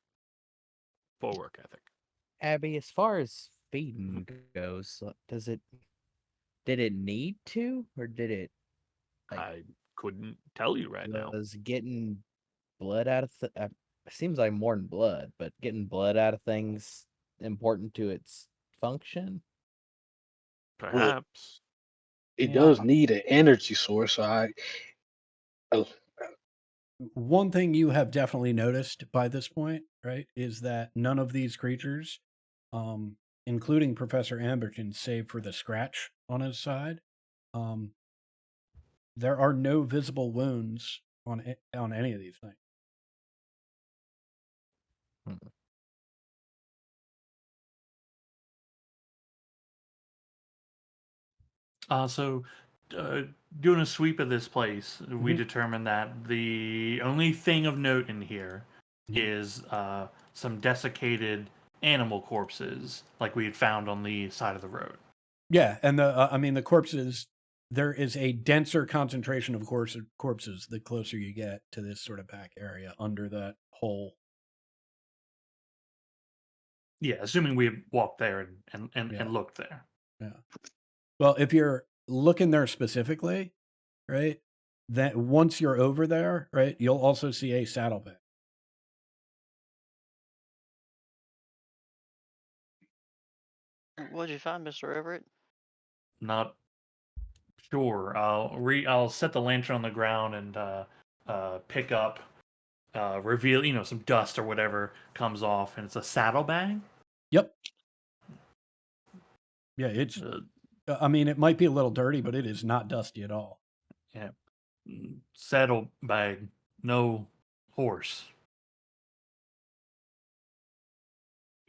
Poor work ethic. Abby, as far as feeding goes, did it need to, or did it like I couldn't tell you right now. was getting blood out of seems like more than blood, but getting blood out of things important to its function? Perhaps. It Yeah. does need an energy source. So One thing you have definitely noticed by this point, right, is that none of these creatures, including Professor Amberton, save for the scratch on his side, there are no visible wounds on any of these things. So, doing a sweep of this place, we Mhm. determined that the only thing of note in here Mhm. is some desiccated animal corpses, like we had found on the side of the road. Yeah, and the corpses. There is a denser concentration of corpses the closer you get to this sort of back area under that hole. Yeah, assuming we had walked there and Yeah. looked there. Yeah. Well, if you're looking there specifically, right, that once you're over there, right, you'll also see a saddlebag. what'd you find, Mr. Everett? Not sure. I'll set the lantern on the ground and pick up, reveal some dust or whatever comes off, and it's a saddlebag. Yep. Yeah, it's. I mean, it might be a little dirty, but it is not dusty at all. Yeah, saddlebag, no horse.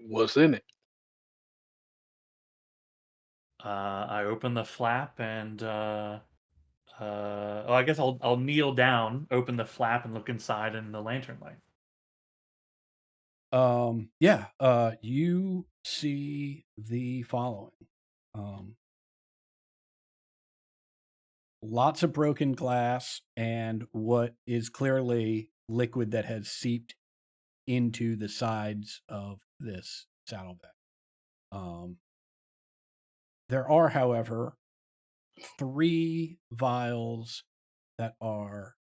What's in it? I open the flap and I guess I'll kneel down, open the flap, and look inside in the lantern light. You see the following. Lots of broken glass and what is clearly liquid that has seeped into the sides of this saddlebag. There are, however, 3 vials that are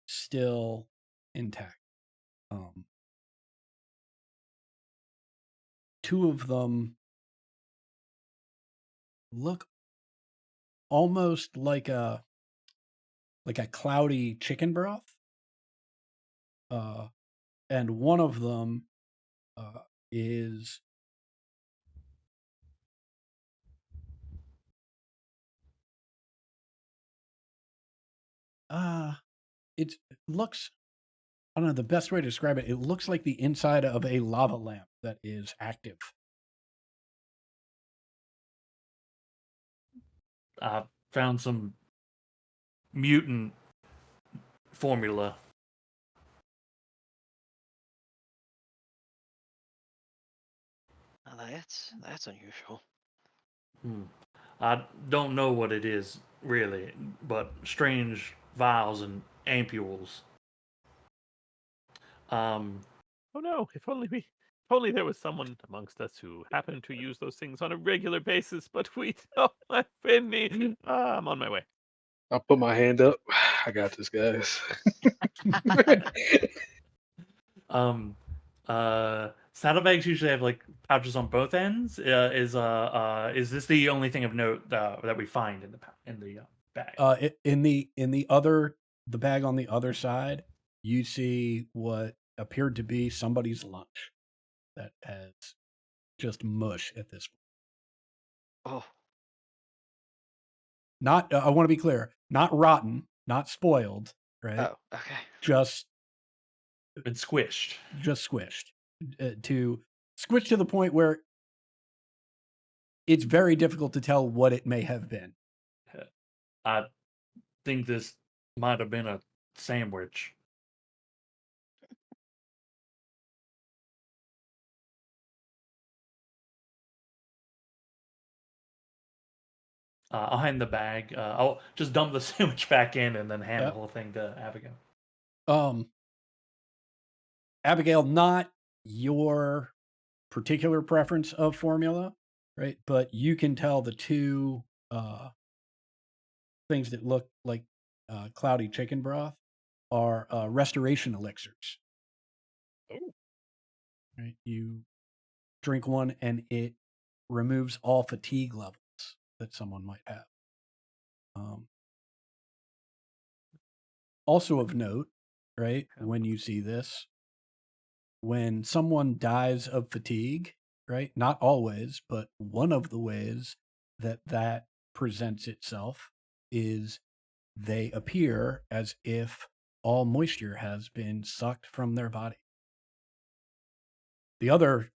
still intact. 2 of them look almost like a cloudy chicken broth. And one of them is it looks, I don't know the best way to describe it. It looks like the inside of a lava lamp that is active. I found some mutant formula. Now that's unusual. I don't know what it is really, but strange vials and ampules. Oh no! If only there was someone amongst us who happened to use those things on a regular basis. But we don't have any. I'm on my way. I put my hand up. I got this, guys. Saddlebags usually have like pouches on both ends. Is this the only thing of note that we find in the bag? In the bag on the other side, you see what appeared to be somebody's lunch that has just mush at this point. Oh, Not, I want to be clear, not rotten, not spoiled, right? oh, okay. Just Been squished. squished to the point where it's very difficult to tell what it may have been. I think this might have been a sandwich. I'll hand the bag. I'll just dump the sandwich back in and then hand the whole thing to Abigail. Abigail, not your particular preference of formula, right? But you can tell the 2 things that look like cloudy chicken broth are restoration elixirs. Oh. Right? You drink one and it removes all fatigue levels that someone might have. Also of note, right, when you see this, when someone dies of fatigue, right, not always, but one of the ways that presents itself is they appear as if all moisture has been sucked from their body. The other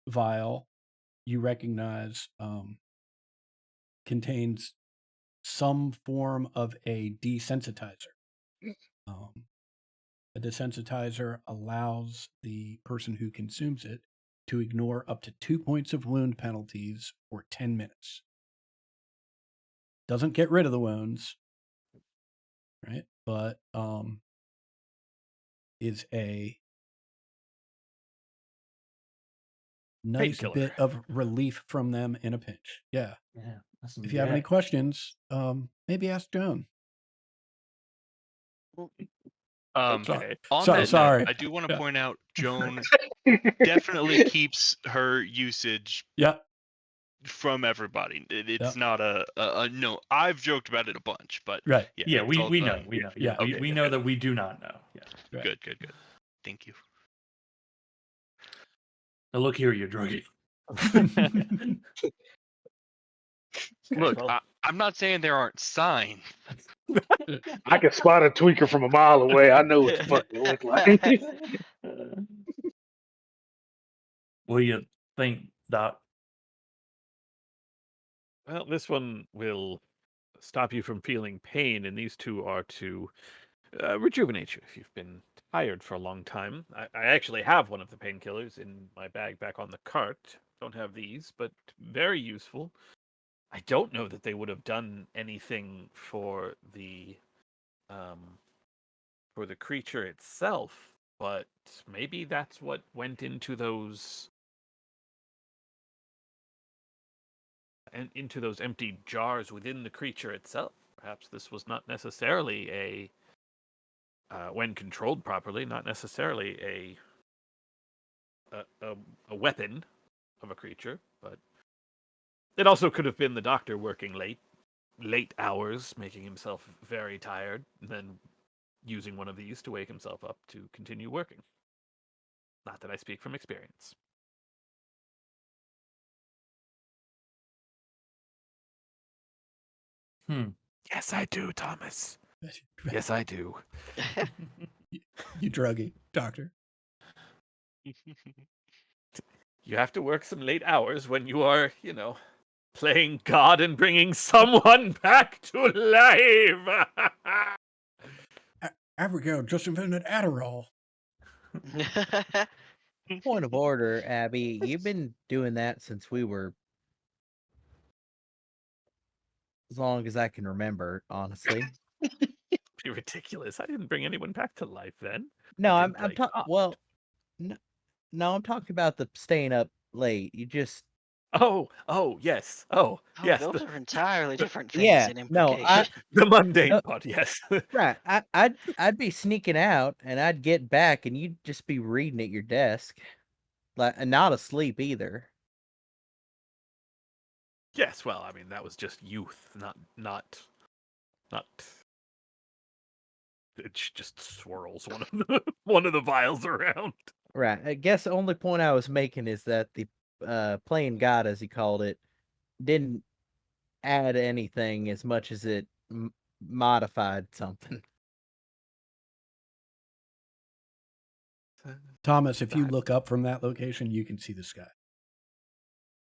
vial you recognize contains some form of a desensitizer. A desensitizer allows the person who consumes it to ignore up to 2 points of wound penalties for 10 minutes. Doesn't get rid of the wounds, right? But is a nice Painkiller. bit of relief from them in a pinch. Yeah. Yeah. If you have any questions, maybe ask Joan. Okay. On So- that sorry. note, I do want to Yeah. point out Joan definitely keeps her usage Yep. from everybody. It's Yep. not a no. I've joked about it a bunch, but Right. Yeah, it's we all know. done. We know. Yeah. Yeah, Okay, we know that we do not know. Yeah. Right. Good. Thank you. Now look here, you druggie. Look, well- I'm not saying there aren't signs. I can spot a tweaker from a mile away. I know what the fuck they look like. What do you think, Doc? Well, this one will stop you from feeling pain, and these two are to rejuvenate you if you've been tired for a long time. I actually have one of the painkillers in my bag back on the cart. Don't have these, but very useful. I don't know that they would have done anything for the creature itself, but maybe that's what went into those empty jars within the creature itself. Perhaps this was not necessarily when controlled properly, not necessarily a weapon of a creature, but it also could have been the doctor working late hours, making himself very tired, and then using one of these to wake himself up to continue working. Not that I speak from experience. Hmm. Yes, I do, Thomas. Yes, I do. You druggy, doctor. You have to work some late hours when you are, playing God and bringing someone back to life. Abigail just invented Adderall. Point of order, Abby. You've been doing that since we were as long as I can remember, honestly. Be ridiculous. I didn't bring anyone back to life then. No, I I'm did play talking. God. Well, no, I'm talking about the staying up late. You just Oh, yes. Oh, Oh, yes. those are entirely different things yeah. in No, implication. The mundane No. part, yes. Right. I'd be sneaking out and I'd get back and you'd just be reading at your desk. Like and not asleep either. Yes, well, I mean that was just youth, not it just swirls one of the vials around. Right. I guess the only point I was making is that the playing God, as he called it, didn't add anything as much as it modified something. Thomas, if you look up from that location, you can see the sky.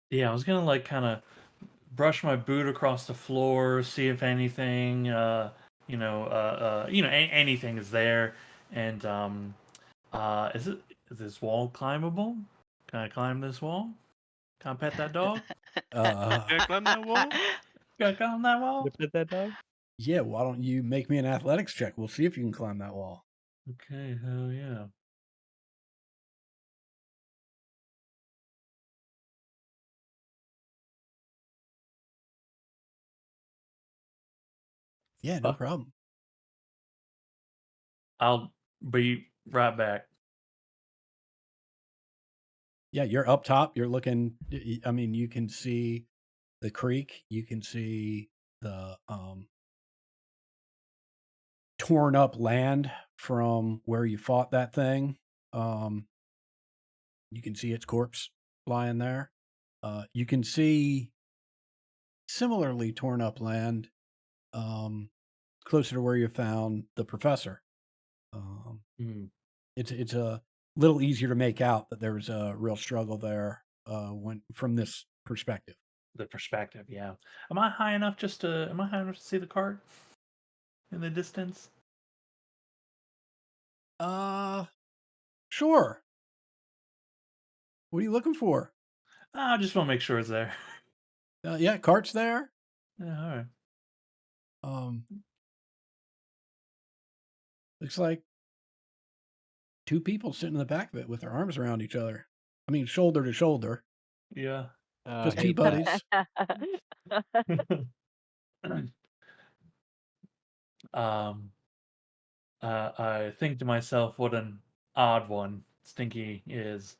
Yeah, I was gonna like kind of brush my boot across the floor, see if anything, anything is there. And is this wall climbable? Can I climb this wall? Can I pet that dog? Can I climb that wall? Can I climb that wall? Pet that dog? Yeah, why don't you make me an athletics check? We'll see if you can climb that wall. Okay, hell yeah. Yeah, no problem. I'll be right back. Yeah, you're up top. You're looking. I mean, you can see the creek. You can see the torn up land from where you fought that thing. You can see its corpse lying there. You can see similarly torn up land closer to where you found the professor. It's a little easier to make out that there was a real struggle there when from this perspective. The perspective, yeah. Am I high enough to see the cart in the distance? Sure. What are you looking for? I just want to make sure it's there. Yeah, cart's there. Yeah, all right. Looks like two people sitting in the back of it with their arms around each other. I mean, shoulder to shoulder. Yeah. Just two buddies. I think to myself, what an odd one Stinky is.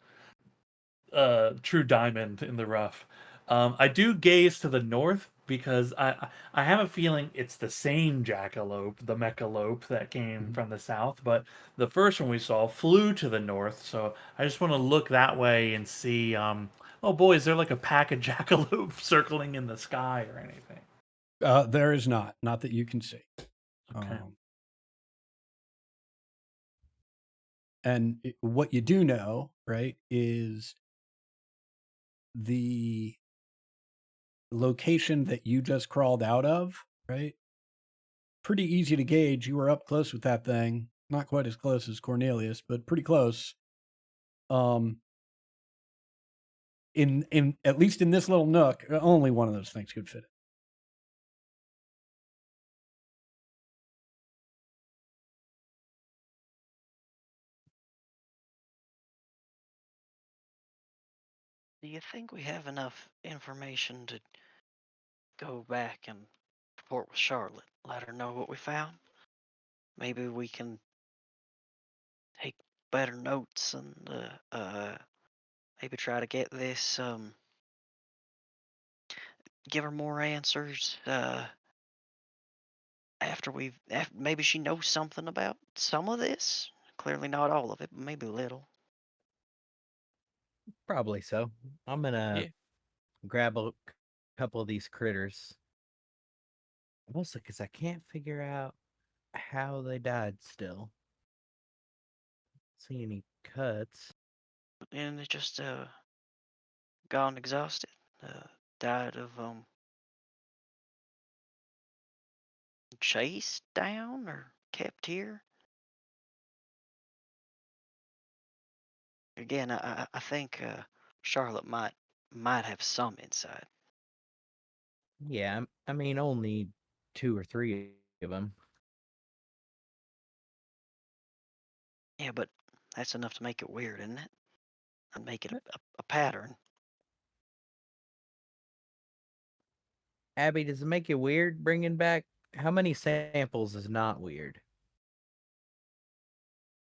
True diamond in the rough. I do gaze to the north because I have a feeling it's the same jackalope, the mechalope that came from the south, but the first one we saw flew to the north, so I just want to look that way and see. Oh boy, is there like a pack of jackalope circling in the sky or anything? There is not that you can see. Okay. And what you do know, right, is the location that you just crawled out of, right? Pretty easy to gauge. You were up close with that thing. Not quite as close as Cornelius, but pretty close. In at least in this little nook, only one of those things could fit it. Do you think we have enough information to go back and report with Charlotte? Let her know what we found? Maybe we can take better notes and maybe try to get this, give her more answers after maybe she knows something about some of this. Clearly not all of it, but maybe a little. Probably so. I'm gonna Yeah. grab a couple of these critters. Mostly because I can't figure out how they died still. See any cuts? And they just gone exhausted. Died of chased down or kept here. Again, I think Charlotte might have some insight. Yeah, I mean only 2 or 3 of them. Yeah, but that's enough to make it weird, isn't it? And make it a pattern. Abby, does it make it weird bringing back? How many samples is not weird?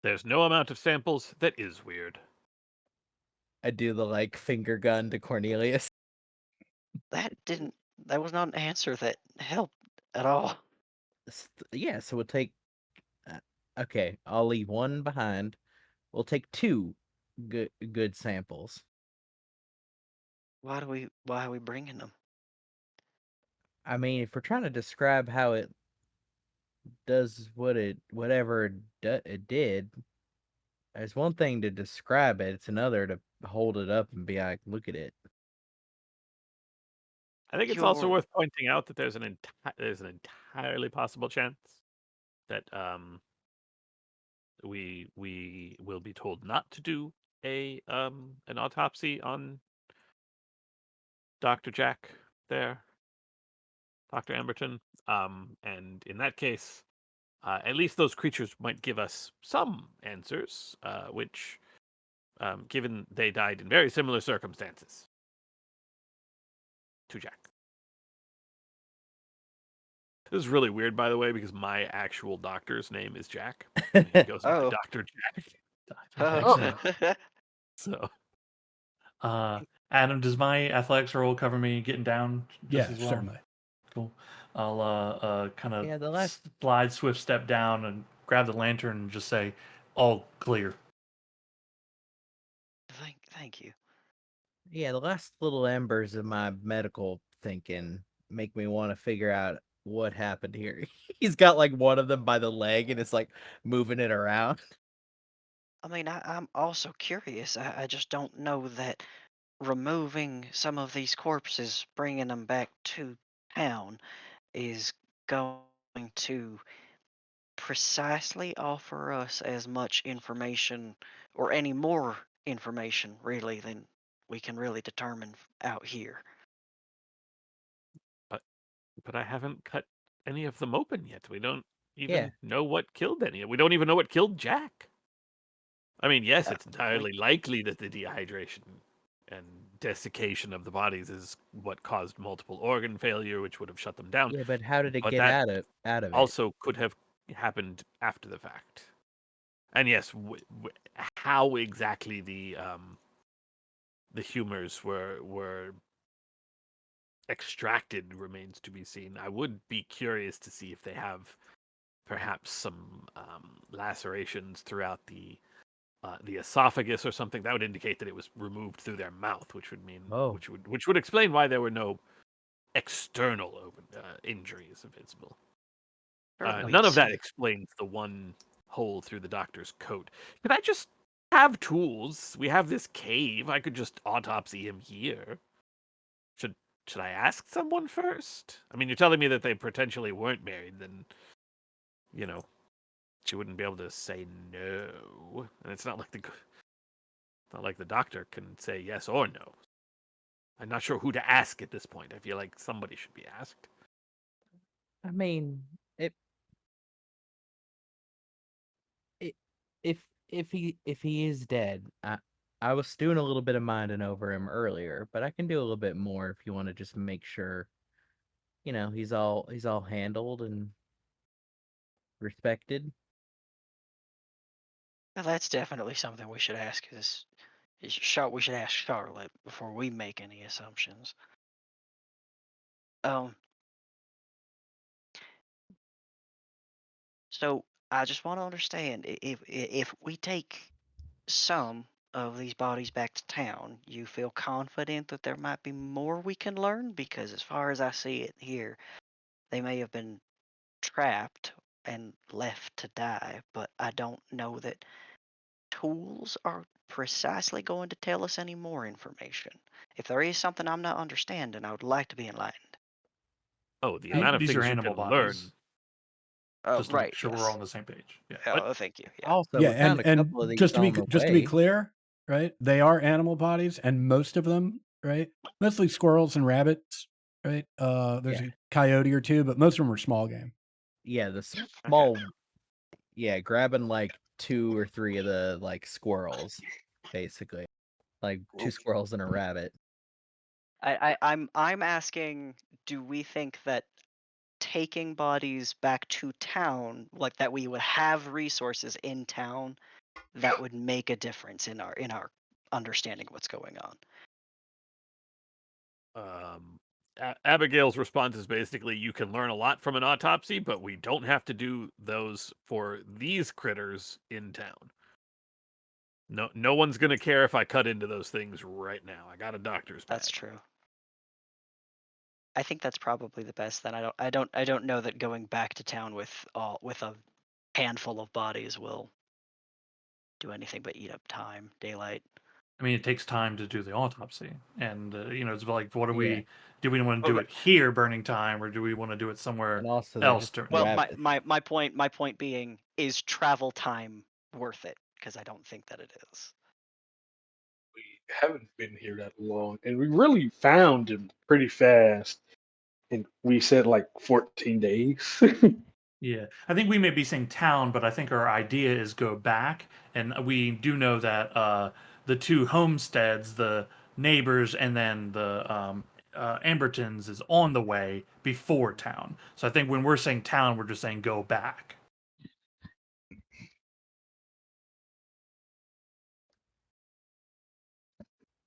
There's no amount of samples that is weird. I do the like finger gun to Cornelius. That was not an answer that helped at all. Yeah, so we'll take. Okay, I'll leave one behind. We'll take 2 good samples. Why are we bringing them? I mean, if we're trying to describe how it does whatever it did, it's one thing to describe it; it's another to hold it up and be like, "Look at it." I think it's also You're worth pointing out that there's an entirely possible chance that we will be told not to do an autopsy on Dr. Jack there, Dr. Amberton. And in that case, at least those creatures might give us some answers, which, given they died in very similar circumstances to Jack. This is really weird, by the way, because my actual doctor's name is Jack. And he goes by Oh. Dr. Jack. Oh. So Adam, does my athletics roll cover me getting down just Yeah, as well? certainly. Cool. I'll kind of Yeah, the last slide swift step down and grab the lantern and just say, "All clear." Thank you. Yeah, the last little embers of my medical thinking make me want to figure out what happened here. He's got like one of them by the leg and it's like moving it around. I mean, I'm also curious. I just don't know that removing some of these corpses, bringing them back to town, is going to precisely offer us as much information or any more information, really, than we can really determine out here. but I haven't cut any of them open yet. We don't even Yeah. know what killed any. We don't even know what killed Jack. I mean, yes, it's entirely likely that the dehydration and desiccation of the bodies is what caused multiple organ failure, which would have shut them down. Yeah, but how did it But get that out of it? also could have happened after the fact. And yes, how exactly the humors were extracted remains to be seen. I would be curious to see if they have perhaps some lacerations throughout the esophagus or something. That would indicate that it was removed through their mouth, which would mean which would explain why there were no external injuries visible. None of that explains the one hole through the doctor's coat. Could I just have tools. We have this cave. I could just autopsy him here. Should I ask someone first? I mean, you're telling me that they potentially weren't married, then, you know, she wouldn't be able to say no. And it's not like the doctor can say yes or no. I'm not sure who to ask at this point. I feel like somebody should be asked. I mean, it if he is dead, I was doing a little bit of minding over him earlier, but I can do a little bit more if you want to just make sure, he's all handled and respected. Well, that's definitely something we should ask. We should ask Charlotte before we make any assumptions. Um. So I just want to understand if we take some of these bodies back to town, you feel confident that there might be more we can learn? Because as far as I see it here, they may have been trapped and left to die, but I don't know that tools are precisely going to tell us any more information. If there is something I'm not understanding, I would like to be enlightened. Oh, the I- amount of These are things you animal can bodies. learn. Oh, Just to make right. sure we're Yes. on the same page. Yeah. Oh, thank you. Yeah. Also, Yeah, we found a and couple of these just to be on the just to be way. clear, right? They are animal bodies, and most of them, right? Mostly squirrels and rabbits, right? There's Yeah. a coyote or two, but most of them are small game. Yeah, the small, grabbing like 2 or 3 of the like squirrels, basically, like 2 squirrels and a rabbit. I'm asking, do we think that taking bodies back to town, like that we would have resources in town that would make a difference in our understanding of what's going on? Abigail's response is basically, you can learn a lot from an autopsy, but we don't have to do those for these critters in town. No one's gonna care if I cut into those things right now. I got a doctor's bag. That's true. I think that's probably the best. Then I don't know that going back to town with a handful of bodies will do anything but eat up time, daylight. I mean, it takes time to do the autopsy, and it's like, what do Yeah. do we want to do it here, burning time, or do we want to do it somewhere And also, they're else just during? Well, rabbits. my point being, is travel time worth it? Because I don't think that it is. We haven't been here that long, and we really found him pretty fast. And we said like 14 days. Yeah, I think we may be saying town, but I think our idea is go back, and we do know that the 2 homesteads, the neighbors, and then the Ambertons is on the way before town. So I think when we're saying town, we're just saying go back.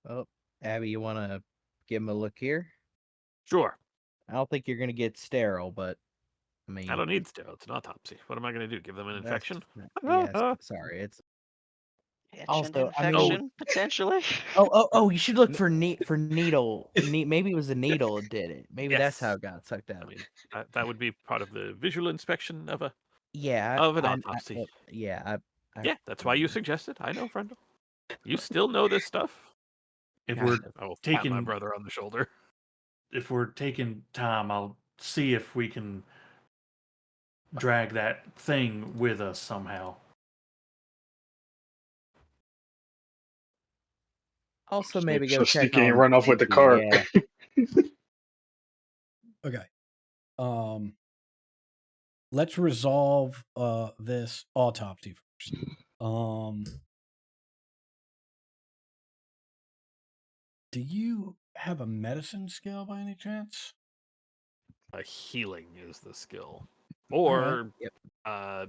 Oh, Abby, you want to give him a look here? Sure. I don't think you're gonna get sterile, but I mean, I don't need sterile. It's an autopsy. What am I gonna do? Give them an infection? Yes, sorry. It's Itch also, and I mean, infection potentially. oh, you should look for needle. Maybe it was a needle that did it. Maybe that's how Yes. it got sucked out. I mean, that would be part of the visual inspection of an Yeah, autopsy. yeah, Yeah, that's why you suggested. I know, Frendel. You still know this stuff. If Kind we're of. I will pat taking my brother on the shoulder. if we're taking time, I'll see if we can drag that thing with us somehow. Also, Just maybe make go sure check Sticky ain't on run off with the cart. Yeah, Okay. Let's resolve this autopsy first. Do you have a medicine skill by any chance? Healing is the skill, All right. or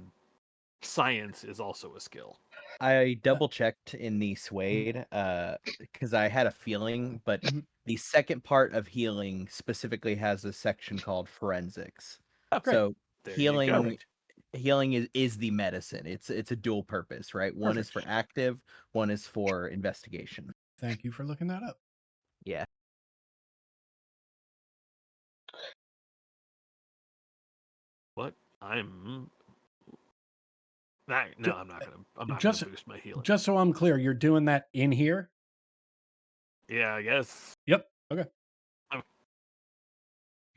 science is also a skill. I double checked in the Suede because I had a feeling, but Mhm. the second part of healing specifically has a section called forensics. Oh, Great. So there you go. healing is the medicine. It's a dual purpose, right? One is for active, one is for investigation. Thank you for looking that up. Yeah. What? I'm No, I'm not gonna just boost my healing. just so I'm clear, you're doing that in here? Yeah, I guess. Yep. Okay.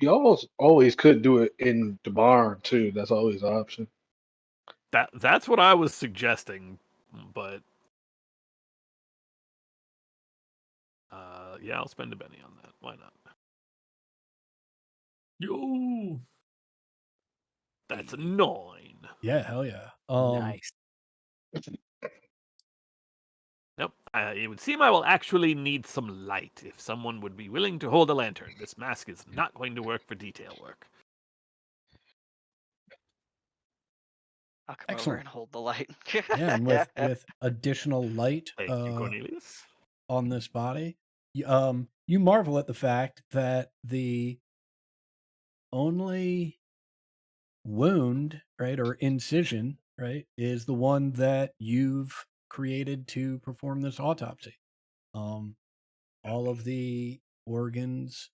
You always could do it in the barn too. That's always an option. That's what I was suggesting, but yeah, I'll spend a penny on that. Why not? Yo. That's a 9. Yeah, hell yeah. Nice. Nope. It would seem I will actually need some light if someone would be willing to hold a lantern. This mask is not going to work for detail work. I'll come over Excellent. and hold the light. Yeah, and with additional light Thank you, Cornelius. on this body, you marvel at the fact that the only wound, right, or incision, right, is the one that you've created to perform this autopsy. All of the organs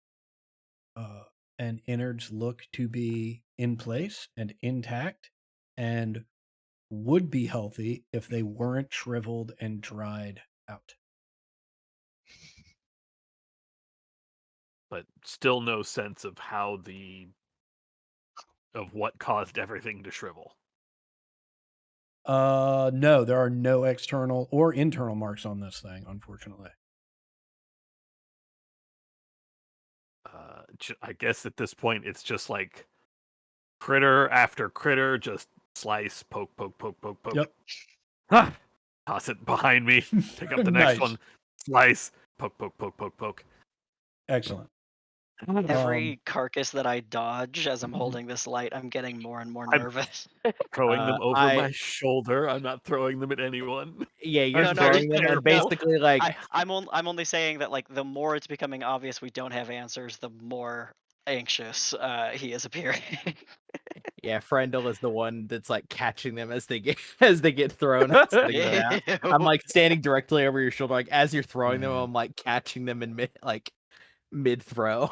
and innards look to be in place and intact and would be healthy if they weren't shriveled and dried out. But still no sense of of what caused everything to shrivel. No, there are no external or internal marks on this thing, unfortunately. I guess at this point it's just like critter after critter, just slice, poke, poke, poke, poke, poke. Yep. Ah, toss it behind me. Take up the next Nice. one. Slice, poke, poke, poke, poke, poke. Excellent. Every carcass that I dodge as I'm holding this light, I'm getting more and more I'm- nervous. Throwing them over I- my shoulder. I'm not throwing them at anyone. Yeah, you're No, no, throwing just- them and no. basically like I'm only saying that like the more it's becoming obvious we don't have answers, the more anxious he is appearing. yeah, Frendel is the one that's like catching them as they get thrown. and sending them out. I'm like standing directly over your shoulder, like as you're throwing them, Man. I'm like catching them in mid throw.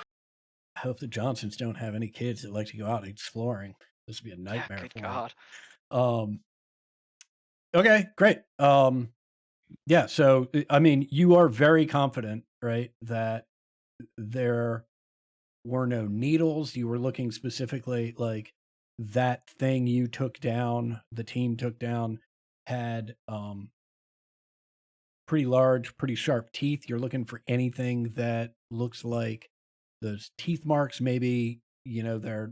I hope the Johnsons don't have any kids that like to go out exploring. This would be a nightmare Good for God. them. Okay, great. Yeah, so I mean, you are very confident, right, that there were no needles. You were looking specifically like that thing you took down, the team took down, had pretty large, pretty sharp teeth. You're looking for anything that looks like those teeth marks. Maybe, they're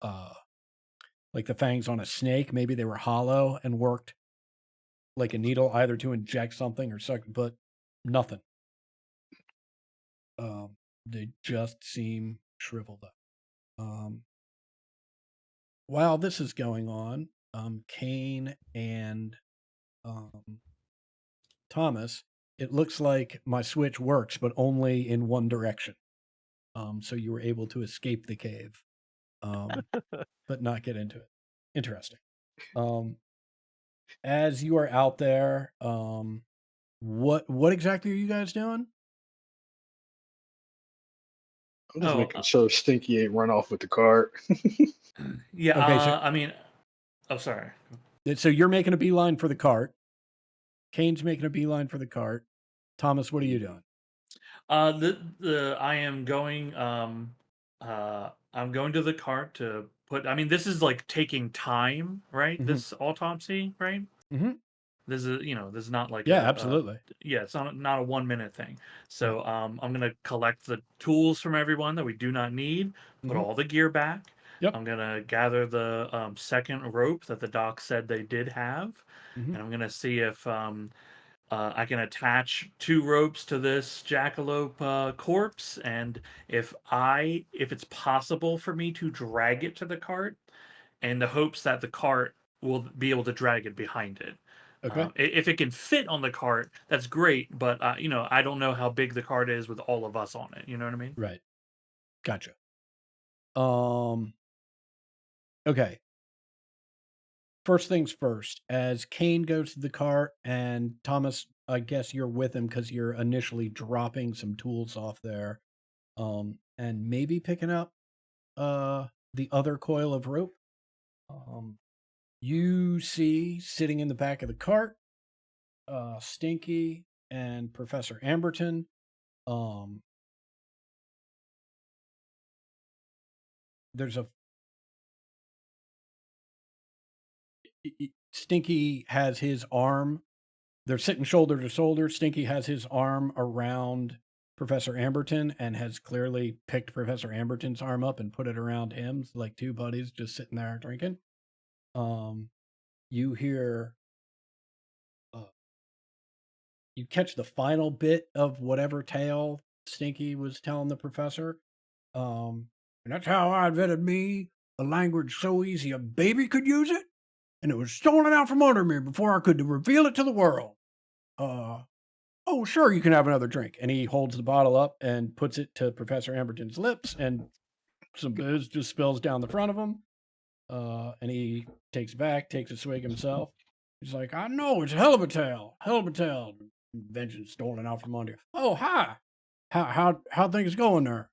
like the fangs on a snake. Maybe they were hollow and worked like a needle either to inject something or suck, but nothing. They just seem shriveled up. While this is going on, Kane and Thomas, it looks like my switch works, but only in one direction. So you were able to escape the cave, but not get into it. Interesting. As you are out there, what exactly are you guys doing? I'm just Oh, making sure Stinky ain't run off with the cart. Yeah, Okay, so- I mean, oh, sorry. So you're making a beeline for the cart. Kane's making a beeline for the cart. Thomas, what are you doing? I am going. I'm going to the cart to put. I mean, this is like taking time, right? Mhm. This autopsy, right? Mhm. This is, this is not like Yeah, a, absolutely. yeah, it's not a 1 minute thing. So I'm gonna collect the tools from everyone that we do not need, put Mhm. all the gear back. Yep. I'm gonna gather the second rope that the doc said they did have, Mhm. and I'm gonna see if I can attach 2 ropes to this jackalope corpse, and if it's possible for me to drag it to the cart, in the hopes that the cart will be able to drag it behind it. Okay. If it can fit on the cart, that's great. But I don't know how big the cart is with all of us on it. You know what I mean? Right. Gotcha. Okay. First things first, as Kane goes to the cart and Thomas, I guess you're with him because you're initially dropping some tools off there, and maybe picking up the other coil of rope. You see sitting in the back of the cart, Stinky and Professor Amberton. There's a Stinky has his arm. They're sitting shoulder to shoulder. Stinky has his arm around Professor Amberton and has clearly picked Professor Amberton's arm up and put it around him. It's like two buddies just sitting there drinking. You hear, you catch the final bit of whatever tale Stinky was telling the professor. And that's how I invented me a language so easy a baby could use it. And it was stolen out from under me before I could reveal it to the world. Oh, sure, you can have another drink. And he holds the bottle up and puts it to Professor Amberton's lips, and some booze just spills down the front of him. And he takes it back, takes a swig himself. He's like, I know, it's a hell of a tale. Hell of a tale. Invention stolen out from under you. Oh, hi. How things going there?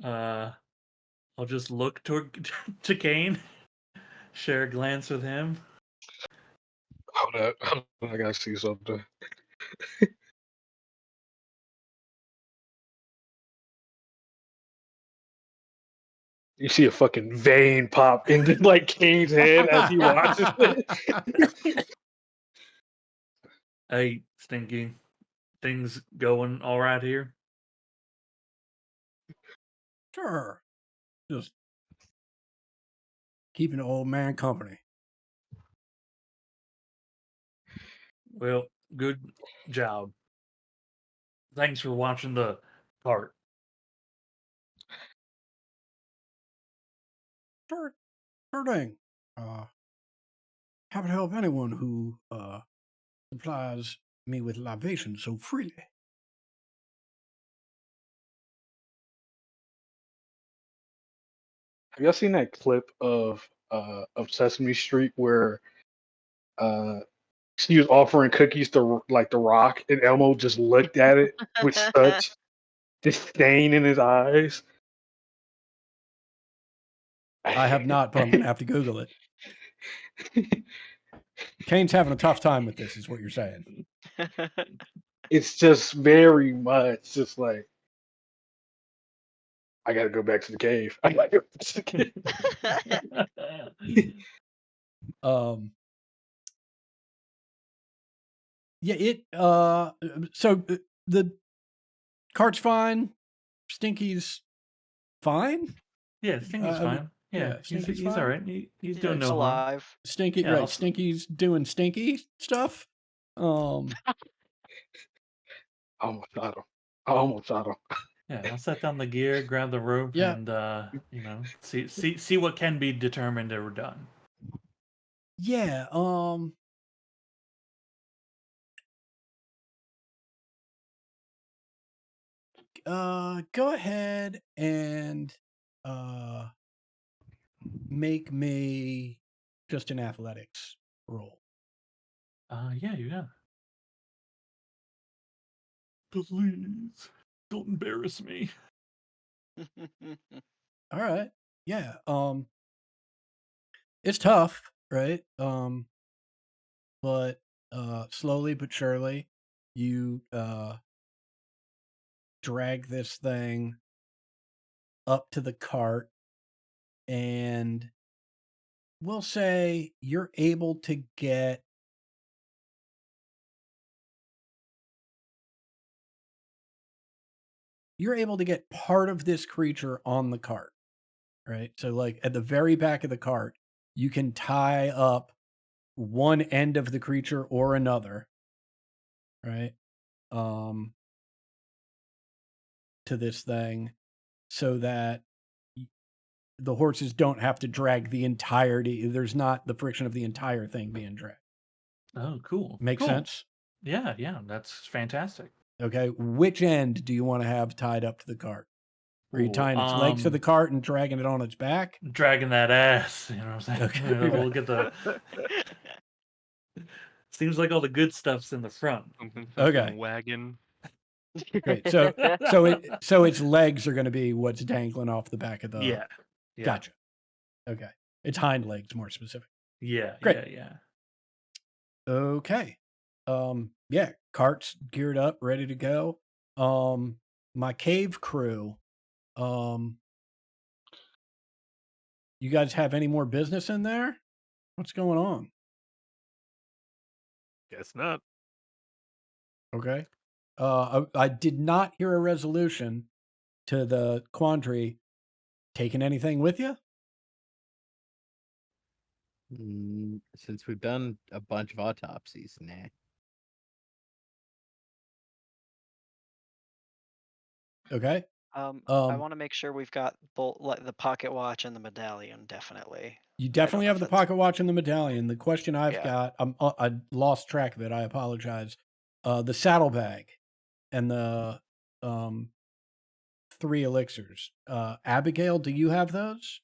I'll just look toward to Kane, share a glance with him. Hold up. I gotta see something. You see a fucking vein pop into like Kane's head as he watches it. Hey, Stinky, things going all right here? Sure. Just keeping the old man company. Well, good job. Thanks for watching the cart. Sure thing. Happy to help anyone who supplies me with libations so freely. Have y'all seen that clip of Sesame Street where she was offering cookies to like The Rock, and Elmo just looked at it with such disdain in his eyes? I have not, but I'm going to have to Google it. Kane's having a tough time with this, is what you're saying. It's just very much just like, I gotta go back to the cave. I gotta go back to the cave. Yeah, so the cart's fine. Stinky's fine. Yeah, Stinky's fine. Yeah, Stinky's he's fine. all right. He's doing He's no harm. alive. Stinky, Yeah, right? I'll- Stinky's doing stinky stuff. I almost shot him. Yeah, I'll set down the gear, grab the rope, Yeah. and see what can be determined or done. Yeah. Go ahead and make me just an athletics roll. Yeah, you got it. Please don't embarrass me. All right. Yeah. It's tough, right? But slowly but surely you drag this thing up to the cart, and we'll say you're able to get part of this creature on the cart, right? So like at the very back of the cart, you can tie up one end of the creature or another, right? To this thing, so that the horses don't have to drag the entirety. There's not the friction of the entire thing being dragged. Oh, cool. Make Cool. sense? Yeah, that's fantastic. Okay. Which end do you want to have tied up to the cart? Are you Ooh, tying its legs to the cart and dragging it on its back? dragging that ass? You know what I'm saying? Okay. We'll get the. Seems like all the good stuff's in the front. Something Okay. wagon. Great. So its legs are going to be what's dangling off the back of the. Yeah. Gotcha. Okay. Its hind legs, more specific. Yeah, Great. yeah. Okay. Yeah, cart's geared up, ready to go. My cave crew, um, you guys have any more business in there? What's going on? Guess not. Okay. I did not hear a resolution to the quandary. Taking anything with you? Since we've done a bunch of autopsies, nah. Okay. I Um, want to make sure we've got both like the pocket watch and the medallion. Definitely. you I don't definitely know have if the that's pocket watch and the medallion. The question I've yeah. got, I lost track of it. I apologize. The saddlebag and the 3 elixirs. Abigail, do you have those?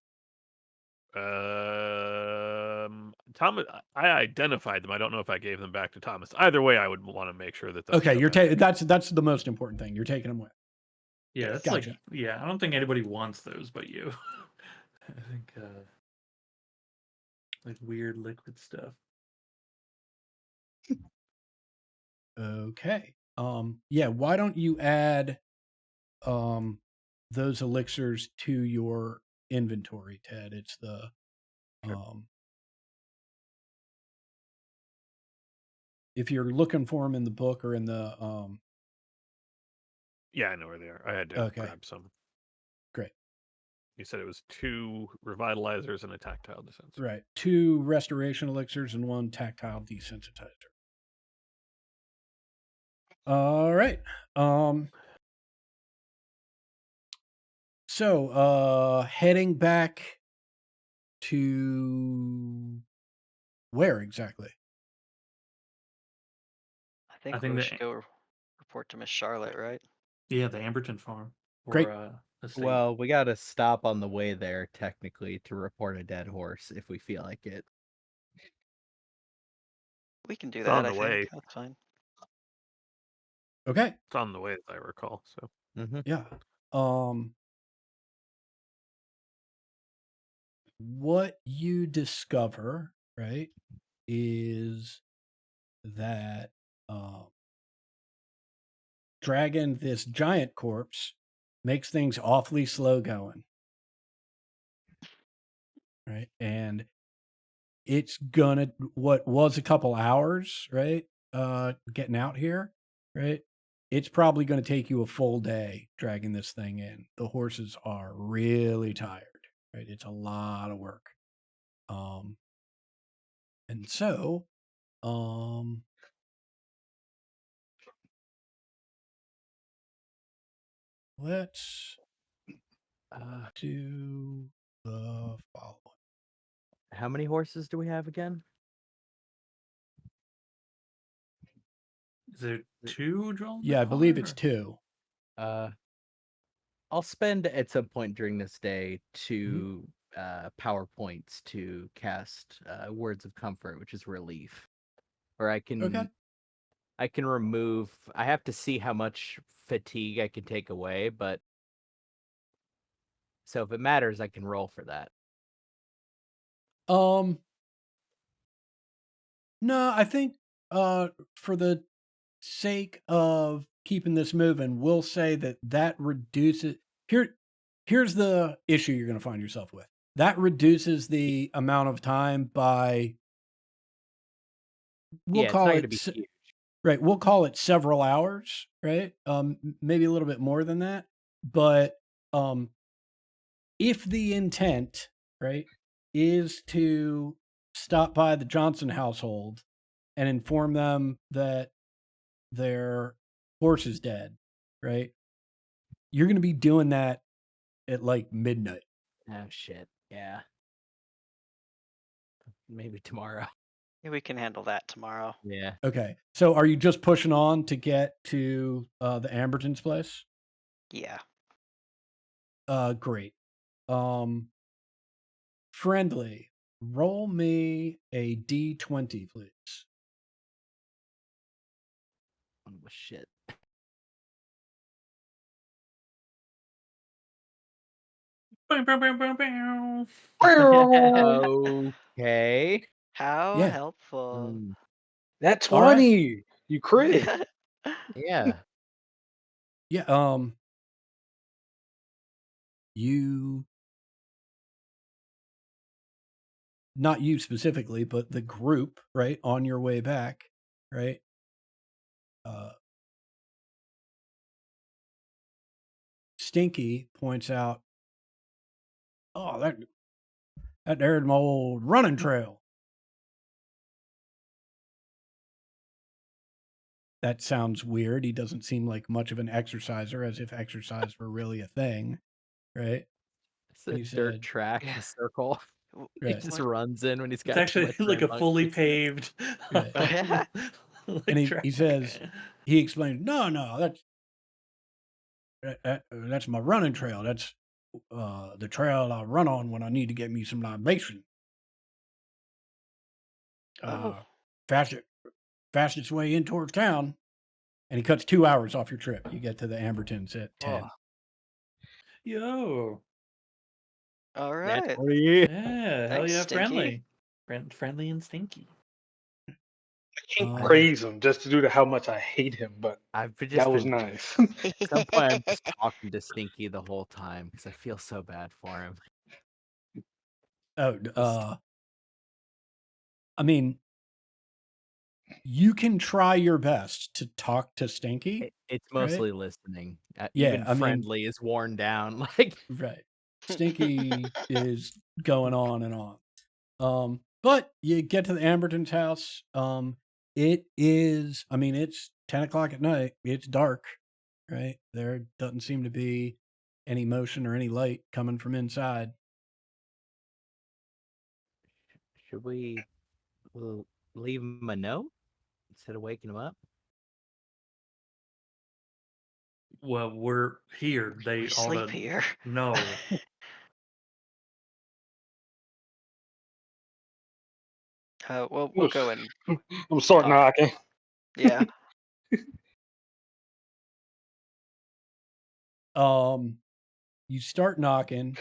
Thomas, I identified them. I don't know if I gave them back to Thomas. Either way, I would want to make sure that those Okay, go you're back. that's the most important thing. You're taking them with. Yeah, Yes. that's Gotcha. like yeah, I don't think anybody wants those but you. I think like weird liquid stuff. Okay. Yeah, why don't you add those elixirs to your inventory, Ted? It's the if you're looking for them in the book or in the Yeah, I know where they are. I had to okay, grab some. great. You said it was 2 revitalizers and a tactile desensor. Right. 2 restoration elixirs and 1 tactile desensitizer. All right. So heading back to where exactly? I think think we that should go report to Miss Charlotte, right? yeah, the Amberton farm Great. or estate. Well, we gotta stop on the way there, technically, to report a dead horse if we feel like it. We can do It's that. on I the think way. that's fine. Okay. It's on the way, as I recall. So Yeah. What you discover, right, is that dragging this giant corpse makes things awfully slow going. Right. And it's gonna what was a couple hours, right? Getting out here, right? It's probably gonna take you a full day dragging this thing in. The horses are really tired, right? It's a lot of work. And so, let's do the following. How many horses do we have again? Is there 2 drawn? Yeah, I believe it's 2. I'll spend at some point during this day 2 PowerPoints to cast words of comfort, which is relief. Or I can remove. I have to see how much fatigue I can take away, but so if it matters, I can roll for that. No, I think for the sake of keeping this moving, we'll say that reduces here's the issue you're going to find yourself with. That reduces the amount of time by we'll Yeah, it's not call going to it be huge. right, we'll call it several hours, right? Maybe a little bit more than that, but if the intent, right, is to stop by the Johnson household and inform them that their horse is dead, right? You're going to be doing that at like midnight. Oh shit! Yeah, maybe tomorrow. Yeah, we can handle that tomorrow. Yeah. Okay. So are you just pushing on to get to the Amberton's place? Yeah. Great. Friendly, roll me a D20, please. Oh shit. Bow, bow, bow, bow, bow. Okay. How Yeah. helpful. That All right. 20. You crit. Yeah. Yeah. You, not you specifically, but the group, right, on your way back, right? Stinky points out, "Oh, that there's my old running trail." That sounds weird. He doesn't seem like much of an exerciser, as if exercise were really a thing, right? It's a And he dirt said, track, Yeah. a circle. He right, just What? runs in when he's It's got too actually much like a fully rambunctious. paved right. Yeah. And like he track. says, he explained, no, that's my running trail. That's the trail I run on when I need to get me some libation. Oh. Fastest way in towards town. And he cuts 2 hours off your trip. You get to the Ambertons at 10. Oh, Yo. All that's right. 40. Yeah, hell Thanks, yeah, Stinky. friendly and stinky. I can't Um, praise him just to do to how much I hate him, but I've just that was been nice. at some point I'm just talking to Stinky the whole time because I feel so bad for him. I mean, you can try your best to talk to Stinky. It's right? mostly listening. Yeah, Even I mean, friendly is worn down. Like right. Stinky is going on and on. But you get to the Ambertons' house. It is, I mean, it's 10 o'clock at night. It's dark, right? There doesn't seem to be any motion or any light coming from inside. should we leave him a note instead of waking him up? Well, we're here. They We ought sleep to here. know. Well, we'll go and I'm sorting talk. knocking. Yeah. You start knocking.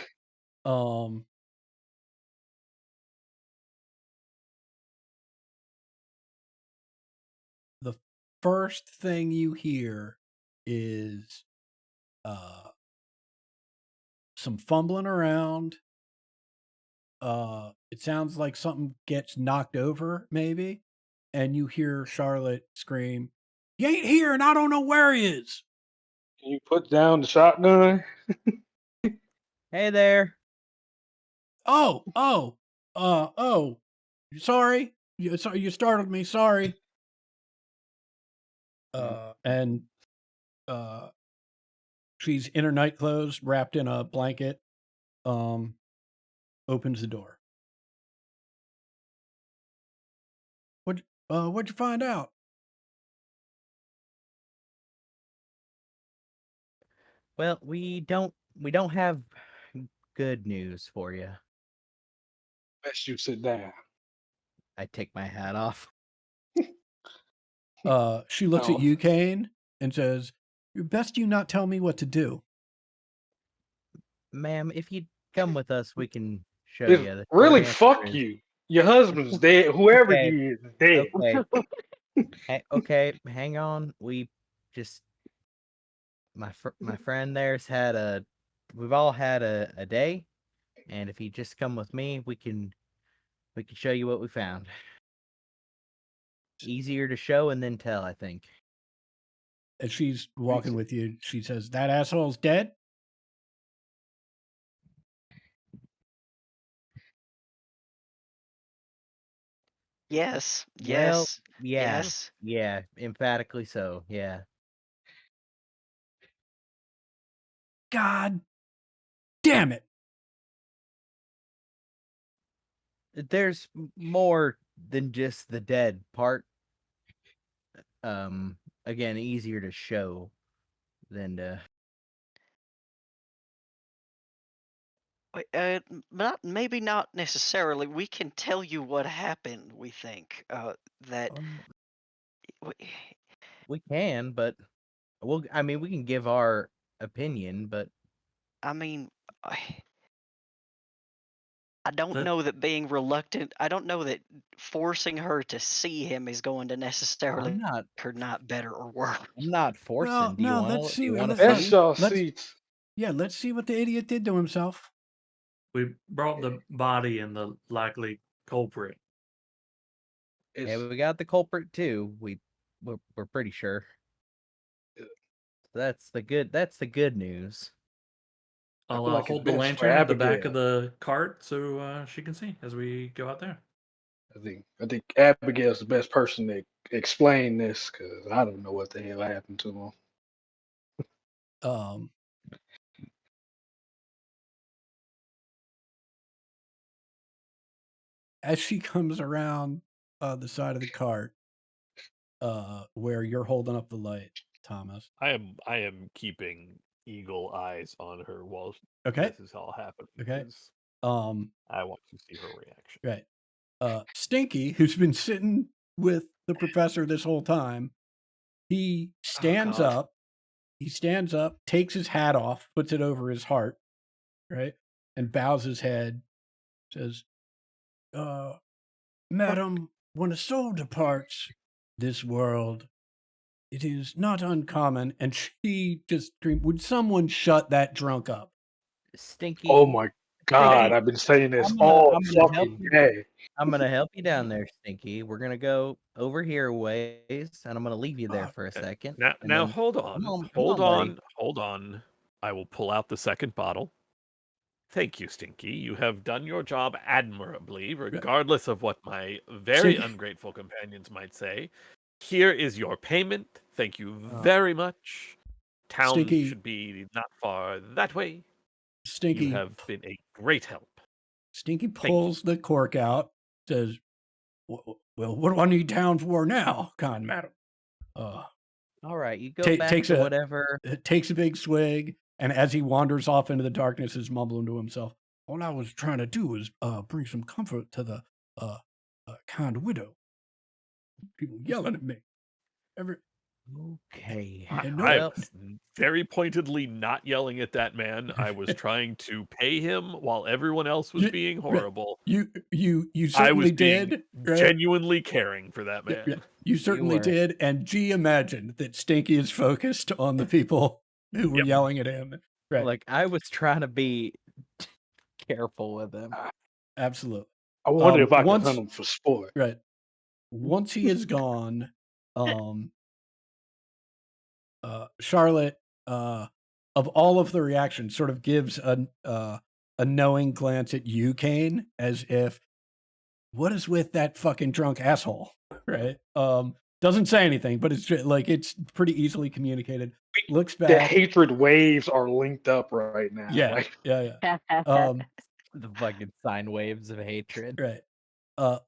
The first thing you hear is some fumbling around. It sounds like something gets knocked over, maybe, and you hear Charlotte scream, "He ain't here, and I don't know where he is." Can you put down the shotgun? Hey there. Oh, sorry. You startled me. Sorry. And she's in her night clothes, wrapped in a blanket. Opens the door. What'd you find out? Well, we don't have good news for you. Best you sit down. I take my hat off. She looks Oh. at you, Kane, and says, "Best you not tell me what to do." Ma'am, if you come with us, we can show It's you. The short really answer fuck is you. Your husband's dead. Whoever Okay, he is dead. okay. Okay, hang on. We just my friend there's had we've all had a day, and if you just come with me, we can show you what we found. Easier to show and then tell, I think. As she's walking with you, she says, "That asshole's dead?" Yes. Well, Yes. yeah. Yes. Yeah, emphatically so. Yeah. God damn it. There's more than just the dead part. Again, easier to show than to Maybe not necessarily. We can tell you what happened. We think that w- we can, but I mean we can give our opinion, but I mean, I don't That- know that being reluctant. I don't know that forcing her to see him is going to necessarily I'm make not. her not better or worse. I'm not forcing. Well, Do you no, want let's to? see. Do you want to That's see? y'all Let's- seats. Yeah, let's see what the idiot did to himself. We brought the body and the likely culprit. It's, Yeah, we got the culprit too. We're pretty sure. Yeah. That's the good news. I I'll feel like it's hold the best for lantern at the back Abigail. of the cart so she can see as we go out there. I think Abigail's the best person to explain this because I don't know what the hell happened to him. Um, as she comes around the side of the cart, where you're holding up the light, Thomas. I am keeping eagle eyes on her while Okay. this is all happening. Okay. 'Cause Um, I want to see her reaction. right. Stinky, who's been sitting with the professor this whole time, he stands God. up. He stands up, takes his hat off, puts it over his heart, right, and bows his head. Says, "Madam, when a soul departs this world, it is not uncommon." And she just screamed, "Would someone shut that drunk up?" Stinky. Oh my God, Stinky, I've been saying this I'm gonna all help fucking you. day. I'm gonna help you down there, Stinky. We're gonna go over here ways, and I'm gonna leave you there for a second. Now, and now then- hold on, buddy. hold on. I will pull out the second bottle. Thank you, Stinky. You have done your job admirably, regardless of what my very Stinky- ungrateful companions might say. Here is your payment. Thank you Uh, very much. Town Stinky- should be not far that way. Stinky You have been a great help. Stinky you. pulls the cork out, says, "Well, what do I need town for now, kind madam?" All right, you go Ta- back takes to a- whatever. Takes a big swig, and as he wanders off into the darkness, is mumbling to himself, "All I was trying to do was bring some comfort to the kind widow. People yelling at me. Okay. I Well, was very pointedly not yelling at that man. I was trying to pay him while everyone else was You- being right. horrible. You I certainly was being did. Right? genuinely caring for that Yeah, man. yeah. You certainly were. did. And G imagined that Stinky is focused on the people who were Yep. yelling at him. Right. like I was trying to be careful with him. Absolutely. I wonder if I could once- hunt him for sport. Right. Once he is gone, Charlotte, of all of the reactions, sort of gives a knowing glance at you, Kane, as if, what is with that fucking drunk asshole? Right. Doesn't say anything, but it's like it's pretty easily communicated. Looks The back. hatred waves are linked up right now. Yeah. Like, Yeah. The fucking sine waves of hatred. Right.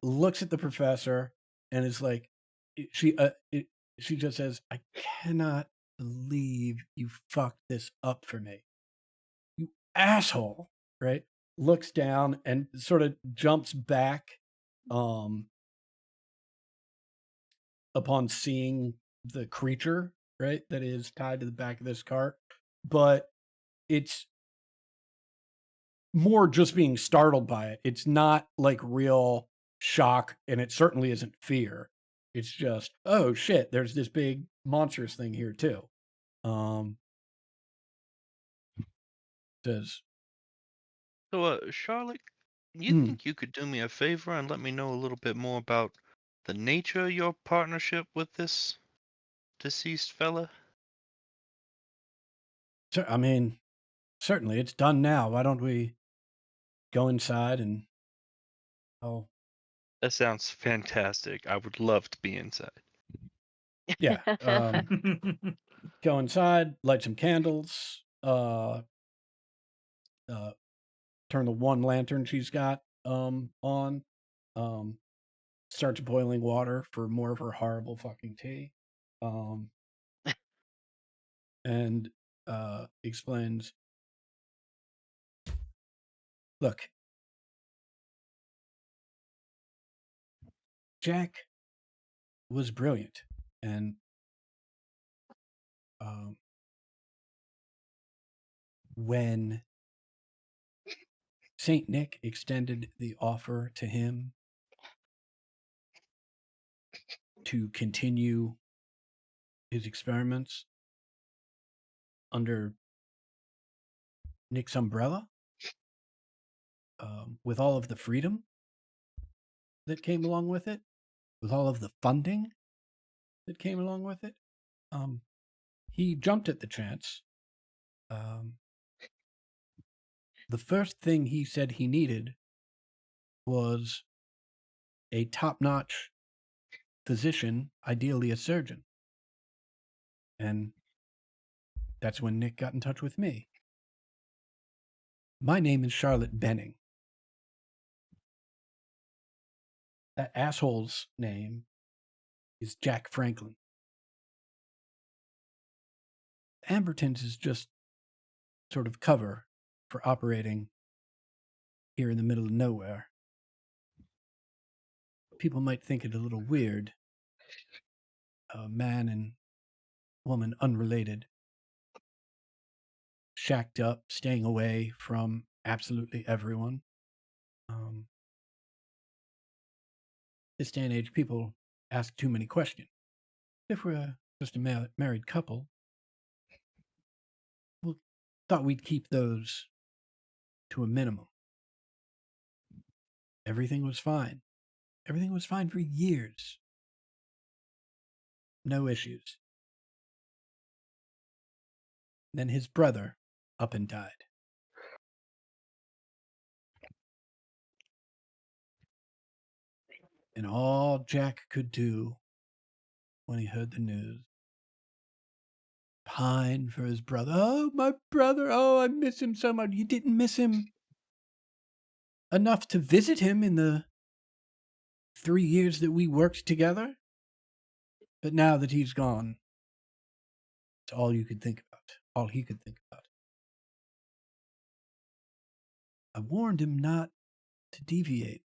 Looks at the professor and is like, she just says, "I cannot believe you fucked this up for me, you asshole." Right. Looks down and sort of jumps back, upon seeing the creature, right, that is tied to the back of this cart, but it's more just being startled by it. It's not like real shock, and it certainly isn't fear. It's just, oh shit, there's this big monstrous thing here too. Says, So, Charlotte, you think you could do me a favor and let me know a little bit more about the nature of your partnership with this deceased fella? I mean, certainly it's done now. Why don't we go inside and That sounds fantastic. I would love to be inside. yeah, go inside, light some candles, turn the one lantern she's got on, starts boiling water for more of her horrible fucking tea, and explains, look, Jack was brilliant, and when Saint Nick extended the offer to him to continue his experiments under Nick's umbrella, with all of the freedom that came along with it, with all of the funding that came along with it. He jumped at the chance. The first thing he said he needed was a top-notch physician, ideally a surgeon. And that's when Nick got in touch with me. My name is Charlotte Benning. That asshole's name is Jack Franklin. Ambertons is just sort of cover for operating here in the middle of nowhere. People might think it a little weird. A man and woman unrelated, shacked up, staying away from absolutely everyone. This day and age, people ask too many questions. If we're just a married couple, we thought we'd keep those to a minimum. Everything was fine. Everything was fine for years. No issues. Then his brother up and died. And all Jack could do when he heard the news, pine for his brother. Oh, my brother. Oh, I miss him so much. You didn't miss him enough to visit him in the 3 years that we worked together. But now that he's gone, it's all you could think about. All he could think about. I warned him not to deviate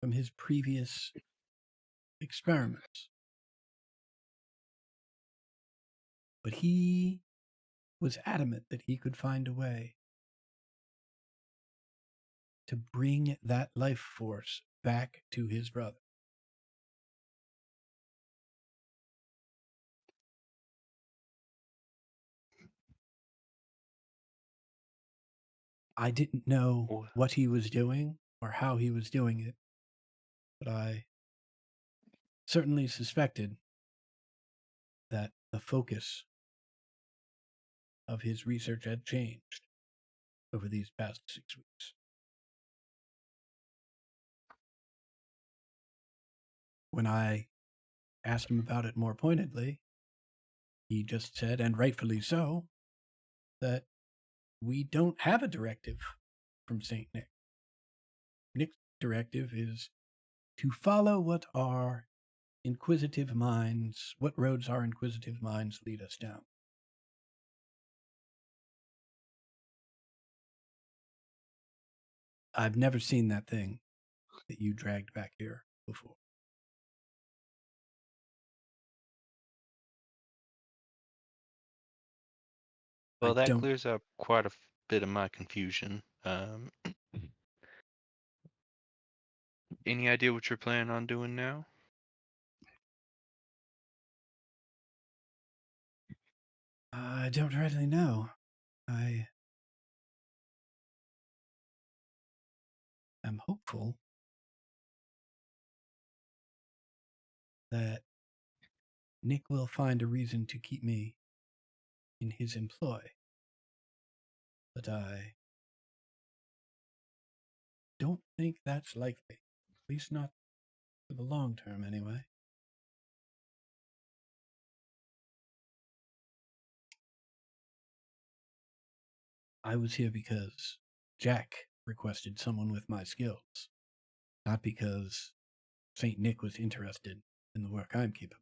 from his previous experiments. But he was adamant that he could find a way to bring that life force back to his brother. I didn't know what he was doing or how he was doing it, but I certainly suspected that the focus of his research had changed over these past 6 weeks. When I asked him about it more pointedly, he just said, and rightfully so, that we don't have a directive from St. Nick. Nick's directive is to follow what our inquisitive minds, what roads our inquisitive minds lead us down. I've never seen that thing that you dragged back here before. Well, that don't- clears up quite a bit of my confusion. Any idea what you're planning on doing now? I don't really know. I am hopeful that Nick will find a reason to keep me in his employ. But I don't think that's likely. At least not for the long term, anyway. I was here because Jack requested someone with my skills, not because St. Nick was interested in the work I'm keeping.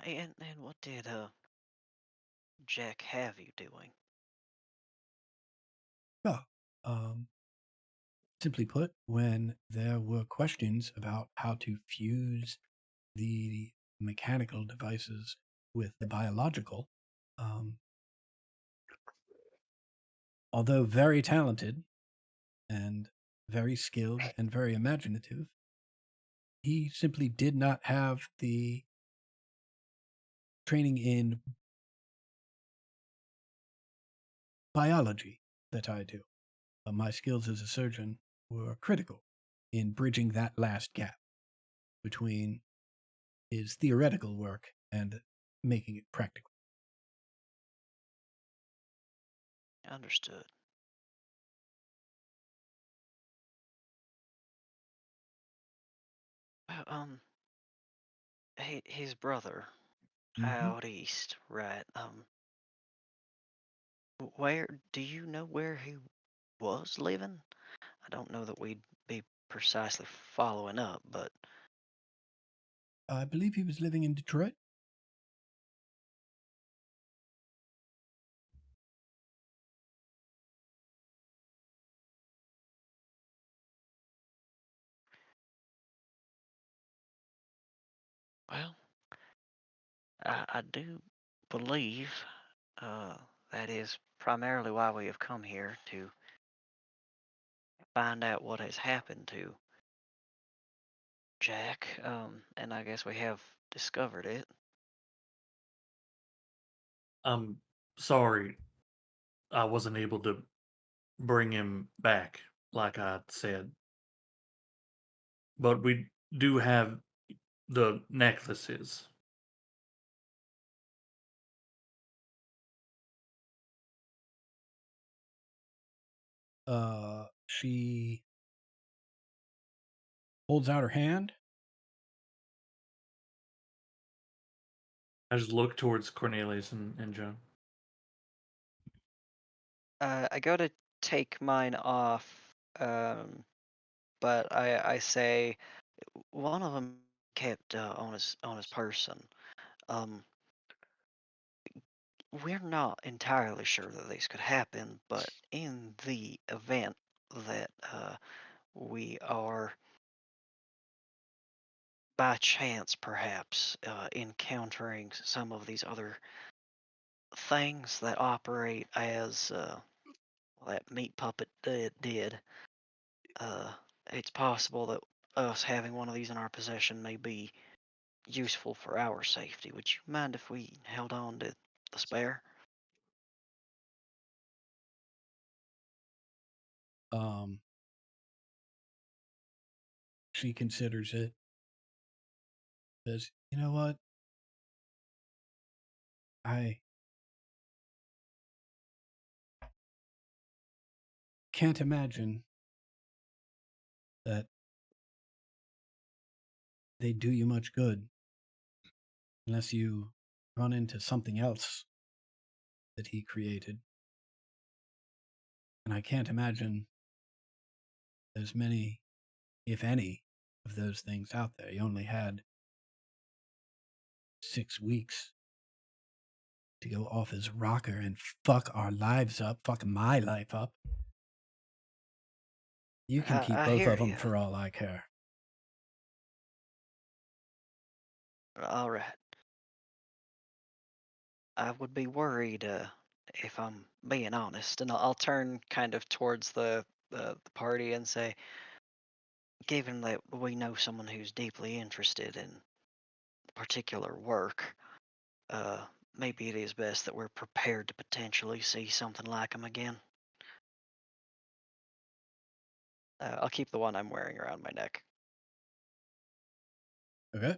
And what did Jack have you doing? Well, simply put, when there were questions about how to fuse the mechanical devices with the biological. Although very talented and very skilled and very imaginative, he simply did not have the training in biology that I do. My skills as a surgeon were critical in bridging that last gap between his theoretical work and making it practical. Understood. Well, his brother out east, right? Where do you know where he was living? I don't know that we'd be precisely following up, but I believe he was living in Detroit. well, I do believe that is primarily why we have come here to find out what has happened to Jack. And I guess we have discovered it. I'm sorry I wasn't able to bring him back, like I said. But we do have the necklaces. She holds out her hand. I just look towards Cornelius and Joan. I go to take mine off, but I say one of them kept on his person. Um, we're not entirely sure that this could happen, but in the event that we are by chance perhaps encountering some of these other things that operate as that meat puppet did, uh, it's possible that us having one of these in our possession may be useful for our safety. Would you mind if we held on to the spare? Um, she considers it. Says, "You know what? I can't imagine that they do you much good unless you run into something else that he created. And I can't imagine there's many, if any, of those things out there. He only had 6 weeks to go off his rocker and fuck our lives up, fuck my life up. You can keep I both hear of them you. for all I care." All right. I would be worried if I'm being honest, and I'll turn kind of towards the party and say, given that we know someone who's deeply interested in particular work, uh, maybe it is best that we're prepared to potentially see something like him again. I'll keep the one I'm wearing around my neck. Okay.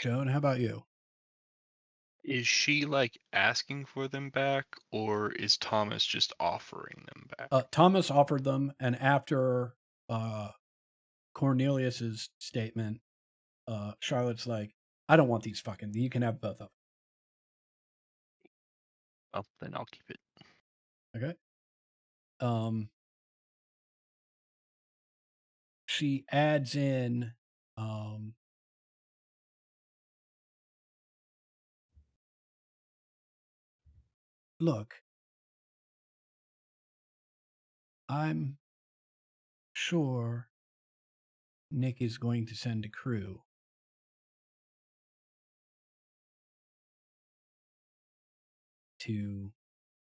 Joan, how about you? Is she like asking for them back, or is Thomas just offering them back? Thomas offered them, and after Cornelius's statement, Charlotte's like, "I don't want these fucking. You can have both of Oh, then I'll keep it. them." Okay. She adds in, "Look, I'm sure Nick is going to send a crew to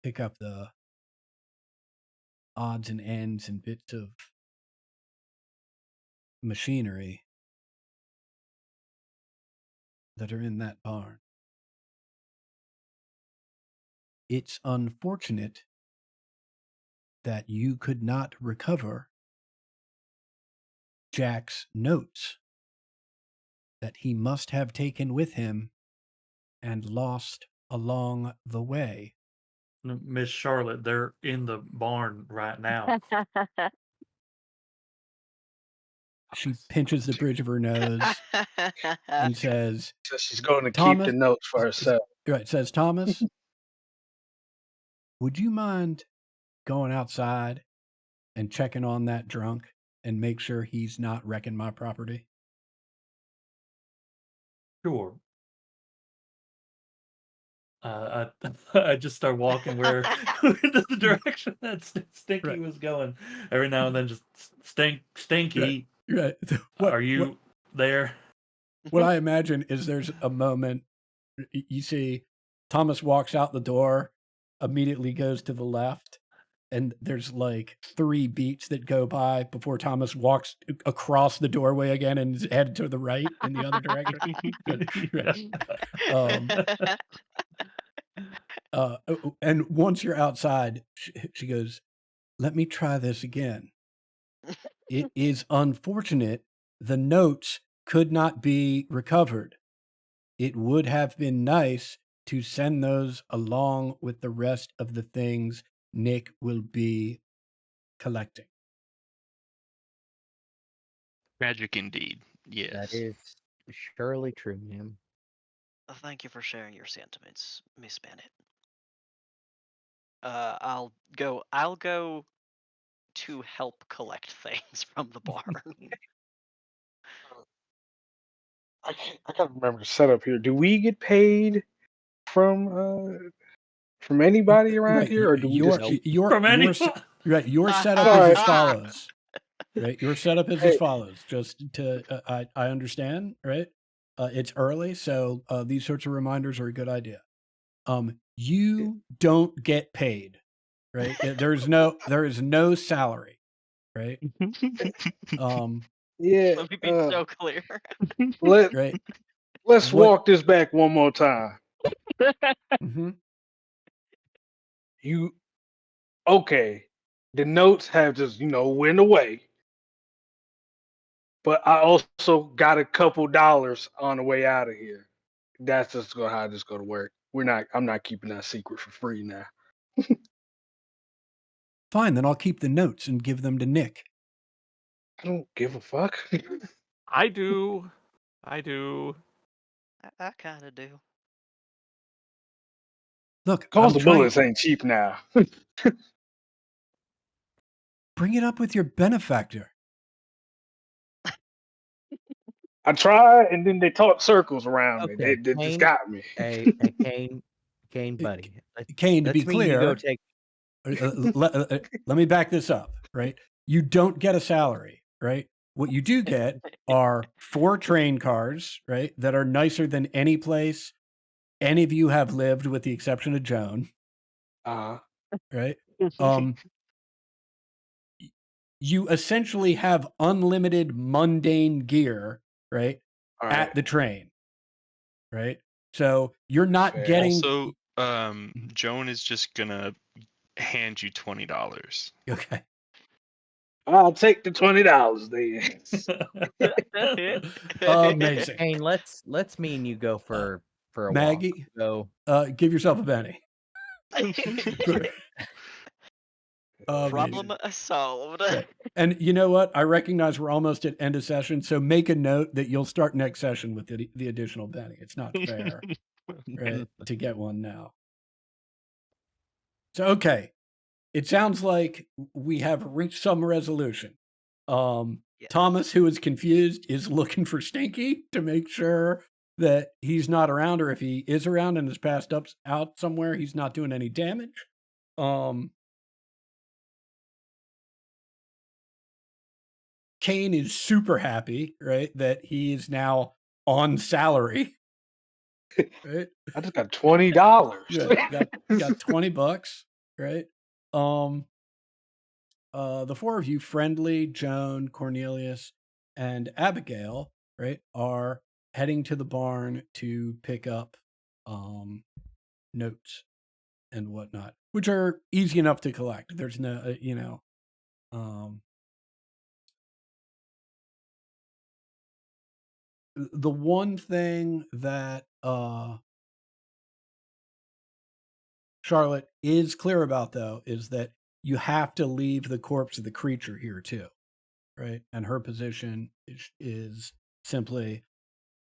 pick up the odds and ends and bits of machinery that are in that barn. It's unfortunate that you could not recover Jack's notes that he must have taken with him and lost along the way. Miss Charlotte, they're in the barn right now. She pinches the bridge of her nose and says, So she's going to keep Thomas, the notes for herself. right, says, Thomas, would you mind going outside and checking on that drunk and make sure he's not wrecking my property? Sure. I just start walking where the direction that Stinky Right. was going. Every now and then, just Stinky. Right. Are you there? What I imagine is there's a moment you see Thomas walks out the door, immediately goes to the left, and there's like 3 beats that go by before Thomas walks across the doorway again and is headed to the right in the other direction. Right. And once you're outside, she goes, let me try this again. It is unfortunate the notes could not be recovered. It would have been nice to send those along with the rest of the things Nick will be collecting. Tragic indeed. Yes. That is surely true, ma'am. Thank you for sharing your sentiments, Miss Bennett. I'll go to help collect things from the barn. I gotta remember the setup here. Do we get paid from anybody around Right. here, or do we just keep? From any Right. Your setup All is as right. follows. Right. Your setup is as Hey. follows. Just to, I understand, right? It's early, so these sorts of reminders are a good idea. You don't get paid, right? There is no salary, right? Yeah. Let me be so clear. Right. Let's What- walk this back one more time. hmm Okay, the notes have just went away, but I also got a couple dollars on the way out of here. That's just how this go to work. I'm not keeping that secret for free now. Fine, then I'll keep the notes and give them to Nick. I don't give a fuck. I do. I kind of do. Look, Cause I'm the trying. bullets ain't cheap now. Bring it up with your benefactor. I tried, and then they talk circles around me. Okay, They just Kane. got me. Hey, Kane, buddy. Kane, to Let's be mean you go clear, take. let me back this up, right? You don't get a salary, right? What you do get are 4 train cars, right, that are nicer than any place any of you have lived, with the exception of Joan, right? You essentially have unlimited mundane gear, right, All at right. the train, right? So you're not Fair. getting. Also, Joan is just gonna hand you $20. Okay. I'll take the $20 then. Amazing. Kane, let's mean you go for a Maggie, walk. So give yourself a penny. Problem solved. Right. And you know what? I recognize we're almost at end of session, so make a note that you'll start next session with the additional penny. It's not fair, right, to get one now. So, okay. It sounds like we have reached some resolution. Yes. Thomas, who is confused, is looking for Stinky to make sure that he's not around, or if he is around and is passed out somewhere, he's not doing any damage. Kane is super happy, right, that he is now on salary, right? I just got $20. Yeah, got $20, right? Um, the four of you, Friendly, Joan, Cornelius, and Abigail, right, are heading to the barn to pick up notes and whatnot, which are easy enough to collect. There's no, um, the one thing that Charlotte is clear about, though, is that you have to leave the corpse of the creature here too, right? And her position is simply,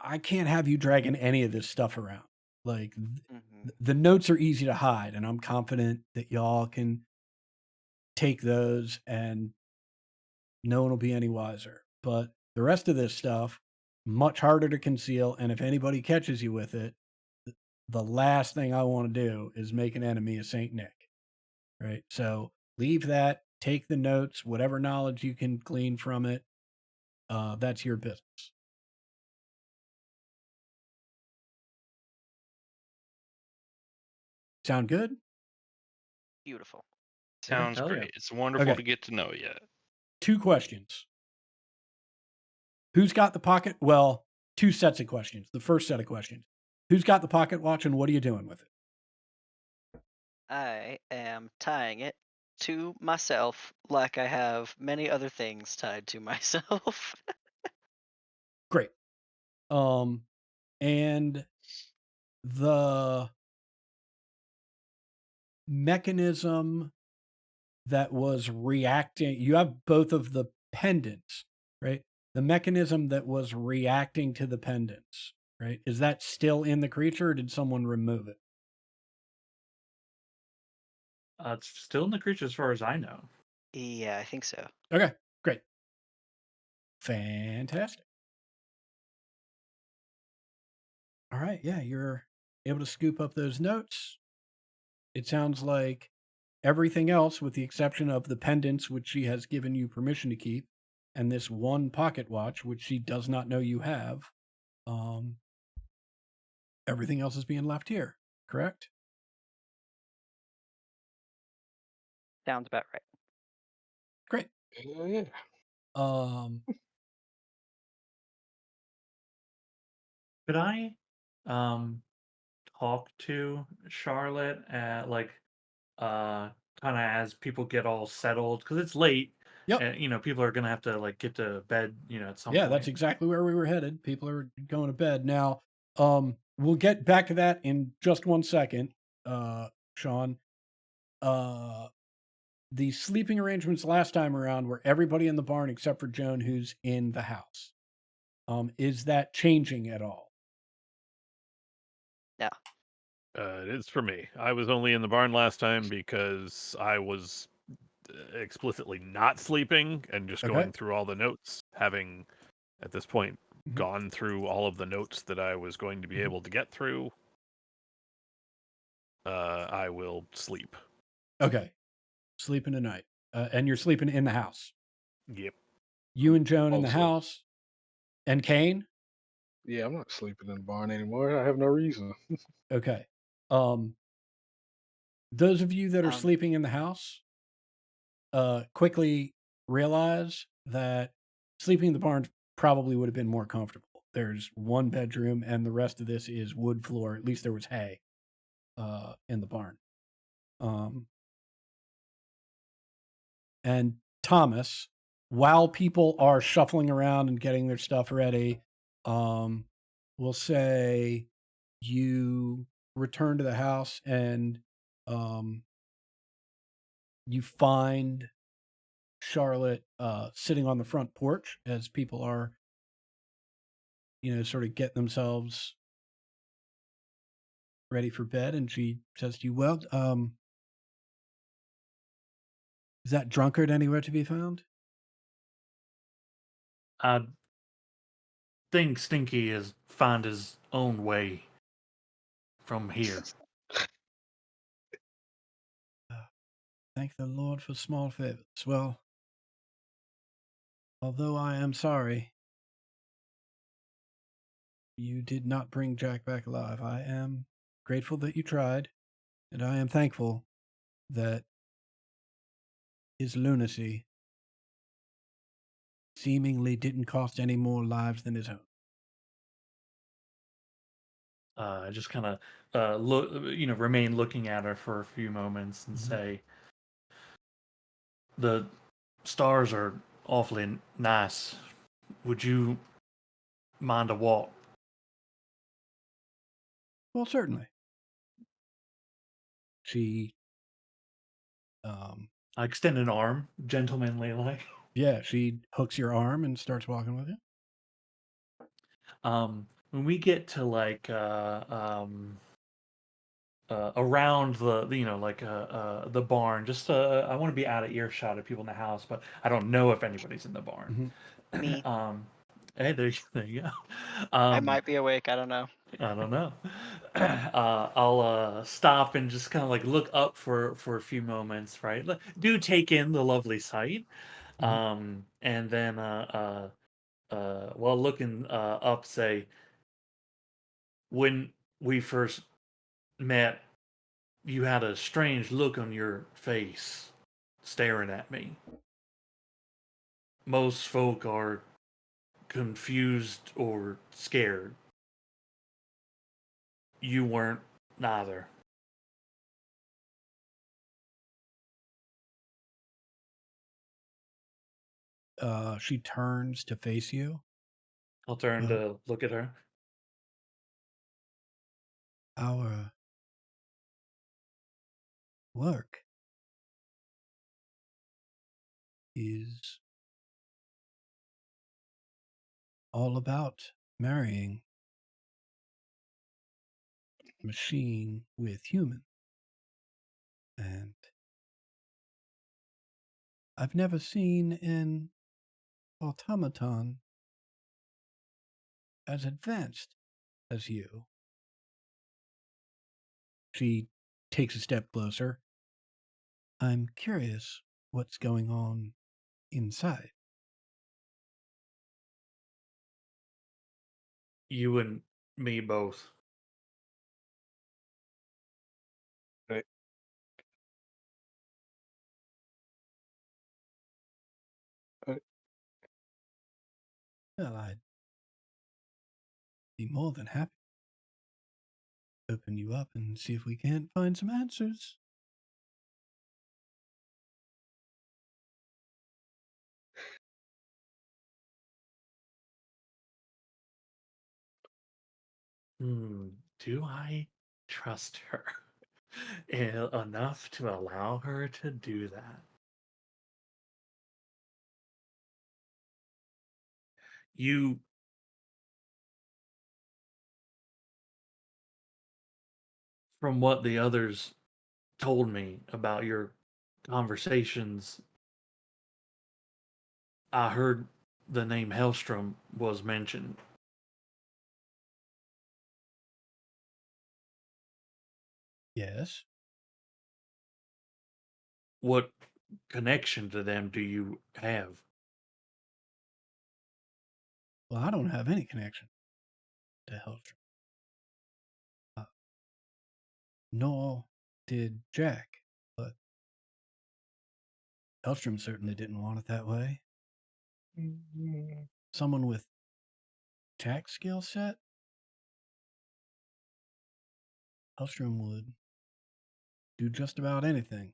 I can't have you dragging any of this stuff around. Like Mhm. the notes are easy to hide, and I'm confident that y'all can take those, and no one will be any wiser. But the rest of this stuff, much harder to conceal, and if anybody catches you with it, the last thing I want to do is make an enemy of Saint Nick. Right. So leave that, take the notes, whatever knowledge you can glean from it. That's your business. Sound good? Beautiful. Sounds hell yeah. great. It's wonderful Okay. to get to know you. 2 questions. Who's got the pocket? Well, 2 sets of questions. The first set of questions. Who's got the pocket watch and what are you doing with it? I am tying it to myself like I have many other things tied to myself. Great. And the mechanism that was reacting, you have both of the pendants, right? The mechanism that was reacting to the pendants, right? Is that still in the creature or did someone remove it? It's still in the creature as far as I know. Yeah, I think so. Okay, great. Fantastic. All right, yeah, you're able to scoop up those notes. It sounds like everything else, with the exception of the pendants, which she has given you permission to keep, and this one pocket watch, which she does not know you have, everything else is being left here, correct? Sounds about right. Great. Hell yeah. Um, Could I talk to Charlotte at kind of as people get all settled because it's late Yep. and people are gonna have to like get to bed at some Yeah, point. that's exactly where we were headed. People are going to bed now. We'll get back to that in just 1 second, Sean. The sleeping arrangements last time around were everybody in the barn except for Joan, who's in the house. Is that changing at all? Yeah. It is for me. I was only in the barn last time because I was explicitly not sleeping and just Okay. going through all the notes, having at this point Mhm. gone through all of the notes that I was going to be Mhm. able to get through. I will sleep. Okay. Sleeping tonight. And you're sleeping in the house. Yep. You and Joan in the Also, house. And Kane? yeah, I'm not sleeping in the barn anymore. I have no reason. Okay. Those of you that are Um, sleeping in the house, quickly realize that sleeping in the barn probably would have been more comfortable. There's 1 bedroom and the rest of this is wood floor. At least there was hay in the barn. And Thomas, while people are shuffling around and getting their stuff ready, we'll say you return to the house and you find Charlotte sitting on the front porch as people are, sort of getting themselves ready for bed. And she says to you, well, is that drunkard anywhere to be found? I think Stinky has found his own way from here. Thank the Lord for small favors. Well, Although I am sorry you did not bring Jack back alive, I am grateful that you tried, and I am thankful that his lunacy seemingly didn't cost any more lives than his own. I just kind of look, remain looking at her for a few moments and say, "The stars are awfully nice. Would you mind a walk?" Well, certainly. She, um, I extend an arm, gentlemanly like. yeah, she hooks your arm and starts walking with you. When we get to like around the barn, just I want to be out of earshot of people in the house, but I don't know if anybody's in the barn. Me. Hey, there you go. I might be awake. I don't know. I don't know. I'll stop and just kind of like look up for a few moments, right? Do take in the lovely sight, and then while looking up, say, when we first met, you had a strange look on your face, staring at me. Most folk are confused or scared. You weren't neither. She turns to face you. I'll turn to look at her. Our work is all about marrying machine with human. And I've never seen an automaton as advanced as you. She takes a step closer. I'm curious what's going on inside. You and me both. Right. Well, I'd be more than happy to open you up and see if we can't find some answers. Do I trust her enough to allow her to do that? You From what the others told me about your conversations, I heard the name Hellstrom was mentioned. Yes. What connection to them do you have? Well, I don't have any connection to Hellstrom. Nor did Jack, but Hellstrom certainly didn't want it that way. Someone with Jack's skill set, Hellstrom would do just about anything.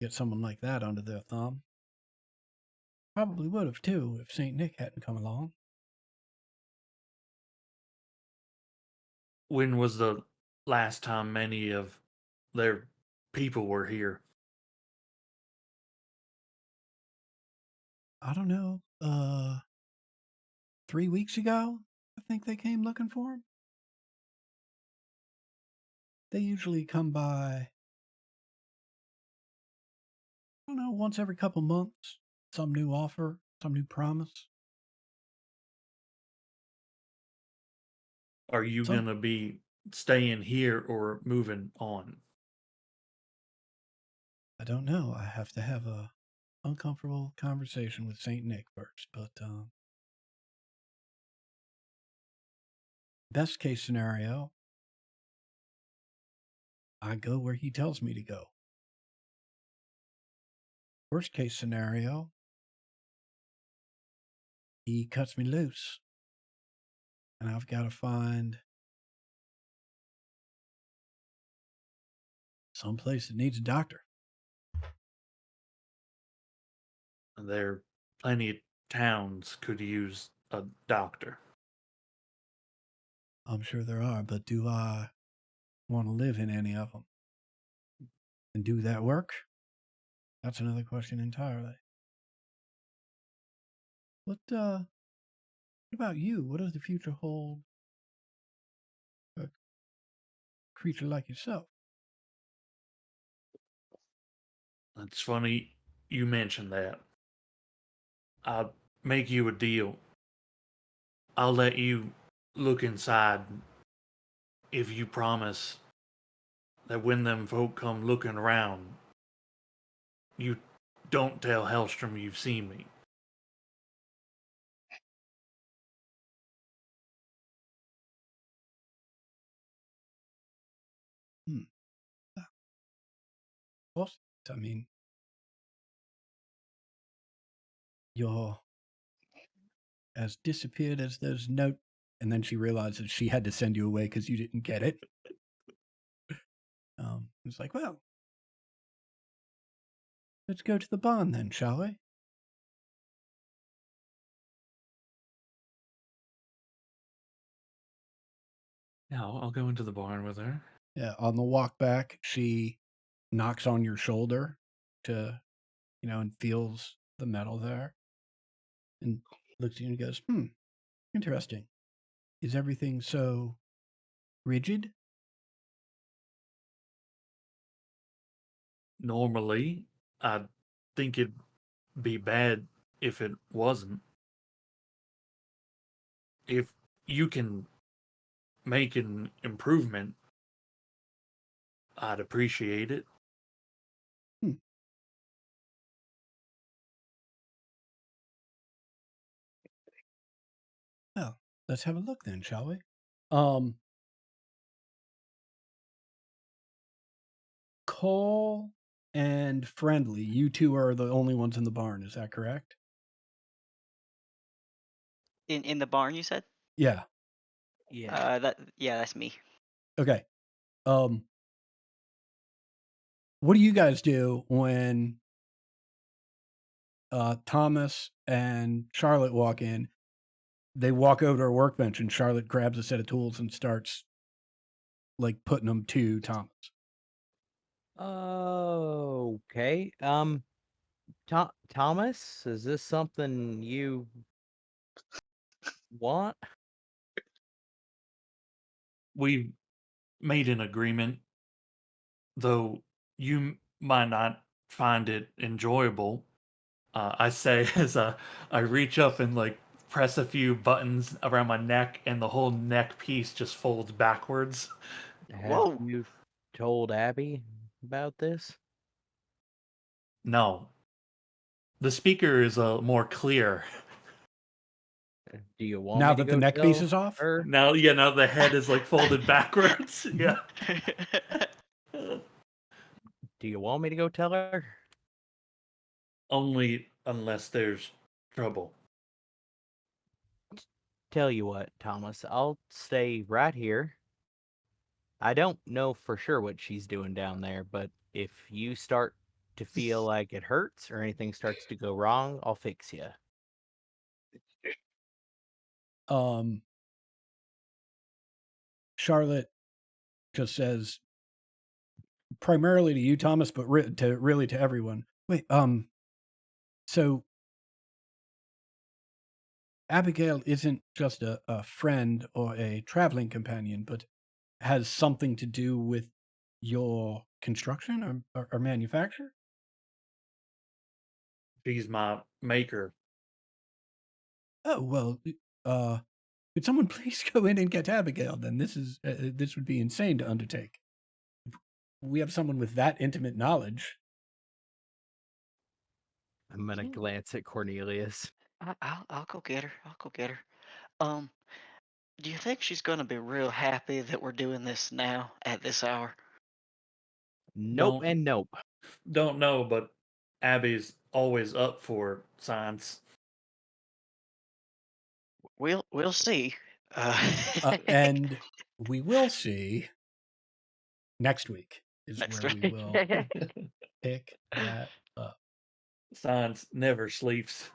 Get someone like that under their thumb. Probably would have too if Saint Nick hadn't come along. When was the last time many of their people were here? I don't know. 3 weeks ago, I think they came looking for him. They usually come by, I don't know, once every couple months. Some new offer, some new promise. Are you Some gonna be staying here or moving on? I don't know. I have to have a uncomfortable conversation with Saint Nick first, but best case scenario, I go where he tells me to go. Worst case scenario, he cuts me loose, and I've got to find someplace that needs a doctor. There are plenty of towns could use a doctor. I'm sure there are, but do I want to live in any of them and do that work? That's another question entirely. What about you? What does the future hold for a creature like yourself? It's funny you mentioned that. I'll make you a deal. I'll let you look inside if you promise that when them folk come looking around, you don't tell Hellstrom you've seen me. Of course, I mean, you're as disappeared as those note. And then she realizes she had to send you away because you didn't get it. It's like, well, let's go to the barn then, shall we? Yeah, I'll go into the barn with her. Yeah, on the walk back, she knocks on your shoulder to, and feels the metal there and looks at you and goes, interesting. Is everything so rigid? Normally, I think it'd be bad if it wasn't. If you can make an improvement, I'd appreciate it. Well, let's have a look then, shall we? Cole and Friendly, you two are the only ones in the barn, is that correct? In the barn, you said? Yeah. Yeah. That's me. Okay. What do you guys do when Thomas and Charlotte walk in? They walk over to her workbench and Charlotte grabs a set of tools and starts like putting them to Thomas. Okay. Thomas, is this something you want? We made an agreement, though you might not find it enjoyable. I say as I reach up and like press a few buttons around my neck, and the whole neck piece just folds backwards. Have Whoa. you told Abby about this? No, the speaker is more clear. Do you want Now me to that the go neck piece tell is off? her? Now the head is like folded backwards. Yeah. Do you want me to go tell her? Only unless there's trouble. Tell you what, Thomas, I'll stay right here. I don't know for sure what she's doing down there, but if you start to feel like it hurts or anything starts to go wrong, I'll fix you. Charlotte just says, primarily to you, Thomas, but really to everyone. Wait, so Abigail isn't just a friend or a traveling companion, but has something to do with your construction or manufacture? She's my maker. Oh, well, could someone please go in and get Abigail? Then this would be insane to undertake. If we have someone with that intimate knowledge. I'm gonna Yeah. glance at Cornelius. I'll go get her. I'll go get her. Um, do you think she's gonna be real happy that we're doing this now at this hour? Nope Don't and nope. don't know, but Abby's always up for science. We'll see. And we will see next week is Next where we week. will pick that up. Science never sleeps.